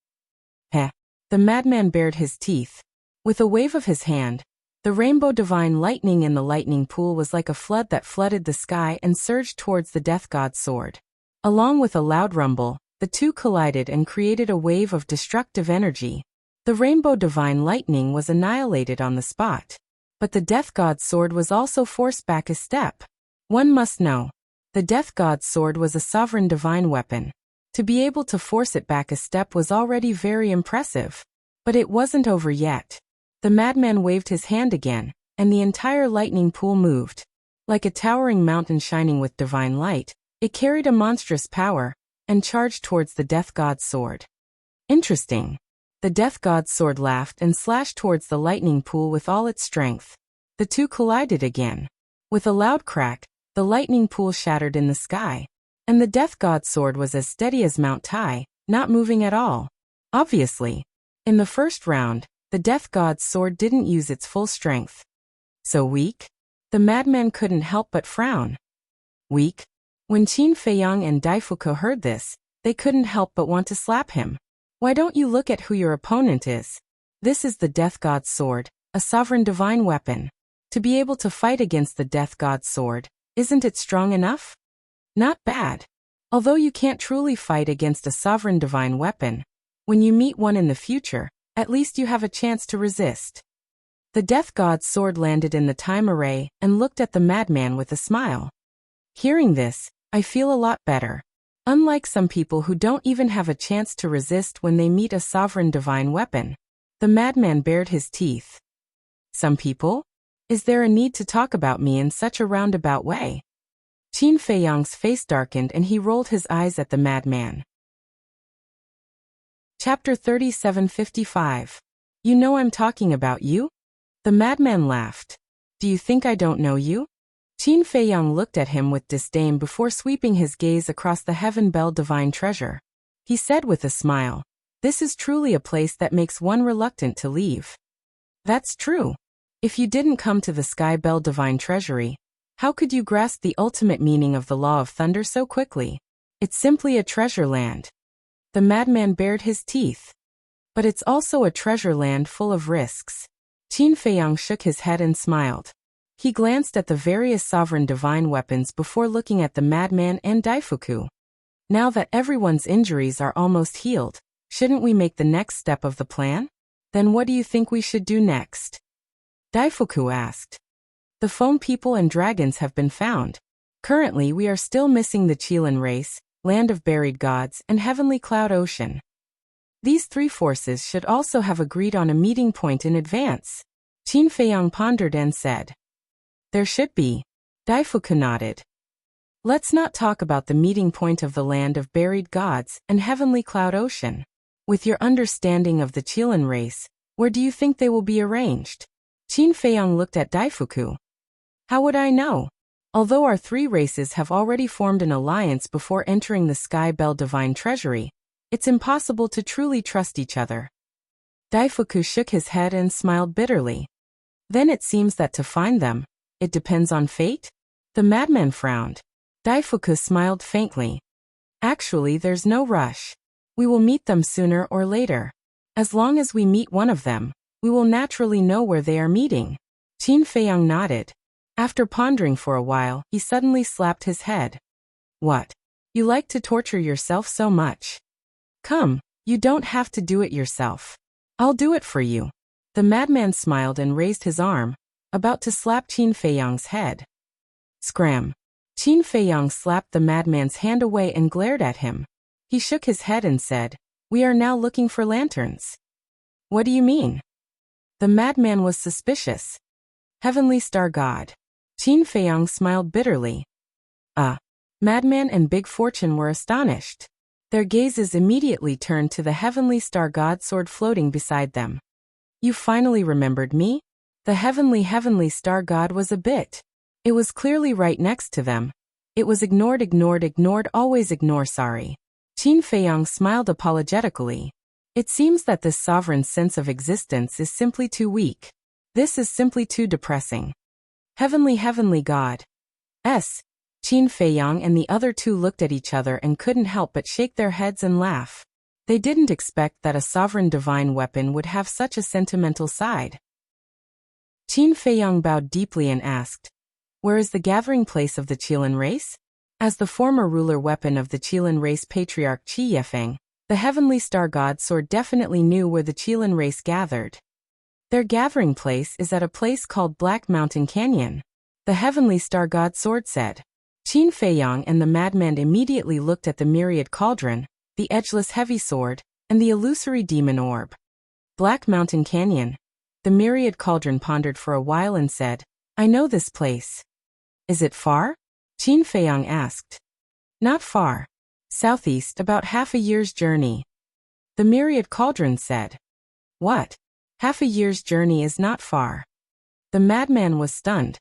Heh! The madman bared his teeth. With a wave of his hand, the rainbow divine lightning in the lightning pool was like a flood that flooded the sky and surged towards the death god's sword. Along with a loud rumble, the two collided and created a wave of destructive energy. The rainbow divine lightning was annihilated on the spot. But the death god's sword was also forced back a step. One must know. The death god's sword was a sovereign divine weapon. To be able to force it back a step was already very impressive. But it wasn't over yet. The madman waved his hand again, and the entire lightning pool moved. Like a towering mountain shining with divine light, it carried a monstrous power, and charged towards the death god's sword. Interesting. The death god's sword laughed and slashed towards the lightning pool with all its strength. The two collided again. With a loud crack, the lightning pool shattered in the sky. And the death god's sword was as steady as Mount Tai, not moving at all. Obviously. In the first round, the death god's sword didn't use its full strength. So weak? The madman couldn't help but frown. Weak? When Qin Feiyang and Daifuku heard this, they couldn't help but want to slap him. Why don't you look at who your opponent is? This is the death god's sword, a sovereign divine weapon. To be able to fight against the death god's sword, isn't it strong enough? Not bad. Although you can't truly fight against a sovereign divine weapon, when you meet one in the future, at least you have a chance to resist. The death god's sword landed in the time array and looked at the madman with a smile. Hearing this, I feel a lot better. Unlike some people who don't even have a chance to resist when they meet a sovereign divine weapon, the madman bared his teeth. Some people? Is there a need to talk about me in such a roundabout way? Qin Feiyang's face darkened and he rolled his eyes at the madman. Chapter 3755. You know I'm talking about you? The madman laughed. Do you think I don't know you? Qin Feiyang looked at him with disdain before sweeping his gaze across the Heaven Bell divine treasure. He said with a smile, "This is truly a place that makes one reluctant to leave." That's true. If you didn't come to the Sky Bell divine treasury, how could you grasp the ultimate meaning of the law of thunder so quickly? It's simply a treasure land. The madman bared his teeth. But it's also a treasure land full of risks. Qin Feiyang shook his head and smiled. He glanced at the various sovereign divine weapons before looking at the madman and Daifuku. Now that everyone's injuries are almost healed, shouldn't we make the next step of the plan? Then what do you think we should do next? Daifuku asked. The Foam people and dragons have been found. Currently we are still missing the Qilin race, Land of Buried Gods, and Heavenly Cloud Ocean. These three forces should also have agreed on a meeting point in advance. Qin Feiyang pondered and said. There should be. Daifuku nodded. Let's not talk about the meeting point of the Land of Buried Gods and Heavenly Cloud Ocean. With your understanding of the Qilin race, where do you think they will be arranged? Qin Feiyang looked at Daifuku. How would I know? Although our three races have already formed an alliance before entering the Sky Bell Divine Treasury, it's impossible to truly trust each other. Daifuku shook his head and smiled bitterly. Then it seems that to find them, it depends on fate? The madman frowned. Daifuku smiled faintly. Actually, there's no rush. We will meet them sooner or later. As long as we meet one of them, we will naturally know where they are meeting. Qin Feiyang nodded. After pondering for a while, he suddenly slapped his head. What? You like to torture yourself so much? Come, you don't have to do it yourself. I'll do it for you. The madman smiled and raised his arm, about to slap Qin Feiyang's head. Scram. Qin Feiyang slapped the madman's hand away and glared at him. He shook his head and said, We are now looking for lanterns. What do you mean? The madman was suspicious. Heavenly Star God. Qin Feiyang smiled bitterly. Madman and Big Fortune were astonished. Their gazes immediately turned to the Heavenly Star God sword floating beside them. You finally remembered me? The Heavenly Star God was a bit. It was clearly right next to them. It was ignored, always ignore, sorry. Qin Feiyang smiled apologetically. It seems that this sovereign's sense of existence is simply too weak. This is simply too depressing. Heavenly God. Qin Feiyang and the other two looked at each other and couldn't help but shake their heads and laugh. They didn't expect that a sovereign divine weapon would have such a sentimental side. Qin Feiyang bowed deeply and asked, Where is the gathering place of the Qilin race? As the former ruler weapon of the Qilin race patriarch Qi Yefeng, the Heavenly Star God sword definitely knew where the Qilin race gathered. Their gathering place is at a place called Black Mountain Canyon, the Heavenly Star God sword said. Qin Feiyang and the madman immediately looked at the myriad cauldron, the edgeless heavy sword, and the illusory demon orb. Black Mountain Canyon. The myriad cauldron pondered for a while and said, I know this place. Is it far? Qin Feiyang asked. Not far. Southeast, about half a year's journey. The myriad cauldron said. What? Half a year's journey is not far. The madman was stunned.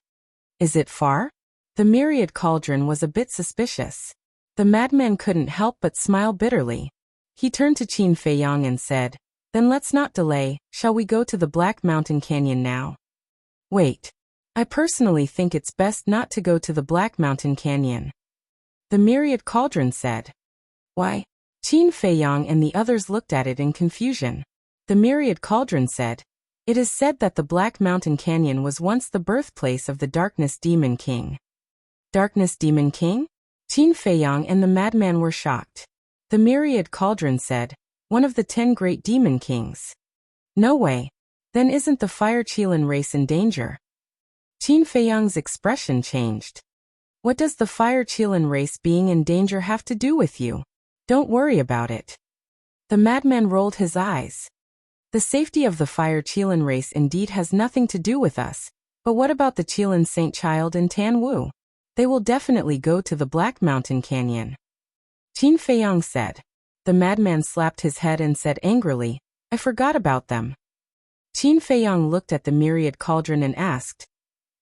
Is it far? The myriad cauldron was a bit suspicious. The madman couldn't help but smile bitterly. He turned to Qin Feiyang and said, "Then let's not delay, shall we go to the Black Mountain Canyon now?" "Wait. I personally think it's best not to go to the Black Mountain Canyon," the Myriad Cauldron said. "Why?" Qin Feiyang and the others looked at it in confusion. The Myriad Cauldron said, "It is said that the Black Mountain Canyon was once the birthplace of the Darkness Demon King." Darkness Demon King? Qin Feiyang and the madman were shocked. The Myriad Cauldron said, "One of the 10 great demon kings." "No way. Then isn't the Fire Qilin race in danger?" Qin Feiyang's expression changed. "What does the Fire Qilin race being in danger have to do with you? Don't worry about it." The madman rolled his eyes. "The safety of the Fire Qilin race indeed has nothing to do with us, but what about the Qilin Saint Child and Tan Wu? They will definitely go to the Black Mountain Canyon." Qin Feiyang said. The madman slapped his head and said angrily, "I forgot about them." Qin Feiyang looked at the Myriad Cauldron and asked,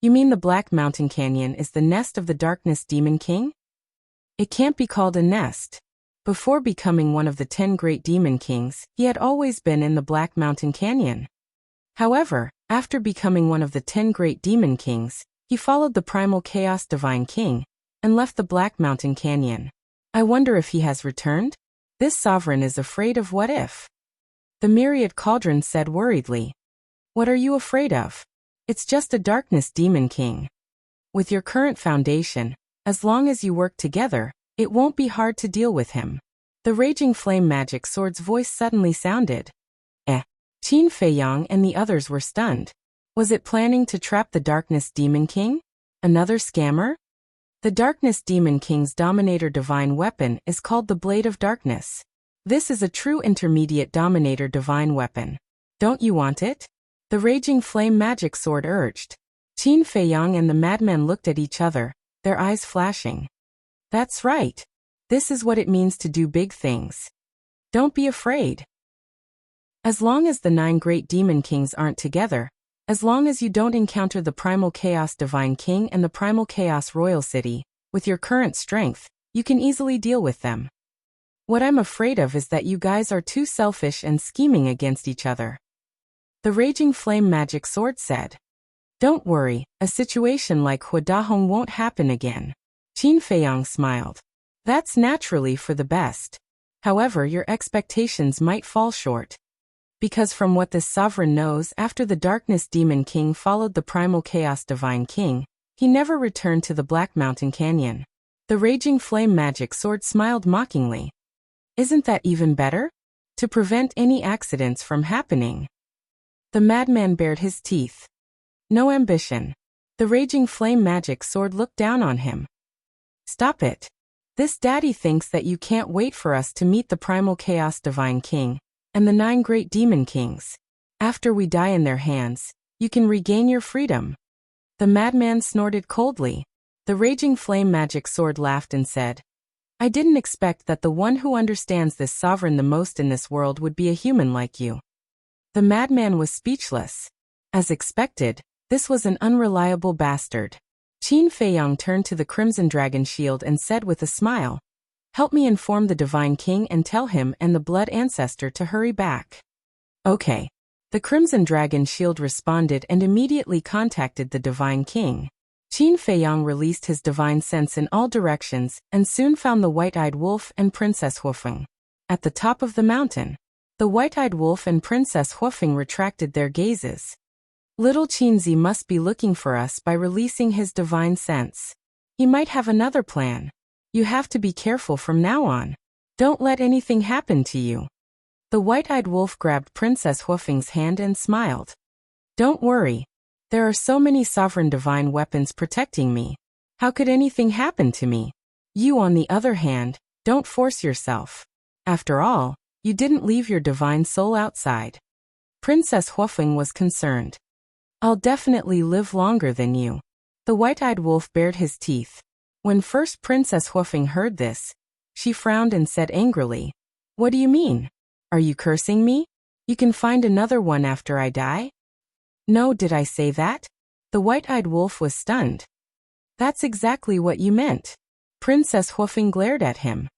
"You mean the Black Mountain Canyon is the nest of the Darkness Demon King?" "It can't be called a nest. Before becoming one of the 10 great demon kings, he had always been in the Black Mountain Canyon. However, after becoming one of the 10 great demon kings, he followed the primal chaos divine king and left the Black Mountain Canyon. I wonder if he has returned? This sovereign is afraid of what if?" The Myriad Cauldron said worriedly. "What are you afraid of? It's just a Darkness Demon King. With your current foundation, as long as you work together, it won't be hard to deal with him." The Raging Flame Magic Sword's voice suddenly sounded. Qin Feiyang and the others were stunned. Was it planning to trap the Darkness Demon King? Another scammer? The Darkness Demon King's Dominator Divine weapon is called the Blade of Darkness. This is a true intermediate Dominator Divine weapon. Don't you want it? The Raging Flame Magic Sword urged. Qin Feiyang and the madman looked at each other, their eyes flashing. "That's right. This is what it means to do big things. Don't be afraid. As long as the 9 great demon kings aren't together, as long as you don't encounter the Primal Chaos Divine King and the Primal Chaos Royal City, with your current strength, you can easily deal with them. What I'm afraid of is that you guys are too selfish and scheming against each other." The Raging Flame Magic Sword said. "Don't worry, a situation like Huadahong won't happen again." Qin Feiyang smiled. "That's naturally for the best. However, your expectations might fall short. Because from what this sovereign knows, after the Darkness Demon King followed the Primal Chaos Divine King, he never returned to the Black Mountain Canyon." The Raging Flame Magic Sword smiled mockingly. "Isn't that even better? To prevent any accidents from happening." The madman bared his teeth. "No ambition." The Raging Flame Magic Sword looked down on him. "Stop it. This daddy thinks that you can't wait for us to meet the Primal Chaos Divine King and the 9 great demon kings. After we die in their hands, you can regain your freedom." The madman snorted coldly. The Raging Flame Magic Sword laughed and said, "I didn't expect that the one who understands this sovereign the most in this world would be a human like you." The madman was speechless. As expected, this was an unreliable bastard. Qin Feiyang turned to the Crimson Dragon Shield and said with a smile, "Help me inform the Divine King and tell him and the Blood Ancestor to hurry back." "Okay." The Crimson Dragon Shield responded and immediately contacted the Divine King. Qin Feiyang released his divine sense in all directions and soon found the White-Eyed Wolf and Princess Huofeng. At the top of the mountain, the White-Eyed Wolf and Princess Huofeng retracted their gazes. "Little Qinzi must be looking for us by releasing his divine sense. He might have another plan. You have to be careful from now on. Don't let anything happen to you." The White-Eyed Wolf grabbed Princess Huofeng's hand and smiled. "Don't worry. There are so many sovereign divine weapons protecting me. How could anything happen to me? You, on the other hand, don't force yourself. After all, you didn't leave your divine soul outside." Princess Huofeng was concerned. "I'll definitely live longer than you." The White-Eyed Wolf bared his teeth. When first Princess Huofeng heard this, she frowned and said angrily, "What do you mean? Are you cursing me? You can find another one after I die?" "No, did I say that?" The White-Eyed Wolf was stunned. "That's exactly what you meant." Princess Huofeng glared at him.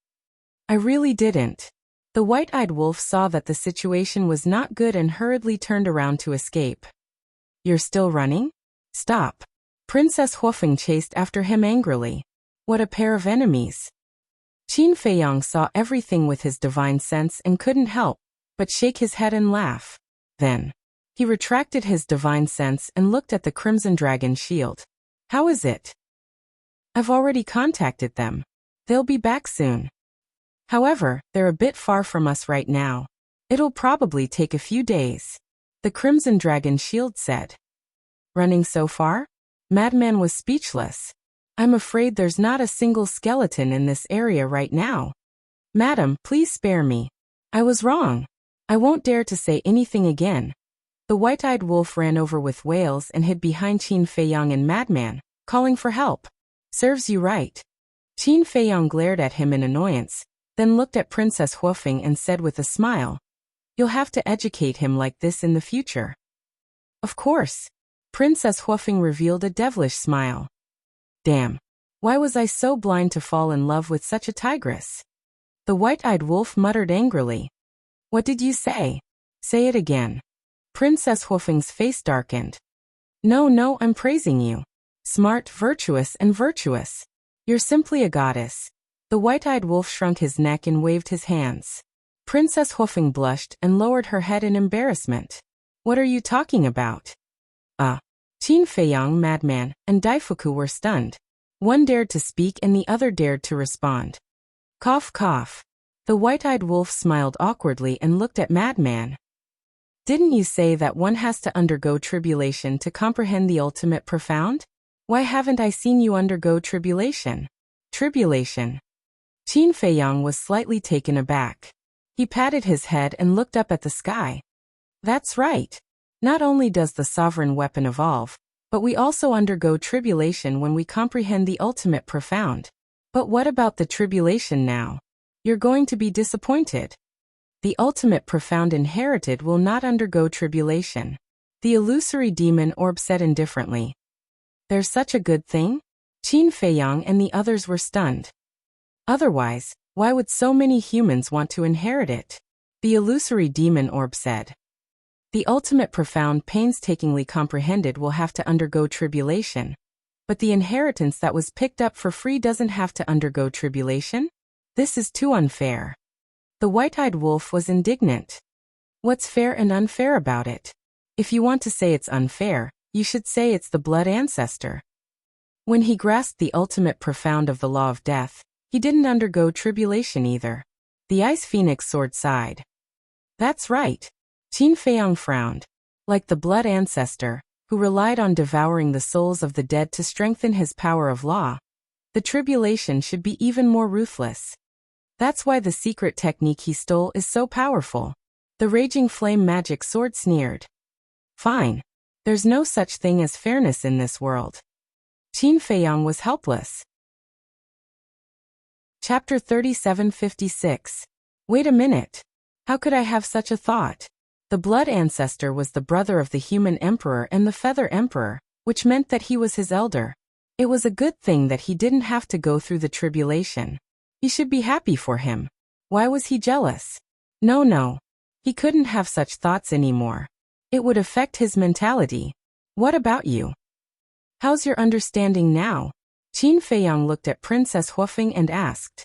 "I really didn't." The white-eyed wolf saw that the situation was not good and hurriedly turned around to escape. You're still running? Stop. Princess Huofeng chased after him angrily. What a pair of enemies. Qin Feiyang saw everything with his divine sense and couldn't help but shake his head and laugh. Then, he retracted his divine sense and looked at the Crimson Dragon shield. How is it? I've already contacted them. They'll be back soon. However, they're a bit far from us right now. It'll probably take a few days. The Crimson Dragon shield said. Running so far? Madman was speechless. I'm afraid there's not a single skeleton in this area right now. Madam, please spare me. I was wrong. I won't dare to say anything again. The white-eyed wolf ran over with wails and hid behind Qin Feiyang and Madman, calling for help. Serves you right. Qin Feiyang glared at him in annoyance, then looked at Princess Huofeng and said with a smile, You'll have to educate him like this in the future. Of course. Princess Huofeng revealed a devilish smile. Damn. Why was I so blind to fall in love with such a tigress? The white-eyed wolf muttered angrily. What did you say? Say it again. Princess Huofeng's face darkened. No, I'm praising you. Smart, virtuous, and virtuous. You're simply a goddess. The white-eyed wolf shrunk his neck and waved his hands. Princess Huofeng blushed and lowered her head in embarrassment. What are you talking about? Qin Feiyang, Madman, and Daifuku were stunned. One dared to speak and the other dared to respond. Cough, cough. The white-eyed wolf smiled awkwardly and looked at Madman. Didn't you say that one has to undergo tribulation to comprehend the ultimate profound? Why haven't I seen you undergo tribulation? Tribulation. Qin Feiyang was slightly taken aback. He patted his head and looked up at the sky. That's right. Not only does the sovereign weapon evolve, but we also undergo tribulation when we comprehend the ultimate profound. But what about the tribulation now? You're going to be disappointed. The ultimate profound inherited will not undergo tribulation. The illusory demon orb said indifferently. There's such a good thing? Qin Feiyang and the others were stunned. Otherwise, why would so many humans want to inherit it? The illusory demon orb said. The ultimate profound painstakingly comprehended will have to undergo tribulation. But the inheritance that was picked up for free doesn't have to undergo tribulation? This is too unfair. The white-eyed wolf was indignant. What's fair and unfair about it? If you want to say it's unfair, you should say it's the blood ancestor. When he grasped the ultimate profound of the law of death, he didn't undergo tribulation either. The ice phoenix sword sighed. That's right. Qin Feiyang frowned. Like the blood ancestor, who relied on devouring the souls of the dead to strengthen his power of law, the tribulation should be even more ruthless. That's why the secret technique he stole is so powerful. The raging flame magic sword sneered. Fine. There's no such thing as fairness in this world. Qin Feiyang was helpless. Chapter 3756. Wait a minute. How could I have such a thought? The blood ancestor was the brother of the human emperor and the feather emperor, which meant that he was his elder. It was a good thing that he didn't have to go through the tribulation. He should be happy for him. Why was he jealous? No. He couldn't have such thoughts anymore. It would affect his mentality. What about you? How's your understanding now? Qin Feiyang looked at Princess Huofeng and asked.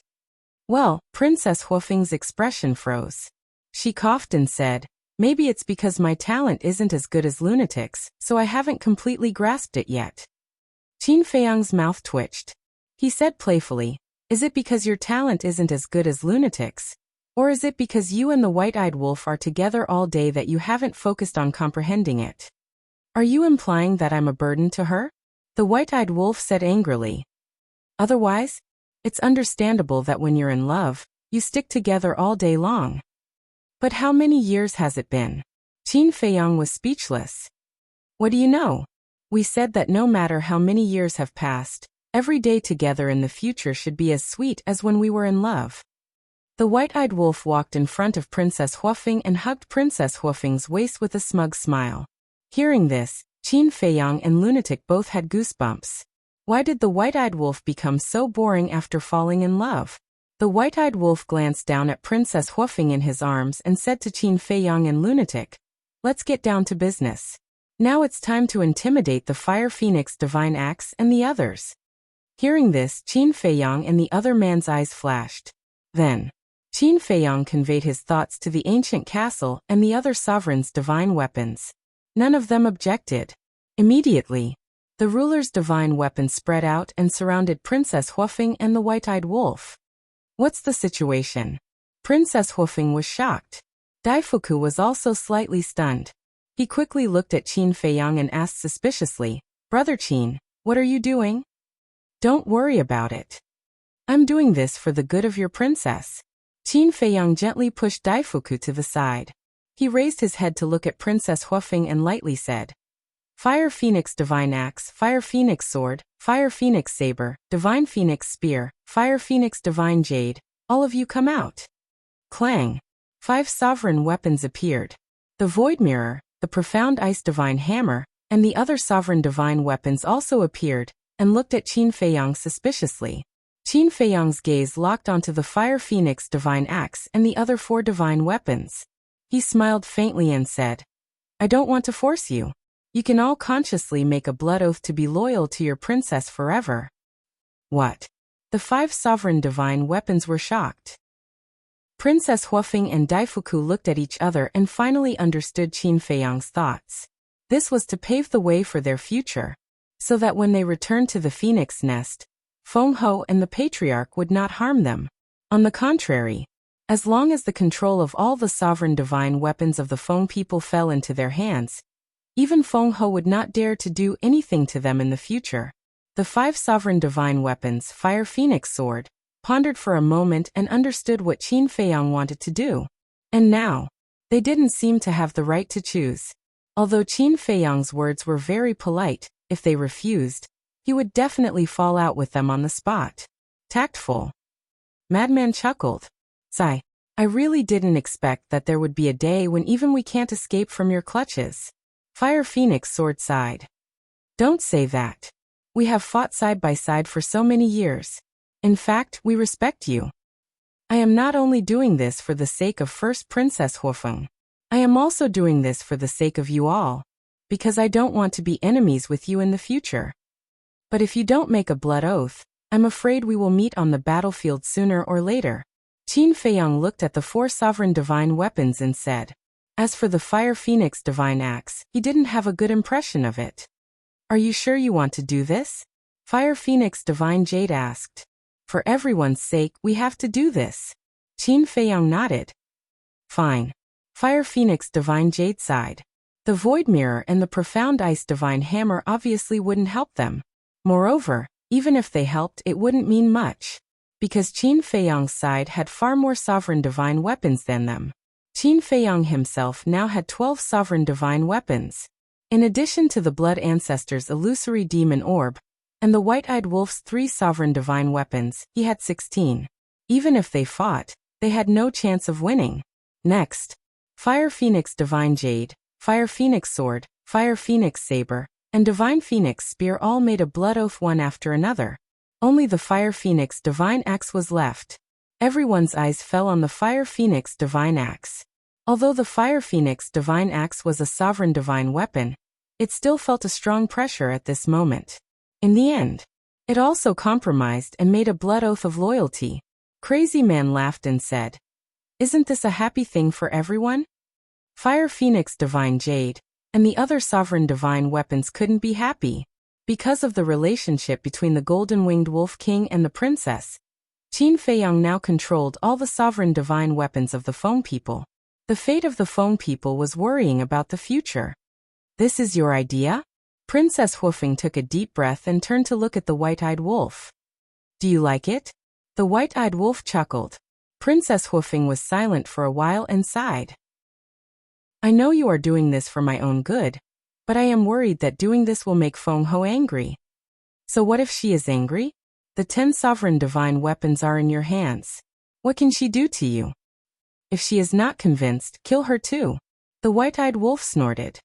Well, Princess Huofeng's expression froze. She coughed and said, Maybe it's because my talent isn't as good as Lunatic's, so I haven't completely grasped it yet. Qin Feiyang's mouth twitched. He said playfully, Is it because your talent isn't as good as Lunatic's? Or is it because you and the white-eyed wolf are together all day that you haven't focused on comprehending it? Are you implying that I'm a burden to her? The white-eyed wolf said angrily. Otherwise, it's understandable that when you're in love, you stick together all day long. But how many years has it been? Qin Feiyang was speechless. What do you know? We said that no matter how many years have passed, every day together in the future should be as sweet as when we were in love. The white-eyed wolf walked in front of Princess Huofeng and hugged Princess Huofeng's waist with a smug smile. Hearing this, Qin Feiyang and Lunatic both had goosebumps. Why did the white-eyed wolf become so boring after falling in love? The white-eyed wolf glanced down at Princess Huofeng in his arms and said to Qin Feiyang and Lunatic, "Let's get down to business. Now it's time to intimidate the Fire Phoenix Divine Axe and the others." Hearing this, Qin Feiyang and the other man's eyes flashed. Then, Qin Feiyang conveyed his thoughts to the ancient castle and the other sovereigns' divine weapons. None of them objected. Immediately, the ruler's divine weapons spread out and surrounded Princess Huofeng and the white-eyed wolf. "What's the situation?" Princess Huofeng was shocked. Daifuku was also slightly stunned. He quickly looked at Qin Feiyang and asked suspiciously, "Brother Qin, what are you doing?" "Don't worry about it. I'm doing this for the good of your princess." Qin Feiyang gently pushed Daifuku to the side. He raised his head to look at Princess Huofeng and lightly said, "Fire Phoenix Divine Axe, Fire Phoenix Sword, Fire Phoenix Saber, Divine Phoenix Spear, Fire Phoenix Divine Jade, all of you come out." Clang! 5 sovereign weapons appeared. The Void Mirror, the Profound Ice Divine Hammer, and the other sovereign divine weapons also appeared, and looked at Qin Feiyang suspiciously. Qin Feiyang's gaze locked onto the Fire Phoenix Divine Axe and the other 4 divine weapons. He smiled faintly and said, "I don't want to force you. You can all consciously make a blood oath to be loyal to your princess forever." What? The 5 sovereign divine weapons were shocked. Princess Huofeng and Daifuku looked at each other and finally understood Qin Feiyang's thoughts. This was to pave the way for their future, so that when they returned to the Phoenix Nest, Feng Ho and the Patriarch would not harm them. On the contrary, as long as the control of all the sovereign divine weapons of the Feng people fell into their hands, even Feng Ho would not dare to do anything to them in the future. The 5 sovereign divine weapons, Fire Phoenix Sword, pondered for a moment and understood what Qin Feiyang wanted to do. And now, they didn't seem to have the right to choose. Although Qin Feiyang's words were very polite, if they refused, he would definitely fall out with them on the spot. Tactful. Madman chuckled. "Sigh, I really didn't expect that there would be a day when even we can't escape from your clutches." Fire Phoenix Sword sighed. "Don't say that. We have fought side by side for so many years. In fact, we respect you. I am not only doing this for the sake of First Princess Huofeng. I am also doing this for the sake of you all, because I don't want to be enemies with you in the future. But if you don't make a blood oath, I'm afraid we will meet on the battlefield sooner or later." Qin Feiyang looked at the 4 sovereign divine weapons and said, as for the Fire Phoenix Divine Axe, he didn't have a good impression of it. "Are you sure you want to do this?" Fire Phoenix Divine Jade asked. "For everyone's sake, we have to do this." Qin Feiyang nodded. "Fine." Fire Phoenix Divine Jade sighed. The Void Mirror and the Profound Ice Divine Hammer obviously wouldn't help them. Moreover, even if they helped, it wouldn't mean much, because Qin Feiyang's side had far more sovereign divine weapons than them. Qin Feiyang himself now had 12 sovereign divine weapons. In addition to the Blood Ancestor's illusory demon orb, and the White-Eyed Wolf's 3 sovereign divine weapons, he had 16. Even if they fought, they had no chance of winning. Next, Fire Phoenix Divine Jade, Fire Phoenix Sword, Fire Phoenix Saber, and Divine Phoenix Spear all made a blood oath one after another. Only the Fire Phoenix Divine Axe was left. Everyone's eyes fell on the Fire Phoenix Divine Axe. Although the Fire Phoenix Divine Axe was a sovereign divine weapon, it still felt a strong pressure at this moment. In the end, it also compromised and made a blood oath of loyalty. Crazy Man laughed and said, "Isn't this a happy thing for everyone?" Fire Phoenix Divine Jade and the other sovereign divine weapons couldn't be happy. Because of the relationship between the Golden-Winged Wolf King and the princess, Qin Feiyang now controlled all the sovereign divine weapons of the Feng people. The fate of the Feng people was worrying about the future. "This is your idea?" Princess Huofeng took a deep breath and turned to look at the White-Eyed Wolf. "Do you like it?" The White-Eyed Wolf chuckled. Princess Huofeng was silent for a while and sighed. "I know you are doing this for my own good, but I am worried that doing this will make Feng Ho angry." "So what if she is angry? The 10 sovereign divine weapons are in your hands. What can she do to you?" "If she is not convinced, kill her too." The White-Eyed Wolf snorted.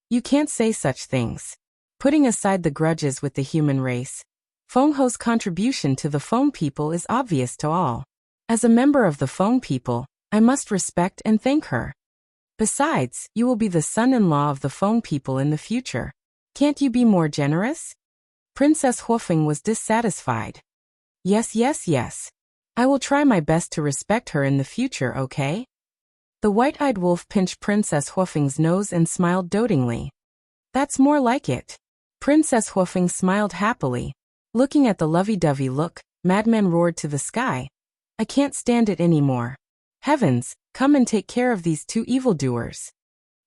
"You can't say such things. Putting aside the grudges with the human race, Feng Ho's contribution to the Feng people is obvious to all. As a member of the Feng people, I must respect and thank her. Besides, you will be the son-in-law of the Feng people in the future. Can't you be more generous? Princess Huofeng was dissatisfied. Yes. I will try my best to respect her in the future, okay? The white-eyed wolf pinched Princess Huofeng's nose and smiled dotingly. That's more like it. Princess Huofeng smiled happily. Looking at the lovey-dovey look, Madman roared to the sky. I can't stand it anymore. Heavens, come and take care of these two evildoers.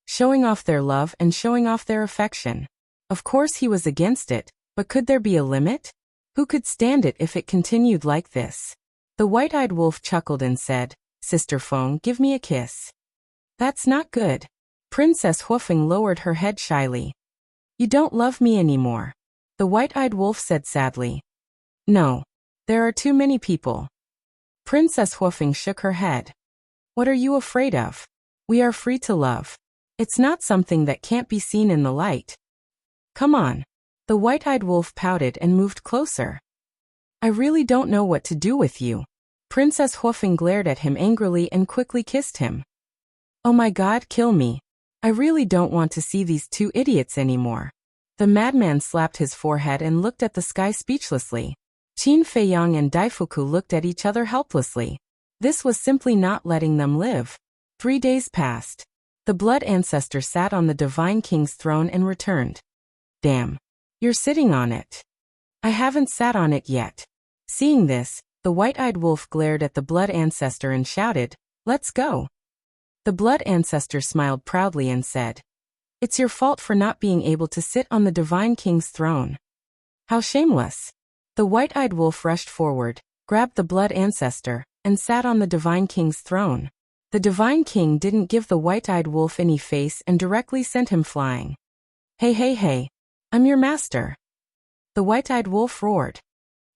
Showing off their love and showing off their affection. Of course he was against it, but could there be a limit? Who could stand it if it continued like this? The white-eyed wolf chuckled and said, Sister Feng, give me a kiss. That's not good. Princess Huofeng lowered her head shyly. You don't love me anymore. The white-eyed wolf said sadly. No. There are too many people. Princess Huofeng shook her head. What are you afraid of? We are free to love. It's not something that can't be seen in the light. Come on. The white-eyed wolf pouted and moved closer. I really don't know what to do with you. Princess Huofeng glared at him angrily and quickly kissed him. Oh my God, kill me. I really don't want to see these two idiots anymore. The madman slapped his forehead and looked at the sky speechlessly. Qin Feiyang and Daifuku looked at each other helplessly. This was simply not letting them live. 3 days passed. The blood ancestor sat on the divine king's throne and returned. Damn. You're sitting on it. I haven't sat on it yet. Seeing this, the white-eyed wolf glared at the blood ancestor and shouted, Let's go. The blood ancestor smiled proudly and said, It's your fault for not being able to sit on the divine king's throne. How shameless. The white-eyed wolf rushed forward, grabbed the blood ancestor, and sat on the divine king's throne. The divine king didn't give the white-eyed wolf any face and directly sent him flying. Hey, I'm your master. The white-eyed wolf roared.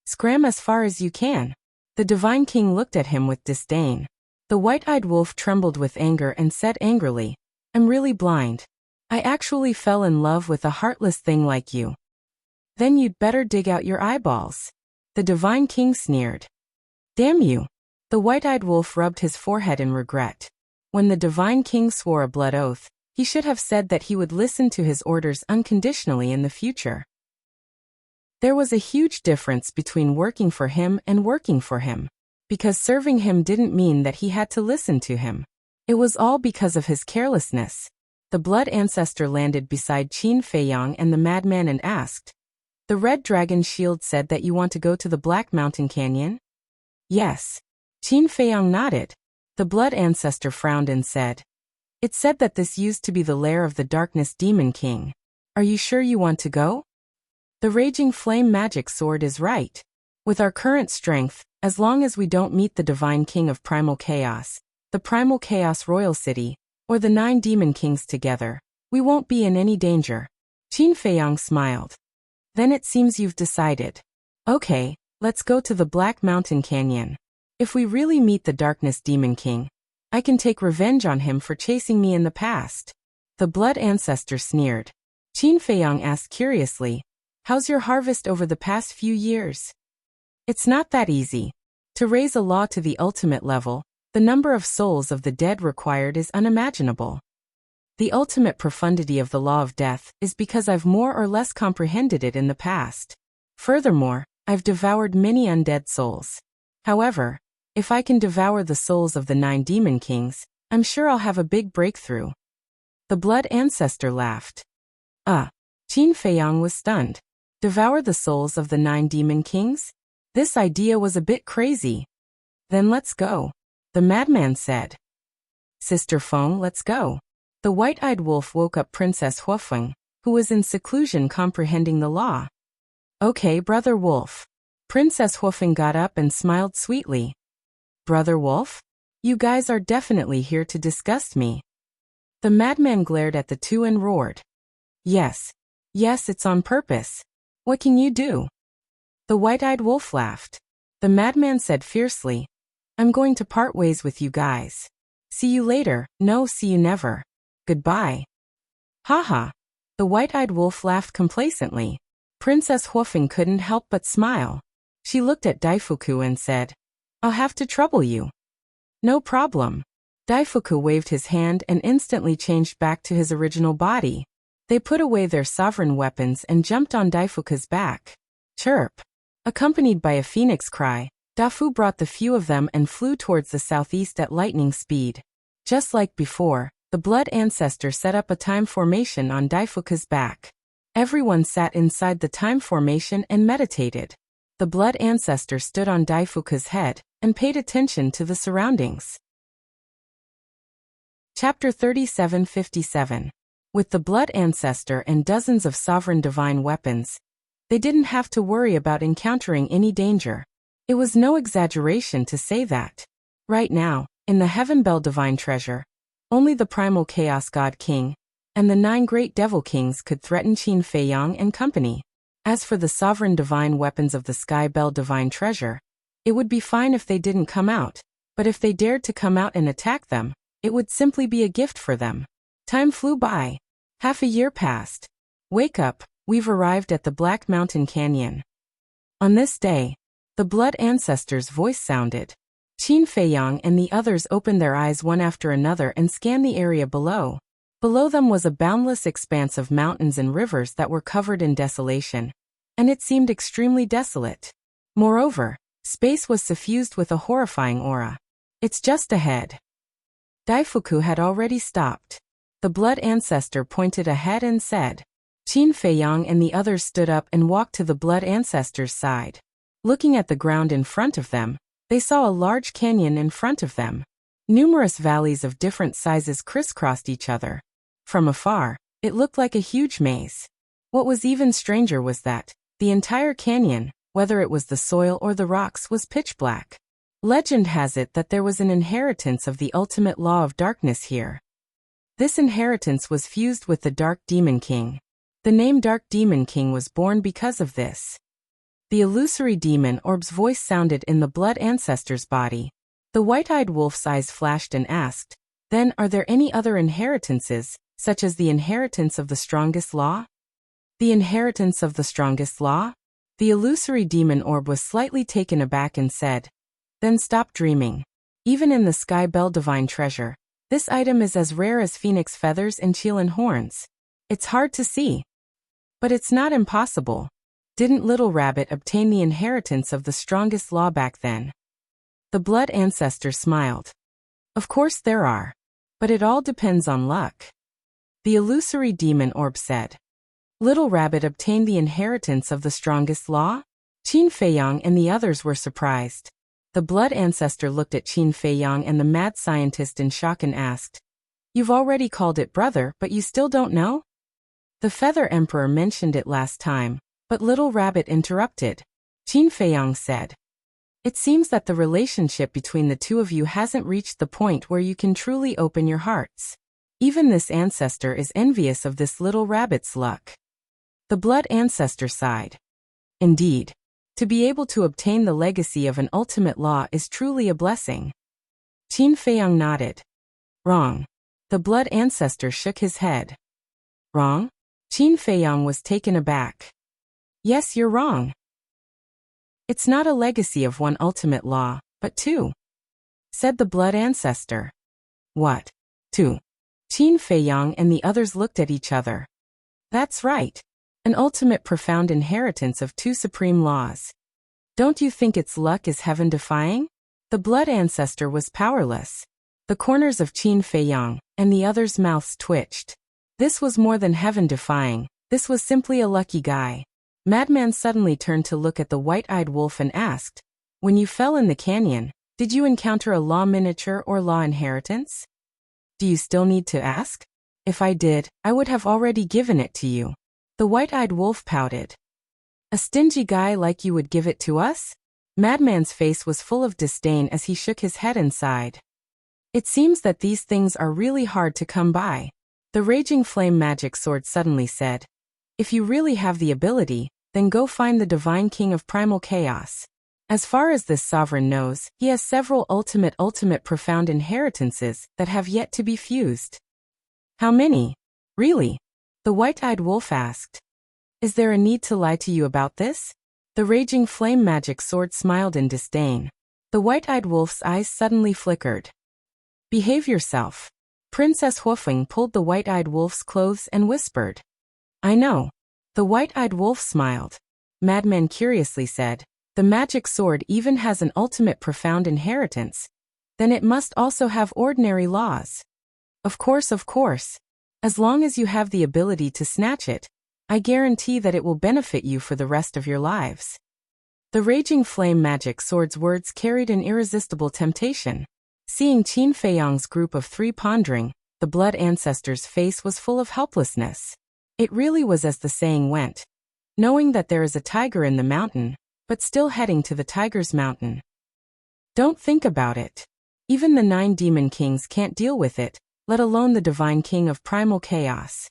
Scram as far as you can. The divine king looked at him with disdain. The white-eyed wolf trembled with anger and said angrily, I'm really blind. I actually fell in love with a heartless thing like you. Then you'd better dig out your eyeballs. The divine king sneered. Damn you. The white-eyed wolf rubbed his forehead in regret. When the divine king swore a blood oath, he should have said that he would listen to his orders unconditionally in the future. There was a huge difference between working for him and working for him. Because serving him didn't mean that he had to listen to him. It was all because of his carelessness. The blood ancestor landed beside Qin Feiyang and the madman and asked, The red dragon shield said that you want to go to the Black Mountain Canyon? Yes. Qin Feiyang nodded. The blood ancestor frowned and said, It said that this used to be the lair of the Darkness Demon King. Are you sure you want to go? The Raging Flame Magic Sword is right. With our current strength, as long as we don't meet the Divine King of Primal Chaos, the Primal Chaos Royal City, or the 9 Demon Kings together, we won't be in any danger. Qin Feiyang smiled. Then it seems you've decided. Okay, let's go to the Black Mountain Canyon. If we really meet the Darkness Demon King, I can take revenge on him for chasing me in the past. The blood ancestor sneered. Qin Feiyang asked curiously, How's your harvest over the past few years? It's not that easy. To raise a law to the ultimate level, the number of souls of the dead required is unimaginable. The ultimate profundity of the law of death is because I've more or less comprehended it in the past. Furthermore, I've devoured many undead souls. However, if I can devour the souls of the 9 demon kings, I'm sure I'll have a big breakthrough. The blood ancestor laughed. Qin Feiyang was stunned. Devour the souls of the 9 demon kings? This idea was a bit crazy. Then let's go. The madman said. Sister Feng, let's go. The white-eyed wolf woke up Princess Huofeng, who was in seclusion comprehending the law. Okay, Brother Wolf. Princess Huofeng got up and smiled sweetly. Brother Wolf? You guys are definitely here to disgust me. The madman glared at the two and roared. Yes, it's on purpose. What can you do? The white-eyed wolf laughed. The madman said fiercely, I'm going to part ways with you guys. See you later, no see you never. Goodbye. Haha. The white-eyed wolf laughed complacently. Princess Huofeng couldn't help but smile. She looked at Daifuku and said, I'll have to trouble you. No problem. Daifuku waved his hand and instantly changed back to his original body. They put away their sovereign weapons and jumped on Daifuku's back. Chirp. Accompanied by a phoenix cry, Dafu brought the few of them and flew towards the southeast at lightning speed. Just like before, the Blood Ancestor set up a time formation on Daifuku's back. Everyone sat inside the time formation and meditated. The Blood Ancestor stood on Daifuku's head and paid attention to the surroundings. Chapter 3757. With the Blood Ancestor and dozens of sovereign divine weapons, they didn't have to worry about encountering any danger. It was no exaggeration to say that. Right now, in the Heaven Bell Divine Treasure, only the Primal Chaos God King and the 9 Great Devil Kings could threaten Qin Feiyang and company. As for the sovereign divine weapons of the Sky Bell Divine Treasure, it would be fine if they didn't come out, but if they dared to come out and attack them, it would simply be a gift for them. Time flew by. Half a year passed. Wake up, we've arrived at the Black Mountain Canyon. On this day, the Blood Ancestor's voice sounded. Qin Feiyang and the others opened their eyes one after another and scanned the area below. Below them was a boundless expanse of mountains and rivers that were covered in desolation, and it seemed extremely desolate. Moreover, space was suffused with a horrifying aura. It's just ahead. Daifuku had already stopped. The Blood Ancestor pointed ahead and said. Qin Feiyang and the others stood up and walked to the Blood Ancestor's side. Looking at the ground in front of them, they saw a large canyon in front of them. Numerous valleys of different sizes crisscrossed each other. From afar, it looked like a huge maze. What was even stranger was that the entire canyon, whether it was the soil or the rocks, was pitch black. Legend has it that there was an inheritance of the ultimate law of darkness here. This inheritance was fused with the Dark Demon King. The name Dark Demon King was born because of this. The illusory demon orb's voice sounded in the Blood Ancestor's body. The white-eyed wolf's eyes flashed and asked, "Then are there any other inheritances, such as the inheritance of the strongest law?" The inheritance of the strongest law? The illusory demon orb was slightly taken aback and said, "Then stop dreaming. Even in the Sky Bell Divine Treasure, this item is as rare as phoenix feathers and Qilin horns. It's hard to see. But it's not impossible. Didn't Little Rabbit obtain the inheritance of the strongest law back then?" The Blood Ancestor smiled. "Of course there are. But it all depends on luck." The illusory demon orb said. Little Rabbit obtained the inheritance of the strongest law? Qin Feiyang and the others were surprised. The Blood Ancestor looked at Qin Feiyang and the mad scientist in shock and asked, "You've already called it brother, but you still don't know?" The Feather Emperor mentioned it last time, but Little Rabbit interrupted. Qin Feiyang said, "It seems that the relationship between the two of you hasn't reached the point where you can truly open your hearts. Even this ancestor is envious of this Little Rabbit's luck." The Blood Ancestor sighed. Indeed. To be able to obtain the legacy of an ultimate law is truly a blessing. Qin Feiyang nodded. Wrong. The Blood Ancestor shook his head. Wrong? Qin Feiyang was taken aback. Yes, you're wrong. It's not a legacy of one ultimate law, but two, said the Blood Ancestor. What? Two? Qin Feiyang and the others looked at each other. That's right. An ultimate profound inheritance of two supreme laws. Don't you think its luck is heaven-defying? The Blood Ancestor was powerless. The corners of Qin Feiyang and the others' mouths twitched. This was more than heaven-defying. This was simply a lucky guy. Madman suddenly turned to look at the white-eyed wolf and asked, "When you fell in the canyon, did you encounter a law miniature or law inheritance?" "Do you still need to ask? If I did, I would have already given it to you." The white-eyed wolf pouted. "A stingy guy like you would give it to us?" Madman's face was full of disdain as he shook his head and sighed. "It seems that these things are really hard to come by." The Raging Flame Magic Sword suddenly said, "If you really have the ability, then go find the Divine King of Primal Chaos. As far as this sovereign knows, he has several ultimate profound inheritances that have yet to be fused." "How many? Really?" The white-eyed wolf asked. "Is there a need to lie to you about this?" The Raging Flame Magic Sword smiled in disdain. The white-eyed wolf's eyes suddenly flickered. Behave yourself. Princess Huofeng pulled the white-eyed wolf's clothes and whispered. I know. The white-eyed wolf smiled. Madman curiously said, the magic sword even has an ultimate profound inheritance. Then it must also have ordinary laws. Of course. As long as you have the ability to snatch it, I guarantee that it will benefit you for the rest of your lives. The raging flame magic sword's words carried an irresistible temptation. Seeing Qin Feiyang's group of three pondering, the blood ancestor's face was full of helplessness. It really was as the saying went. Knowing that there is a tiger in the mountain, but still heading to the tiger's mountain. Don't think about it. Even the 9 demon kings can't deal with it, let alone the divine king of primal chaos.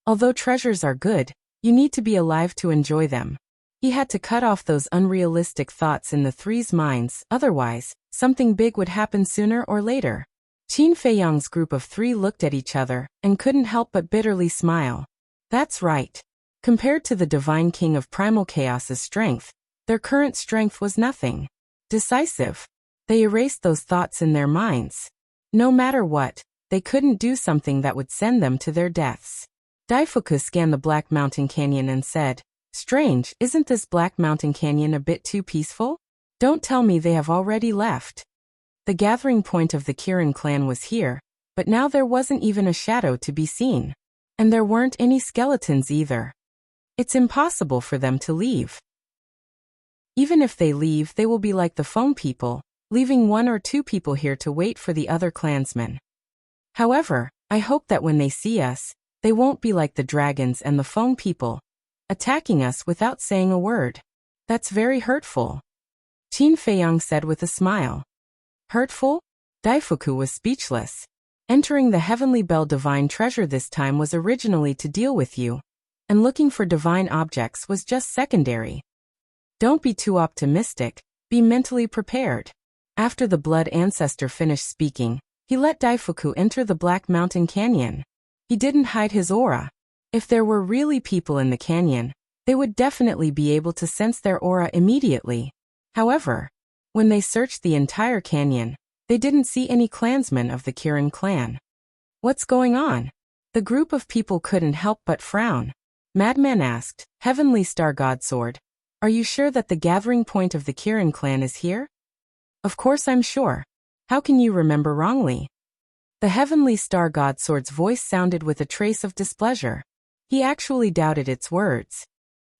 Although treasures are good, you need to be alive to enjoy them. He had to cut off those unrealistic thoughts in the three's minds, otherwise, something big would happen sooner or later. Qin Feiyang's group of 3 looked at each other and couldn't help but bitterly smile. That's right. Compared to the divine king of primal chaos's strength, their current strength was nothing. Decisive. They erased those thoughts in their minds. No matter what, they couldn't do something that would send them to their deaths. Daifuku scanned the Black Mountain Canyon and said, Strange, isn't this Black Mountain Canyon a bit too peaceful? Don't tell me they have already left. The gathering point of the Kirin clan was here, but now there wasn't even a shadow to be seen. And there weren't any skeletons either. It's impossible for them to leave. Even if they leave, they will be like the foam people, leaving 1 or 2 people here to wait for the other clansmen. However, I hope that when they see us, they won't be like the dragons and the foam people, attacking us without saying a word. That's very hurtful. Qin Feiyang said with a smile. Hurtful? Daifuku was speechless. Entering the Heavenly Bell divine treasure this time was originally to deal with you, and looking for divine objects was just secondary. Don't be too optimistic, be mentally prepared. After the blood ancestor finished speaking, he let Daifuku enter the Black Mountain Canyon. He didn't hide his aura. If there were really people in the canyon, they would definitely be able to sense their aura immediately. However, when they searched the entire canyon, they didn't see any clansmen of the Kirin clan. What's going on? The group of people couldn't help but frown. Madman asked, Heavenly Star Godsword, are you sure that the gathering point of the Kirin clan is here? Of course I'm sure. How can you remember wrongly? The Heavenly Star Godsword's voice sounded with a trace of displeasure. He actually doubted its words.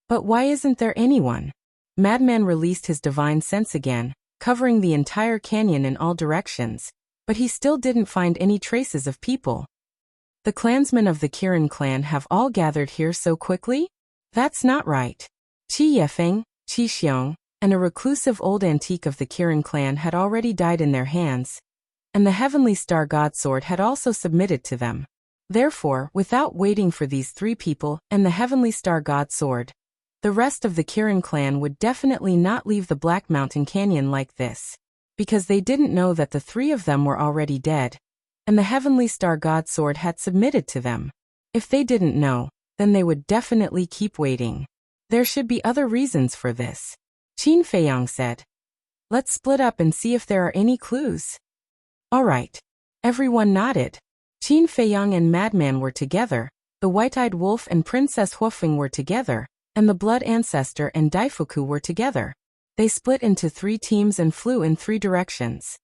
But why isn't there anyone? Madman released his divine sense again, covering the entire canyon in all directions, but he still didn't find any traces of people. The clansmen of the Kirin clan have all gathered here so quickly? That's not right. Qi Yefeng, Qi Xiong, and a reclusive old antique of the Kirin clan had already died in their hands, and the Heavenly Star Godsword had also submitted to them. Therefore, without waiting for these 3 people and the Heavenly Star Godsword, the rest of the Kirin clan would definitely not leave the Black Mountain Canyon like this, because they didn't know that the 3 of them were already dead, and the Heavenly Star Godsword had submitted to them. If they didn't know, then they would definitely keep waiting. There should be other reasons for this. Qin Feiyang said. Let's split up and see if there are any clues. All right. Everyone nodded. Qin Feiyang and Madman were together, the white-eyed wolf and Princess Huofeng were together, and the blood ancestor and Daifuku were together. They split into 3 teams and flew in 3 directions.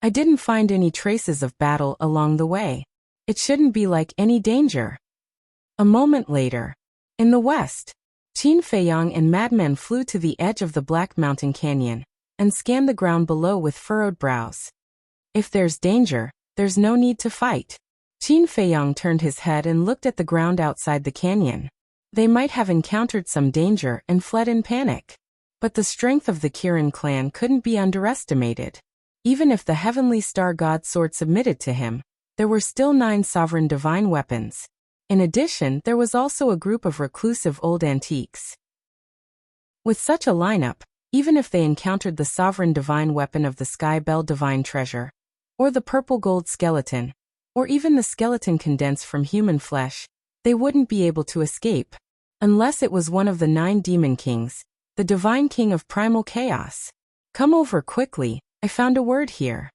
I didn't find any traces of battle along the way. It shouldn't be like any danger. A moment later, in the west, Qin Feiyang and Madman flew to the edge of the Black Mountain Canyon and scanned the ground below with furrowed brows. If there's danger, there's no need to fight. Qin Feiyang turned his head and looked at the ground outside the canyon. They might have encountered some danger and fled in panic. But the strength of the Kirin clan couldn't be underestimated. Even if the Heavenly Star Godsword submitted to him, there were still 9 sovereign divine weapons. In addition, there was also a group of reclusive old antiques. With such a lineup, even if they encountered the sovereign divine weapon of the Sky Bell divine treasure, or the purple gold skeleton, or even the skeleton condensed from human flesh, they wouldn't be able to escape, unless it was one of the 9 demon kings, the divine king of primal chaos. Come over quickly, I found a word here.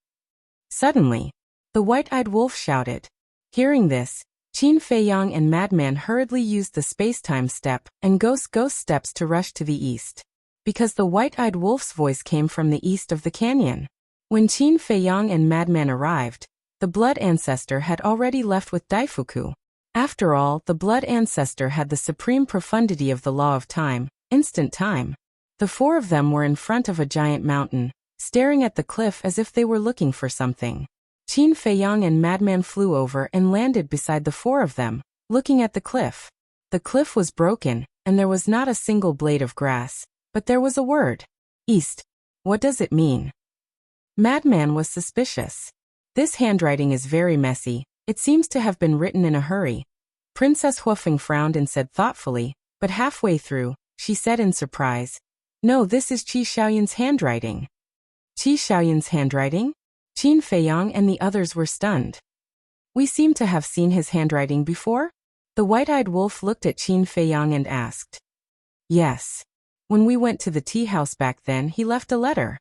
Suddenly, the white-eyed wolf shouted. Hearing this, Qin Feiyang and Madman hurriedly used the space-time step and ghost steps to rush to the east. Because the white-eyed wolf's voice came from the east of the canyon. When Qin Feiyang and Madman arrived, the blood ancestor had already left with Daifuku. After all, the blood ancestor had the supreme profundity of the law of time, instant time. The four of them were in front of a giant mountain, staring at the cliff as if they were looking for something. Qin Feiyang and Madman flew over and landed beside the four of them, looking at the cliff. The cliff was broken, and there was not a single blade of grass, but there was a word. East. What does it mean? Madman was suspicious. This handwriting is very messy. It seems to have been written in a hurry. Princess Huofeng frowned and said thoughtfully, but halfway through, she said in surprise, "No, this is Qi Xiaoyan's handwriting." Qi Xiaoyan's handwriting? Qin Feiyang and the others were stunned. We seem to have seen his handwriting before? The white-eyed wolf looked at Qin Feiyang and asked. Yes. When we went to the tea house back then, he left a letter.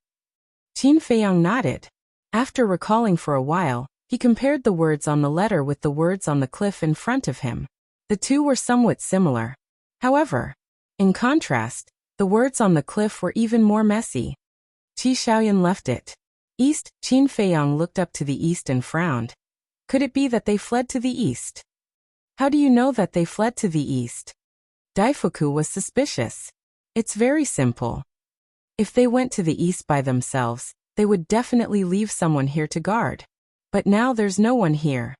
Qin Feiyang nodded. After recalling for a while, he compared the words on the letter with the words on the cliff in front of him. The two were somewhat similar. However, in contrast, the words on the cliff were even more messy. Qi Xiaoyan left it. East. Qin Feiyang looked up to the east and frowned. Could it be that they fled to the east? How do you know that they fled to the east? Daifuku was suspicious. It's very simple. If they went to the east by themselves, they would definitely leave someone here to guard. But now there's no one here.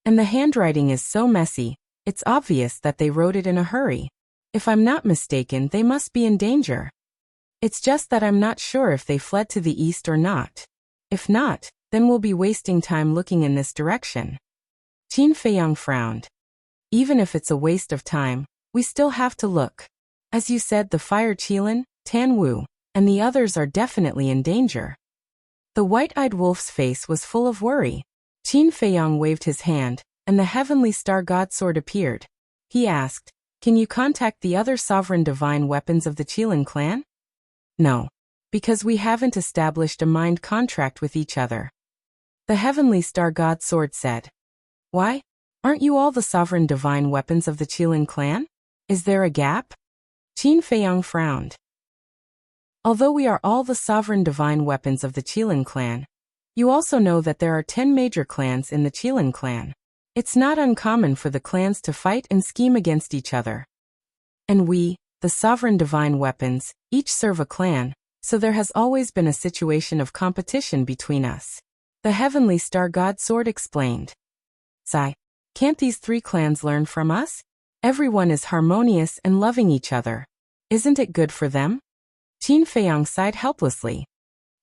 And the handwriting is so messy, it's obvious that they wrote it in a hurry. If I'm not mistaken, they must be in danger. It's just that I'm not sure if they fled to the east or not. If not, then we'll be wasting time looking in this direction. Qin Feiyang frowned. Even if it's a waste of time, we still have to look. As you said, the Fire Qilin, Tan Wu, and the others are definitely in danger. The white-eyed wolf's face was full of worry. Qin Feiyang waved his hand, and the heavenly star god sword appeared. He asked, "Can you contact the other sovereign divine weapons of the Qilin clan?" "No. Because we haven't established a mind contract with each other." The heavenly star god sword said. "Why? Aren't you all the sovereign divine weapons of the Qilin clan? Is there a gap?" Qin Feiyang frowned. Although we are all the sovereign divine weapons of the Qilin clan, you also know that there are 10 major clans in the Qilin clan. It's not uncommon for the clans to fight and scheme against each other. And we, the sovereign divine weapons, each serve a clan, so there has always been a situation of competition between us. The heavenly star god sword explained. Sigh. Can't these 3 clans learn from us? Everyone is harmonious and loving each other. Isn't it good for them? Qin Feiyang sighed helplessly.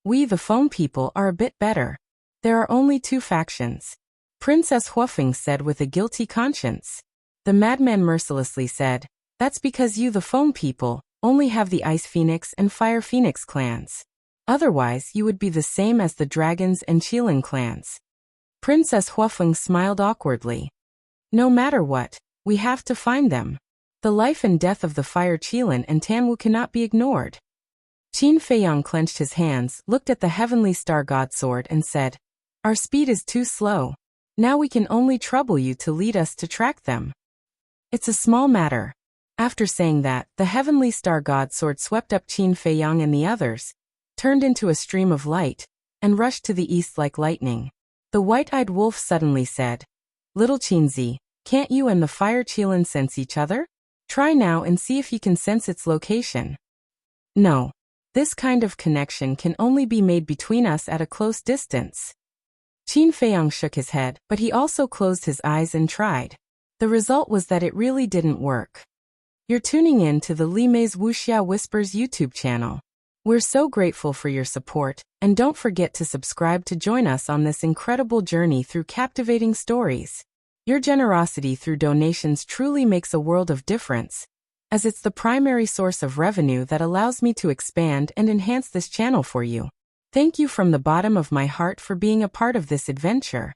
We, the Feng people, are a bit better. There are only 2 factions. Princess Huofeng said with a guilty conscience. The madman mercilessly said, "That's because you, the Feng people, only have the Ice Phoenix and Fire Phoenix clans. Otherwise, you would be the same as the Dragons and Qilin clans." Princess Huofeng smiled awkwardly. "No matter what, we have to find them. The life and death of the Fire Qilin and Tanwu cannot be ignored." Qin Feiyang clenched his hands, looked at the heavenly star god sword and said, "Our speed is too slow. Now we can only trouble you to lead us to track them. It's a small matter." After saying that, the heavenly star god sword swept up Qin Feiyang and the others, turned into a stream of light, and rushed to the east like lightning. The white-eyed wolf suddenly said, "Little Qinzi, can't you and the Fire Qilin sense each other? Try now and see if you can sense its location." "No. This kind of connection can only be made between us at a close distance." Qin Feiyang shook his head, but he also closed his eyes and tried. The result was that it really didn't work. You're tuning in to the Li Mei's Wuxia Whispers YouTube channel. We're so grateful for your support, and don't forget to subscribe to join us on this incredible journey through captivating stories. Your generosity through donations truly makes a world of difference, as it's the primary source of revenue that allows me to expand and enhance this channel for you. Thank you from the bottom of my heart for being a part of this adventure.